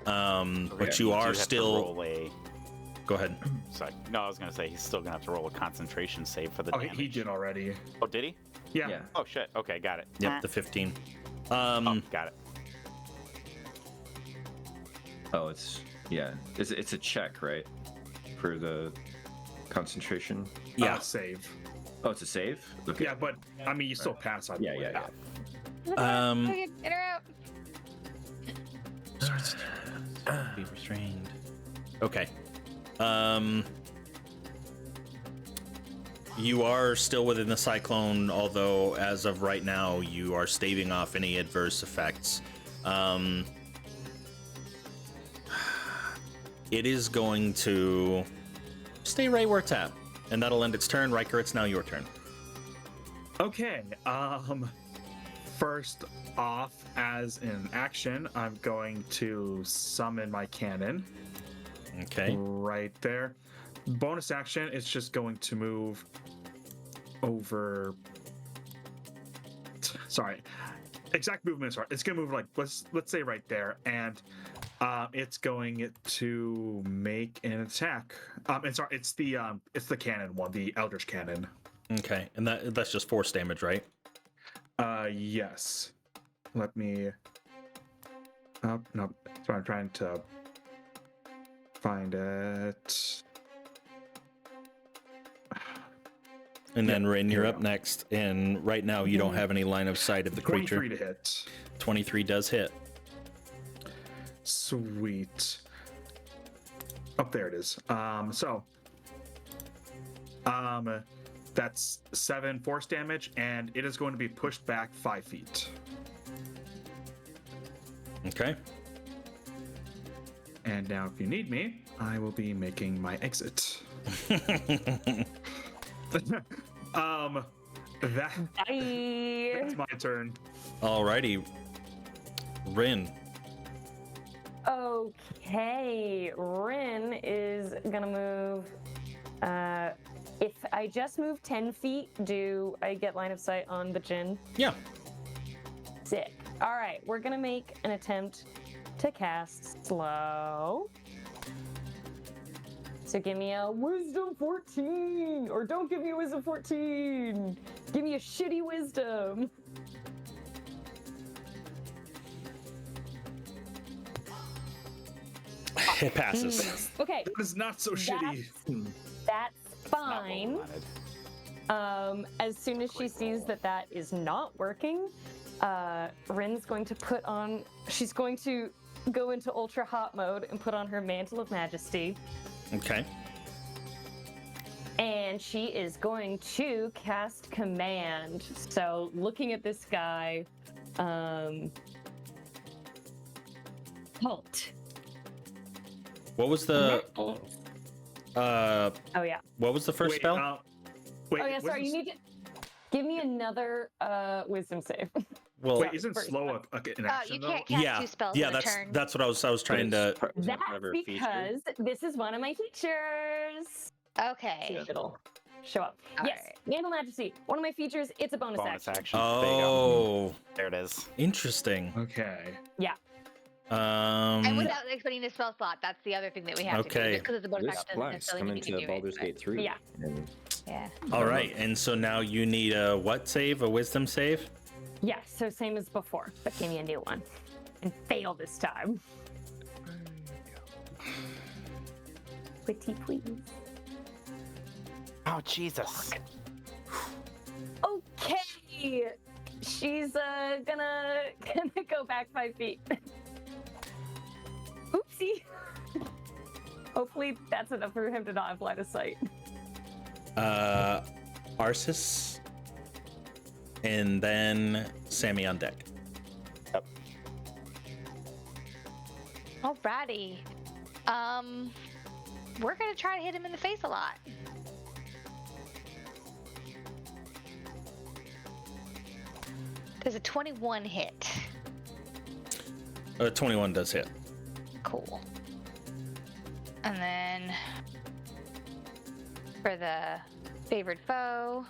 But you do are have to still. roll a- Go ahead. Sorry. No, I was gonna say he's still gonna have to roll a concentration save for the Oh, damage. he did already. Oh, did he? Yeah. Yeah. Oh shit. Okay, got it. Yep, the 15. Oh, got it. Oh, it's a check, right? For the concentration. Yeah. Save. Oh, it's a save. Okay. Yeah, but I mean, you still pass on. Yeah. Okay, get her out. Be restrained. Okay. You are still within the cyclone, although as of right now, you are staving off any adverse effects. It is going to stay right where it's at, and that'll end its turn. Riker, it's now your turn. Okay. First off, as an action, I'm going to summon my cannon. Okay. Right there. Bonus action, it's just going to move over. Sorry, exact movement. Sorry, it's gonna move like let's say right there, and it's going to make an attack. And sorry, it's the cannon one, the Eldritch Cannon. Okay, and that's just force damage, right? Yes. Let me. Oh no, so I'm trying to find it. And then Rin, here you're we up go. next, and right now you don't have any line of sight of the creature. 23 to hit. 23 does hit. Sweet. Oh, there it is. That's 7 force damage, and it is going to be pushed back 5 feet. Okay. And now, if you need me, I will be making my exit. That's my turn. Alrighty. Rin. Okay, Rin is gonna move. If I just move 10 feet, do I get line of sight on the Jinn? Yeah. Sick. All right, we're gonna make an attempt to cast slow. So give me a wisdom 14, or don't give me a wisdom 14. Give me a shitty wisdom. It passes. Okay, That is not so shitty. that's Not what we fine. wanted. As soon as she sees that that is not working, Rin's going to put on. She's going to go into ultra hot mode and put on her mantle of majesty, Okay. and she is going to cast command. So, looking at this guy, halt. What was the Oh yeah. what was the first Wait, spell? Wait, Oh yeah. Sorry, you need to give me another wisdom save. Well, Wait, isn't First slow an action You though? can't cast yeah. 2 spells Yeah, in a that's turn. that's what I was trying to That's because this is one of my features. See Okay. if it'll show up. All Yes, right. Mantle Majesty. One of my features. It's a bonus Bonus action. action. There you go. Oh, There it is. interesting. Okay. Yeah. And without expending a spell slot, that's the other thing that we have to do. Okay. Just because it's a bonus This action doesn't applies necessarily coming mean you can to do Baldur's it. Gate 3. Yeah. And Yeah. All right, and so now you need a what save? A wisdom save? Yeah, so same as before, but give me a new one. And fail this time. Pretty please. Oh Jesus. Okay. She's gonna go back 5 feet. Oopsie. Hopefully that's enough for him to not have line of sight. Arsis, and then Sammy on deck. Yep. Alrighty. We're gonna try to hit him in the face a lot. Does a 21 hit? 21 does hit. Cool. And then for the favored foe,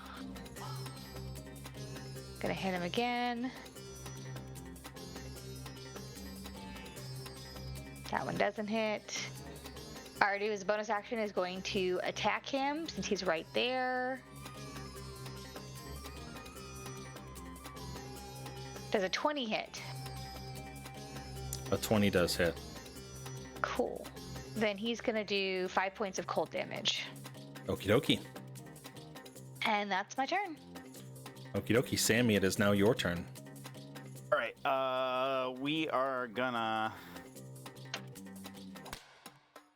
gonna hit him again. That one doesn't hit. Already, his bonus action is going to attack him since he's right there. Does a 20 hit? A 20 does hit. Cool. Then he's gonna do 5 points of cold damage. Okie dokie. And that's my turn. Okie dokie. Sammy, it is now your turn. All right. We are gonna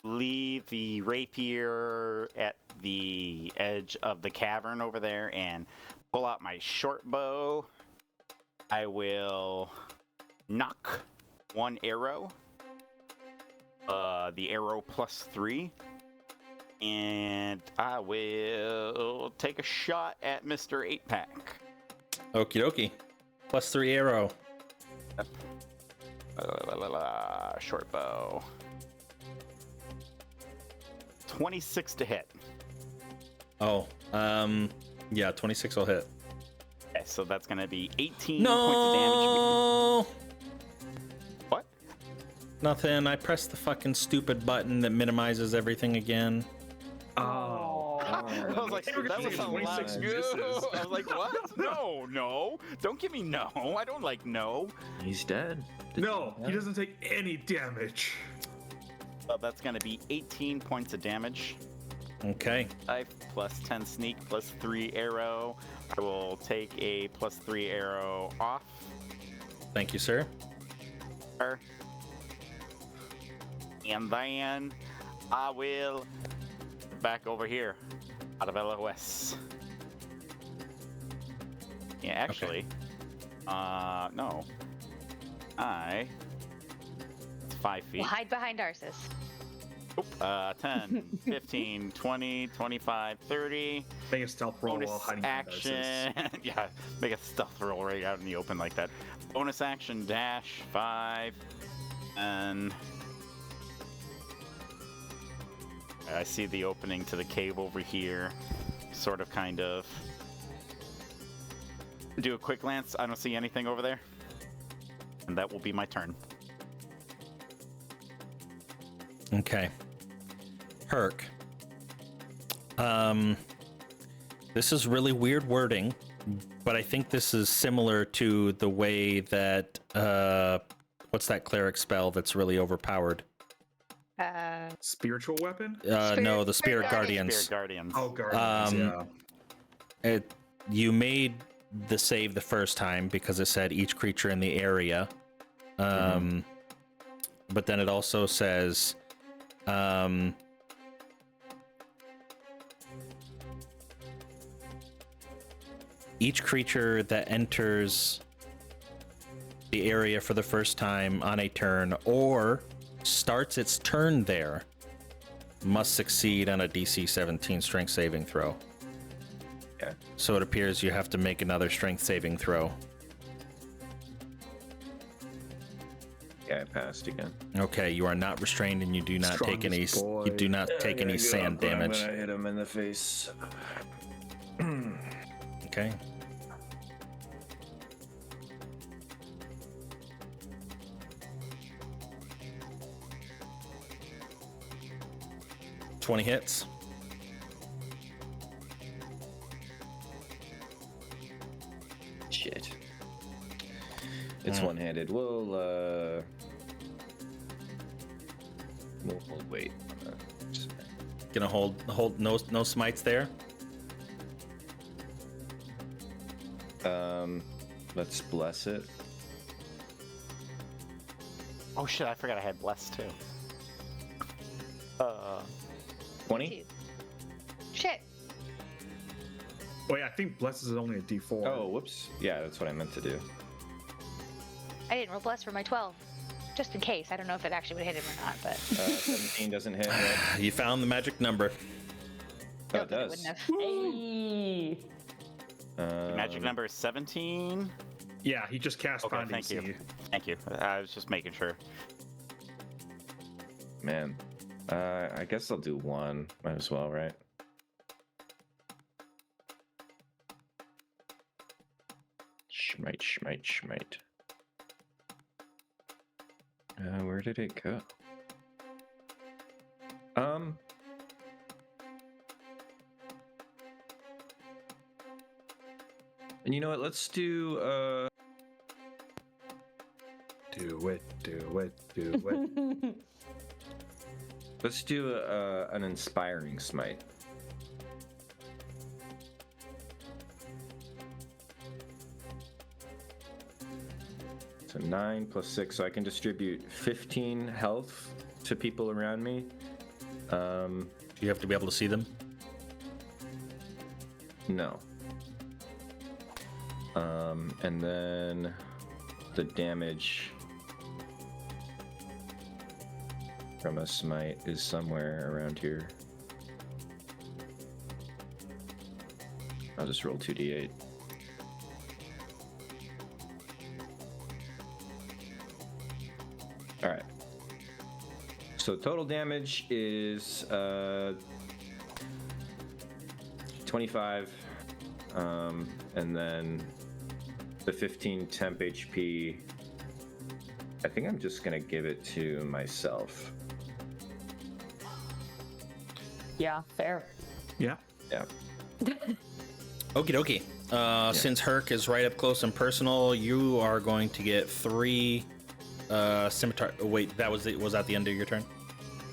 leave the rapier at the edge of the cavern over there and pull out my short bow. I will knock one arrow. The arrow +3. And I will take a shot at Mr. 8-Pack. Okie dokie. +3 arrow. Short bow. 26 to hit. Oh, yeah, 26 will hit. Okay, so that's gonna be 18 points of damage. What? Nothing. I pressed the fucking stupid button that minimizes everything again. Oh. I was like, They were that gonna was say a 26 lot. misses. I was like, what? No. Don't give me no. I don't like no. He's dead. No, he doesn't take any damage. So that's gonna be 18 points of damage. Okay. 5 plus 10 sneak plus 3 arrow. I will take a +3 arrow off. Thank you, sir. And then I will back over here out of LOS. Yeah, actually, no. It's 5 feet. We'll hide behind Arsis. 10, 15, 20, 25, 30. Make a stealth roll while Bonus hiding behind Arsis. action. Yeah, make a stealth roll right out in the open like that. Bonus action dash 5. And I see the opening to the cave over here. Sort of, kind of. Do a quick glance. I don't see anything over there. And that will be my turn. Okay. Herc. This is really weird wording, but I think this is similar to the way that what's that cleric spell that's really overpowered? Spiritual weapon? No, the Spirit Spirit Guardians. Spirit Guardians. Oh, Guardians, yeah. You made the save the first time because it said each creature in the area. But then it also says each creature that enters the area for the first time on a turn or starts its turn there must succeed on a DC 17 strength saving throw. Yeah. So it appears you have to make another strength saving throw. Yeah, I passed again. Okay, you are not restrained and you do not take any Strongest boy. you do not take any sand damage. I'm gonna hit him in the face. Okay. $20 hits. Shit. It's one-handed. We'll wait. Gonna hold no smites there. Let's bless it. Oh shit, I forgot I had bless too. 20? Shit. Wait, I think bless is only a D4. Oh, whoops. Yeah, that's what I meant to do. I didn't roll bless for my 12. Just in case. I don't know if it actually would hit him or not, but 17 doesn't hit. Right? You found the magic number. Oh, don't it think does. wouldn't have. Hey. Magic number is 17. Yeah, he just cast Okay, Find thank AC. you. Thank you. I was just making sure. Man. I guess I'll do one. Might as well, right? Schmite. Where did it go? And you know what? Let's do Do it. let's do an inspiring smite. So 9 plus 6, so I can distribute 15 health to people around me. You have to be able to see them. No. And then the damage from a smite is somewhere around here. I'll just roll 2d8. All right. So total damage is 25, and then the 15 temp HP. I think I'm just gonna give it to myself. Yeah, fair. Yeah. Yeah. Okie dokie. Since Herc is right up close and personal, you are going to get 3 scimitar. Oh, wait, was that the end of your turn?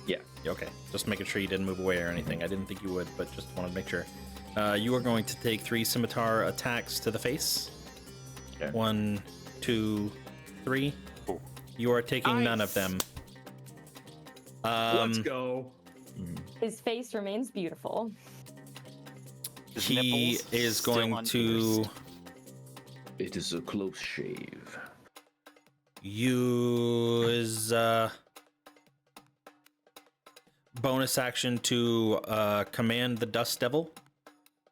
Yeah. Okay, just making sure you didn't move away or anything. I didn't think you would, but just wanted to make sure. You are going to take 3 scimitar attacks to the face. Okay. 1, 2, 3. Oh. You are taking none Nice. of them. Let's go. His face remains beautiful. His He nipples is still going to unpierced. It is a close shave. use bonus action to command the Dust Devil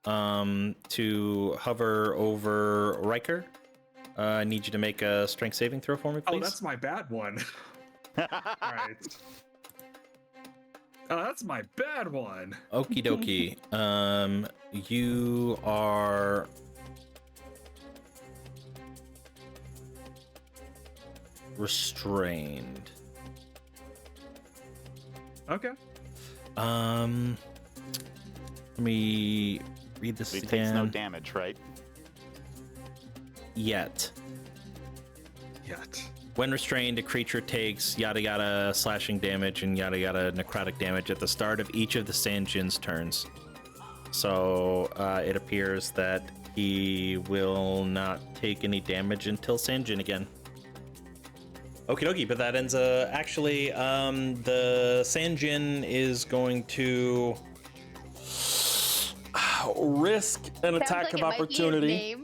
to hover over Riker. I need you to make a strength saving throw for me, please. Oh, that's my bad one. All right. Oh, that's my bad one. Okie dokie. You are restrained. Okay. Let me read this He again. takes no damage, right? Yet. Yet. When restrained, a creature takes yada yada slashing damage and yada yada necrotic damage at the start of each of the Sanjin's turns. So it appears that he will not take any damage until Sanjin again. Okie dokie, but that ends actually the Sanjin is going to risk an attack of opportunity.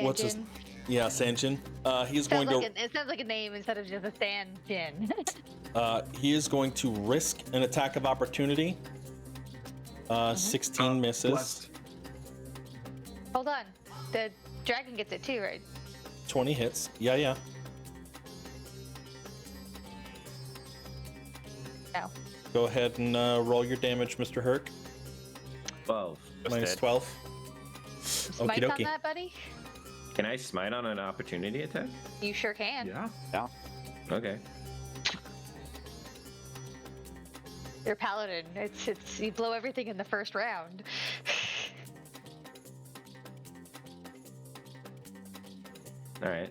What's his- Sanjin. Yeah, Sanjin. He's Sounds going like it sounds like a name instead of just a Sanjin. he is going to risk an attack of opportunity. 16 misses. Blessed. Hold on. The dragon gets it too, right? 20 hits. Yeah. No. Go ahead and roll your damage, Mr. Herc. 12. Minus dead. 12. Smite on that, buddy? Can I smite on an opportunity attack? You sure can. Yeah. Yeah. Okay. You're paladin. It's you blow everything in the first round. All right.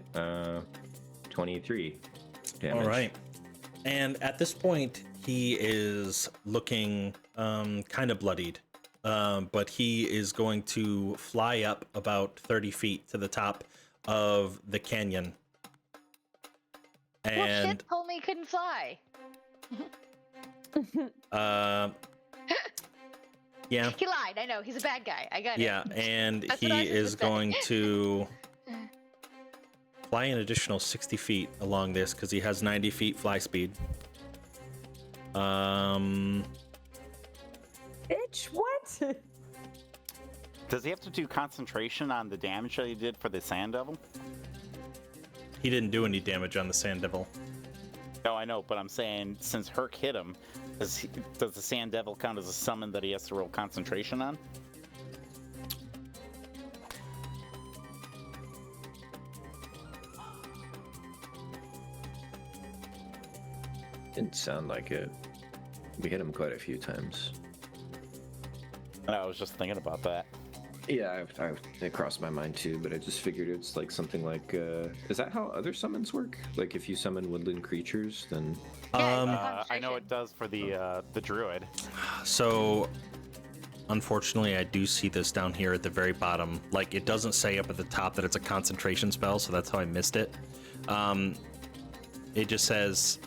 23 damage. All right. And at this point, he is looking kind of bloodied. But he is going to fly up about 30 feet to the top of the canyon. Well, And shit told me he couldn't fly. Yeah. He lied. I know. He's a bad guy. I got it. Yeah, and That's what I he was is gonna say. going to fly an additional 60 feet along this because he has 90 feet fly speed. Bitch, what? Does he have to do concentration on the damage that he did for the Sand Devil? He didn't do any damage on the Sand Devil. No, I know, but I'm saying since Herc hit him, does the Sand Devil count as a summon that he has to roll concentration on? Didn't sound like it. We hit him quite a few times. I was just thinking about that. Yeah, it crossed my mind too, but I just figured it's like something like, is that how other summons work? Like if you summon woodland creatures, then... Yeah, I know it does for the druid. So, unfortunately, I do see this down here at the very bottom. Like, it doesn't say up at the top that it's a concentration spell, so that's how I missed it. It just says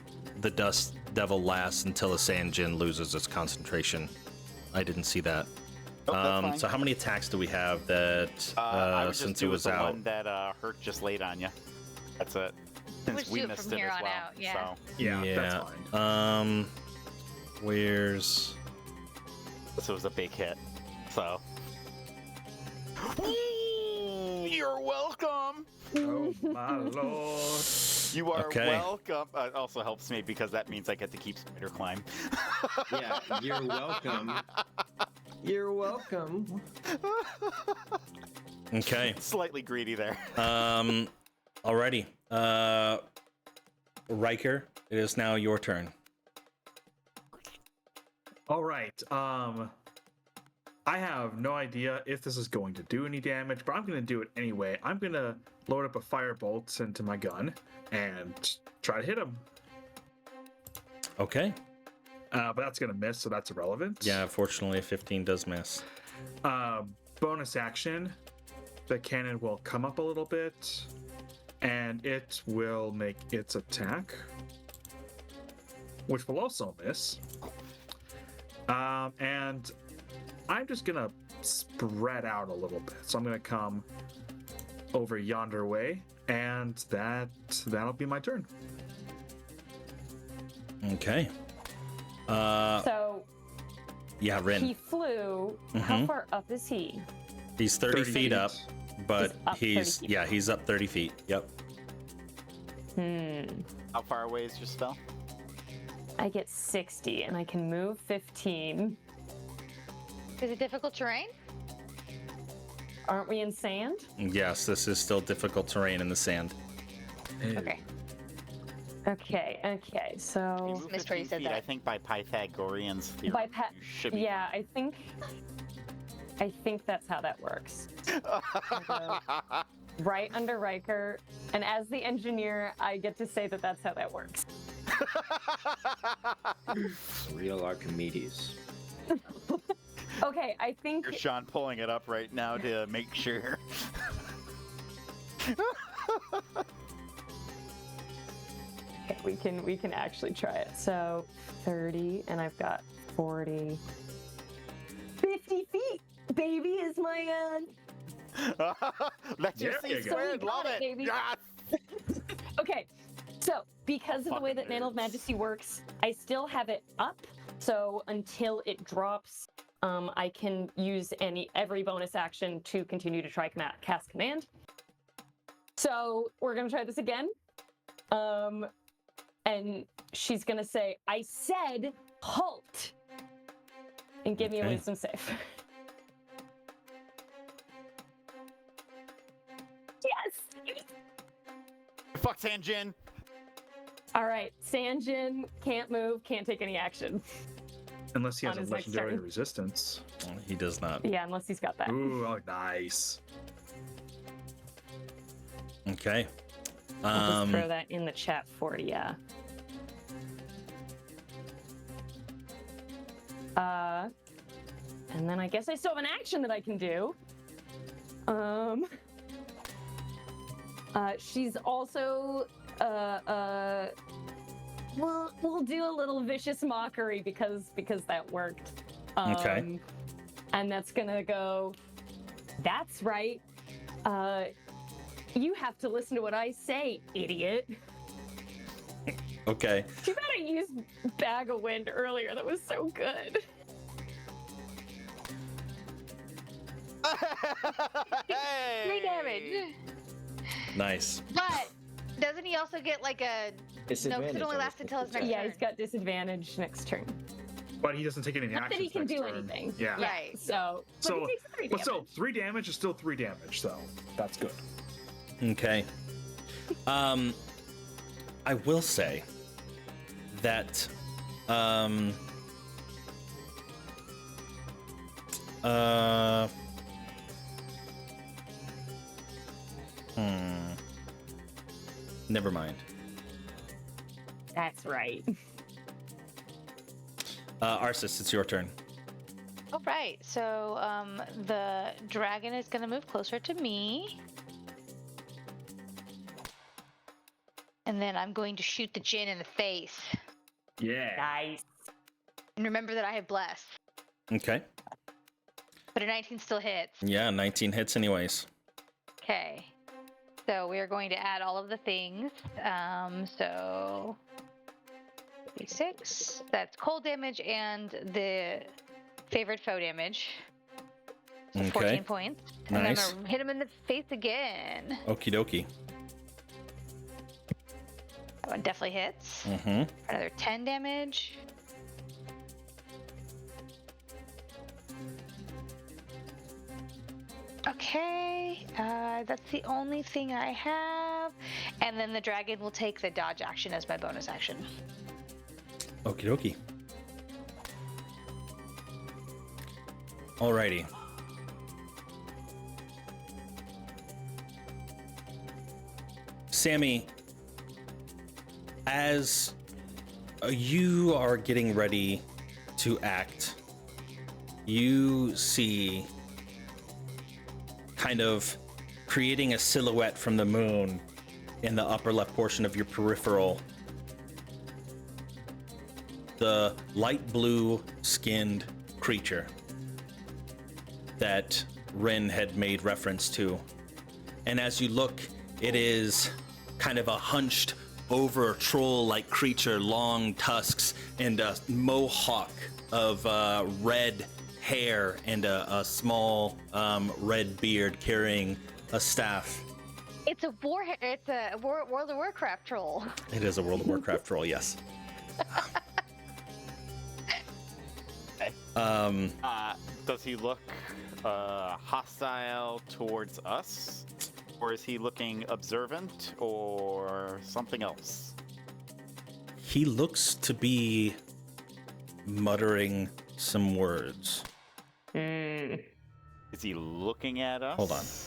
the Dust Devil lasts until a Sand Djinn loses its concentration. I didn't see that. Oh, that's fine. So how many attacks do we have that I would since just he do was the out? one that Herc just laid on you. That's it. We'll Since we do it missed from it here as on well. out, yeah. So. Yeah, that's fine. Where's... This was a big hit. So. You're welcome. Oh my lord. You are Okay. welcome. It also helps me because that means I get to keep Spider Climb. Yeah, you're welcome. You're welcome. Okay. Slightly greedy there. Alrighty. Riker, it is now your turn. All right. I have no idea if this is going to do any damage, but I'm going to do it anyway. I'm going to load up a firebolt into my gun and try to hit him. Okay. But that's going to miss, so that's irrelevant. Yeah, fortunately, a 15 does miss. Bonus action. The cannon will come up a little bit, and it will make its attack, which will also miss. And I'm just gonna spread out a little bit. So I'm gonna come over yonder way, and that'll be my turn. Okay. So Yeah, Rin. he flew. How Mhm. far up is he? He's 30 feet up, but He's up 30 feet. he's up 30 feet. Yep. How far away is your spell? I get 60, and I can move 15. Is it difficult terrain? Aren't we in sand? Yes, this is still difficult terrain in the sand. Okay. Okay, You so move missed where you 15 said feet, that. I think by Pythagorean's theorem, by you should be yeah, I think that's how that works. Right under Riker, and as the engineer, I get to say that that's how that works. Real Archimedes. Okay, I think Here's Sean pulling it up right now to make sure. okay, we can actually try it. So 30, and I've got 40, 50 feet. Baby is my Let's There just see you it go. squared. So we got Love it, it. baby. Yes! Okay, so because of the way that Fucking Mantle of nerds. Majesty works, I still have it up. So until it drops, I can use every bonus action to continue to try cast command. So we're gonna try this again. And she's gonna say, "I said halt," and give me a Okay. wisdom save. Yes. Fuck Sanjin. All right, Sanjin can't move, can't take any action. Unless he has On a his next legendary turn. resistance. He does not. Yeah, unless he's got that. Ooh, oh, nice. Okay. I'll just throw that in the chat for you. And then I guess I still have an action that I can do. She's also we'll do a little vicious mockery because that worked. Okay. And that's gonna go. That's right. You have to listen to what I say, idiot. Okay. Too bad I used Bag of Wind earlier. That was so good. Hey! 3 damage. Nice. But doesn't he also get like a no? 'Cause Disadvantage it only on lasts his until his attack. next Yeah, turn. he's got disadvantage next turn. But he doesn't take any Not that actions he can next do turn. anything. Yeah. Right. So, but So, he takes 3 but damage. still, 3 damage is still 3 damage, so that's good. Okay. I will say that never mind. That's right. Arsis, it's your turn. All right. So the dragon is going to move closer to me. And then I'm going to shoot the Jinn in the face. Yeah. Nice. And remember that I have Bless. Okay. But a 19 still hits. Yeah, 19 hits anyways. Okay. So we are going to add all of the things. So 6. That's cold damage and the favorite foe damage. So 14 points. And then I'm Nice. going to hit him in the face again. Okie dokie. That one definitely hits. Mm-hmm. Another 10 damage. Okay, that's the only thing I have. And then the dragon will take the dodge action as my bonus action. Okie dokie. Alrighty. Sammy, as you are getting ready to act, you see kind of creating a silhouette from the moon in the upper left portion of your peripheral. The light blue skinned creature that Rin had made reference to. And as you look, it is kind of a hunched over troll-like creature, long tusks and a mohawk of red hair and a small red beard carrying a staff. It's a World of Warcraft troll. It is a World of Warcraft troll, yes. Does he look hostile towards us? Or is he looking observant or something else? He looks to be muttering some words. Is he looking at us?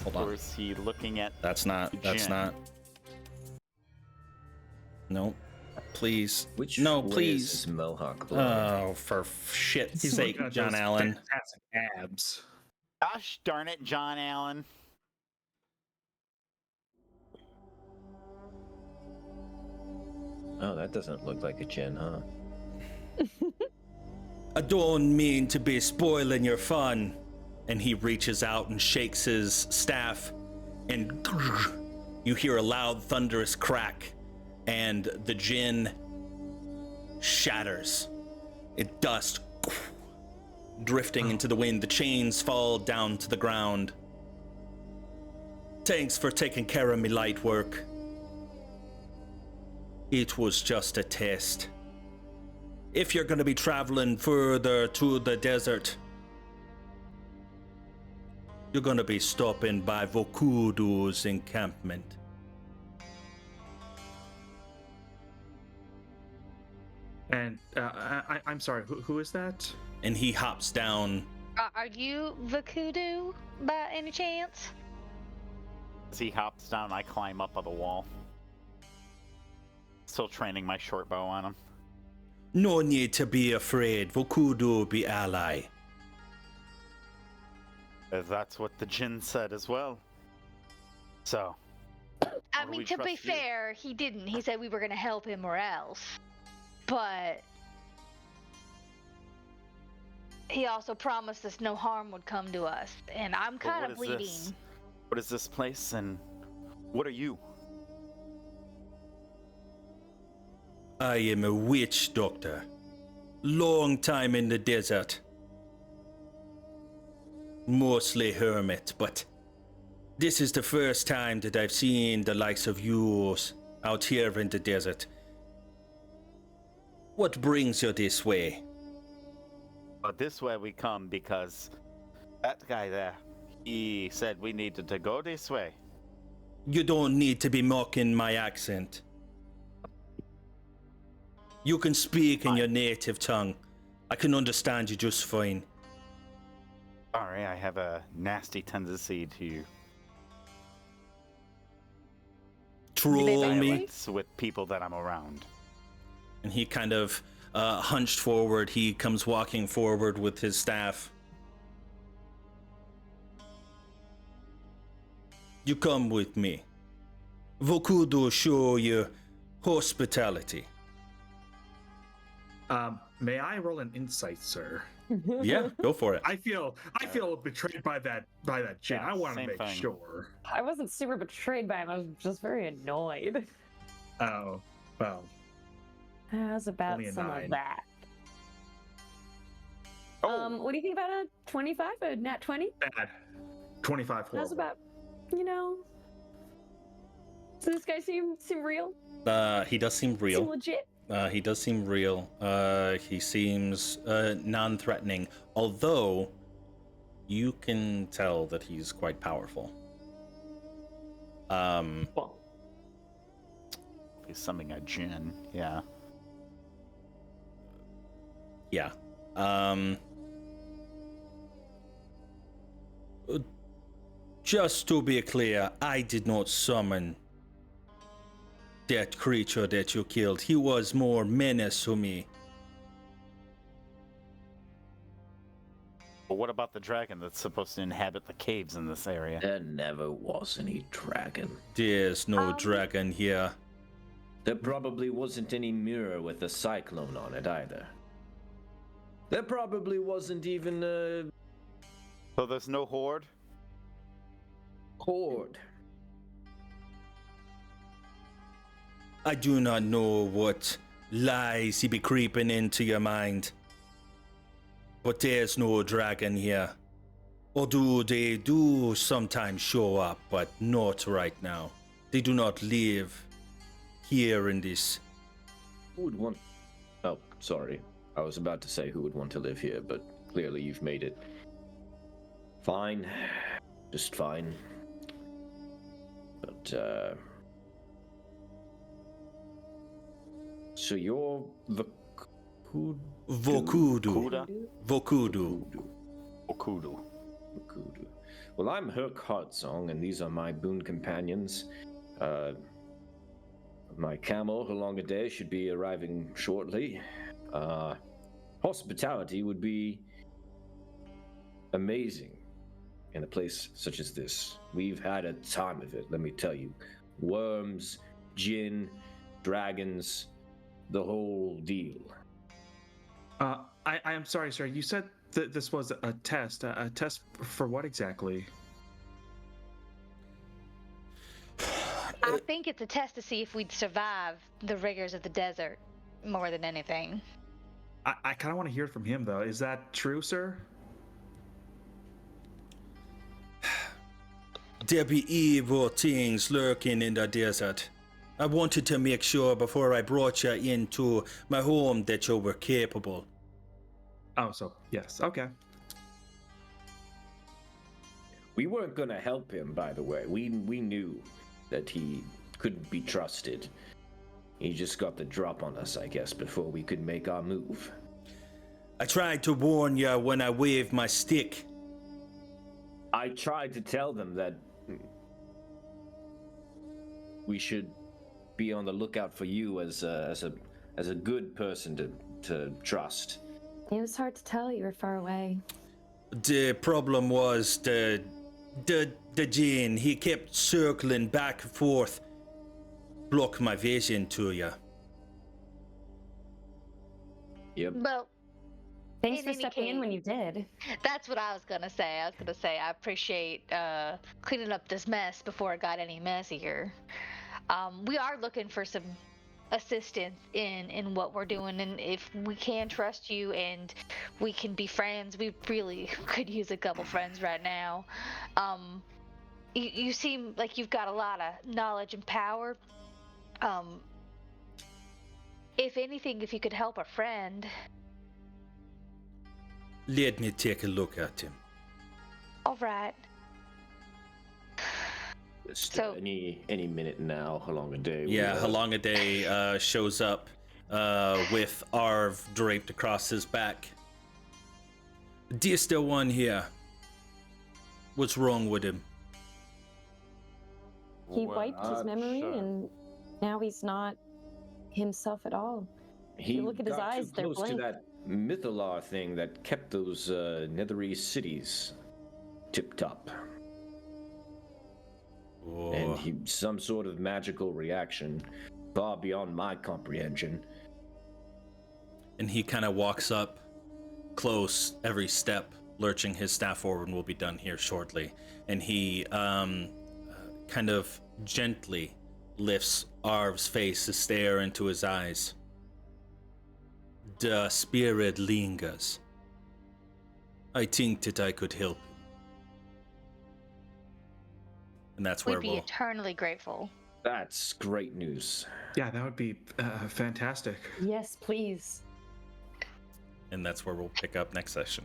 Hold on. Or is he looking at That's not. Jinn? No. Please. Which No, way please. is this mohawk blowing? Oh, for shit's He's sake, looking at John those Allen. Fantastic abs. Gosh darn it, John Allen. Oh, that doesn't look like a Jinn, huh? I don't mean to be spoiling your fun. And he reaches out and shakes his staff, and you hear a loud, thunderous crack, and the Jinn shatters. It dust drifting into the wind. The chains fall down to the ground. Thanks for taking care of me light work. It was just a test. If you're going to be traveling further to the desert, you're going to be stopping by Vokudu's encampment. And I'm sorry, who is that? And he hops down. Are you Vokudu by any chance? As he hops down, I climb up on the wall. Still training my short bow on him. No need to be afraid. Vokudu be ally. That's what the Jinn said as well. So, I Or mean, we to be trust you. fair, he didn't. He said we were going to help him or else. but he also promised us no harm would come to us, and I'm Well, kind of what is bleeding. this? What is this place, and what are you? I am a witch doctor. Long time in the desert. Mostly hermit, but this is the first time that I've seen the likes of yours out here in the desert. What brings you this way? But this way we come because that guy there, he said we needed to go this way. You don't need to be mocking my accent. You can speak in your native tongue. I can understand you just fine. Sorry, I have a nasty tendency to Troll me. dialects with people that I'm around. And he kind of hunched forward. He comes walking forward with his staff. You come with me. Vokudu show you hospitality. May I roll an insight, sir? Yeah, go for it. I feel betrayed by that Jin. Yeah, I want to same make thing. sure. I wasn't super betrayed by him. I was just very annoyed. Oh, well, How's about Only a some 9. of that? Oh, What do you think about a 25, a nat 20? bad. 25 horrible. How's about, does this guy seem real? He does seem Seem real. legit? He does seem real. He seems non-threatening, although you can tell that he's quite powerful. Well, he's summoning a djinn. Yeah. Yeah. Just to be clear, I did not summon that creature that you killed. He was more menace to me. But what about the dragon that's supposed to inhabit the caves in this area? There never was any dragon. There's no dragon here. There probably wasn't any mirror with a cyclone on it either. There probably wasn't even a So there's no horde? horde. I do not know what lies he be creeping into your mind. But there's no dragon here. Although they do sometimes show up, but not right now. They do not live here in this. Who would want... Oh, sorry. I was about to say who would want to live here, but clearly you've made it fine. Just fine. But, so you're the... Vokudu. Kuda? Vokudu. Vokudu. Vokudu. Well, I'm Herc Heartsong, and these are my boon companions. My camel, Halongade, should be arriving shortly. Hospitality would be amazing in a place such as this. We've had a time of it, let me tell you. Worms, djinn, dragons, the whole deal. I am sorry, sir. You said that this was a test. A test for what exactly? I think it's a test to see if we'd survive the rigors of the desert more than anything. I kind of want to hear it from him, though. Is that true, sir? There be evil things lurking in the desert. I wanted to make sure before I brought you into my home that you were capable. Oh, so yes. Okay. We weren't gonna help him, by the way. We knew that he couldn't be trusted. He just got the drop on us, I guess, before we could make our move. I tried to warn you when I waved my stick. I tried to tell them that we should be on the lookout for you as a good person to trust. it was hard to tell. You were far away. The problem was the djinn. He kept circling back and forth, block my vision to you. Yep. Well, Thanks In for any stepping in when you case- did. that's what I was gonna say. I was gonna say I appreciate cleaning up this mess before it got any messier. We are looking for some assistance in what we're doing, and if we can trust you and we can be friends, we really could use a couple friends right now. You seem like you've got a lot of knowledge and power. Um, if anything, if you could help a friend. Let me take a look at him. All right. Just So- any minute now, along a day. Yeah, Halongaday shows up with Arv draped across his back. Do you still one here? What's wrong with him? He Well, wiped his not memory, sure. and now he's not himself at all. He you look at his got eyes, too they're close to blank. that Mythalar thing that kept those netherese cities tipped up. And he some sort of magical reaction far beyond my comprehension. And he kind of walks up close every step, lurching his staff forward, and we'll be done here shortly. And he kind of gently lifts Arv's face to stare into his eyes. The spirit lingers. I think that I could help him. And that's where We'd be we'll eternally grateful. That's great news. Yeah, that would be fantastic. Yes, please. pick up next session.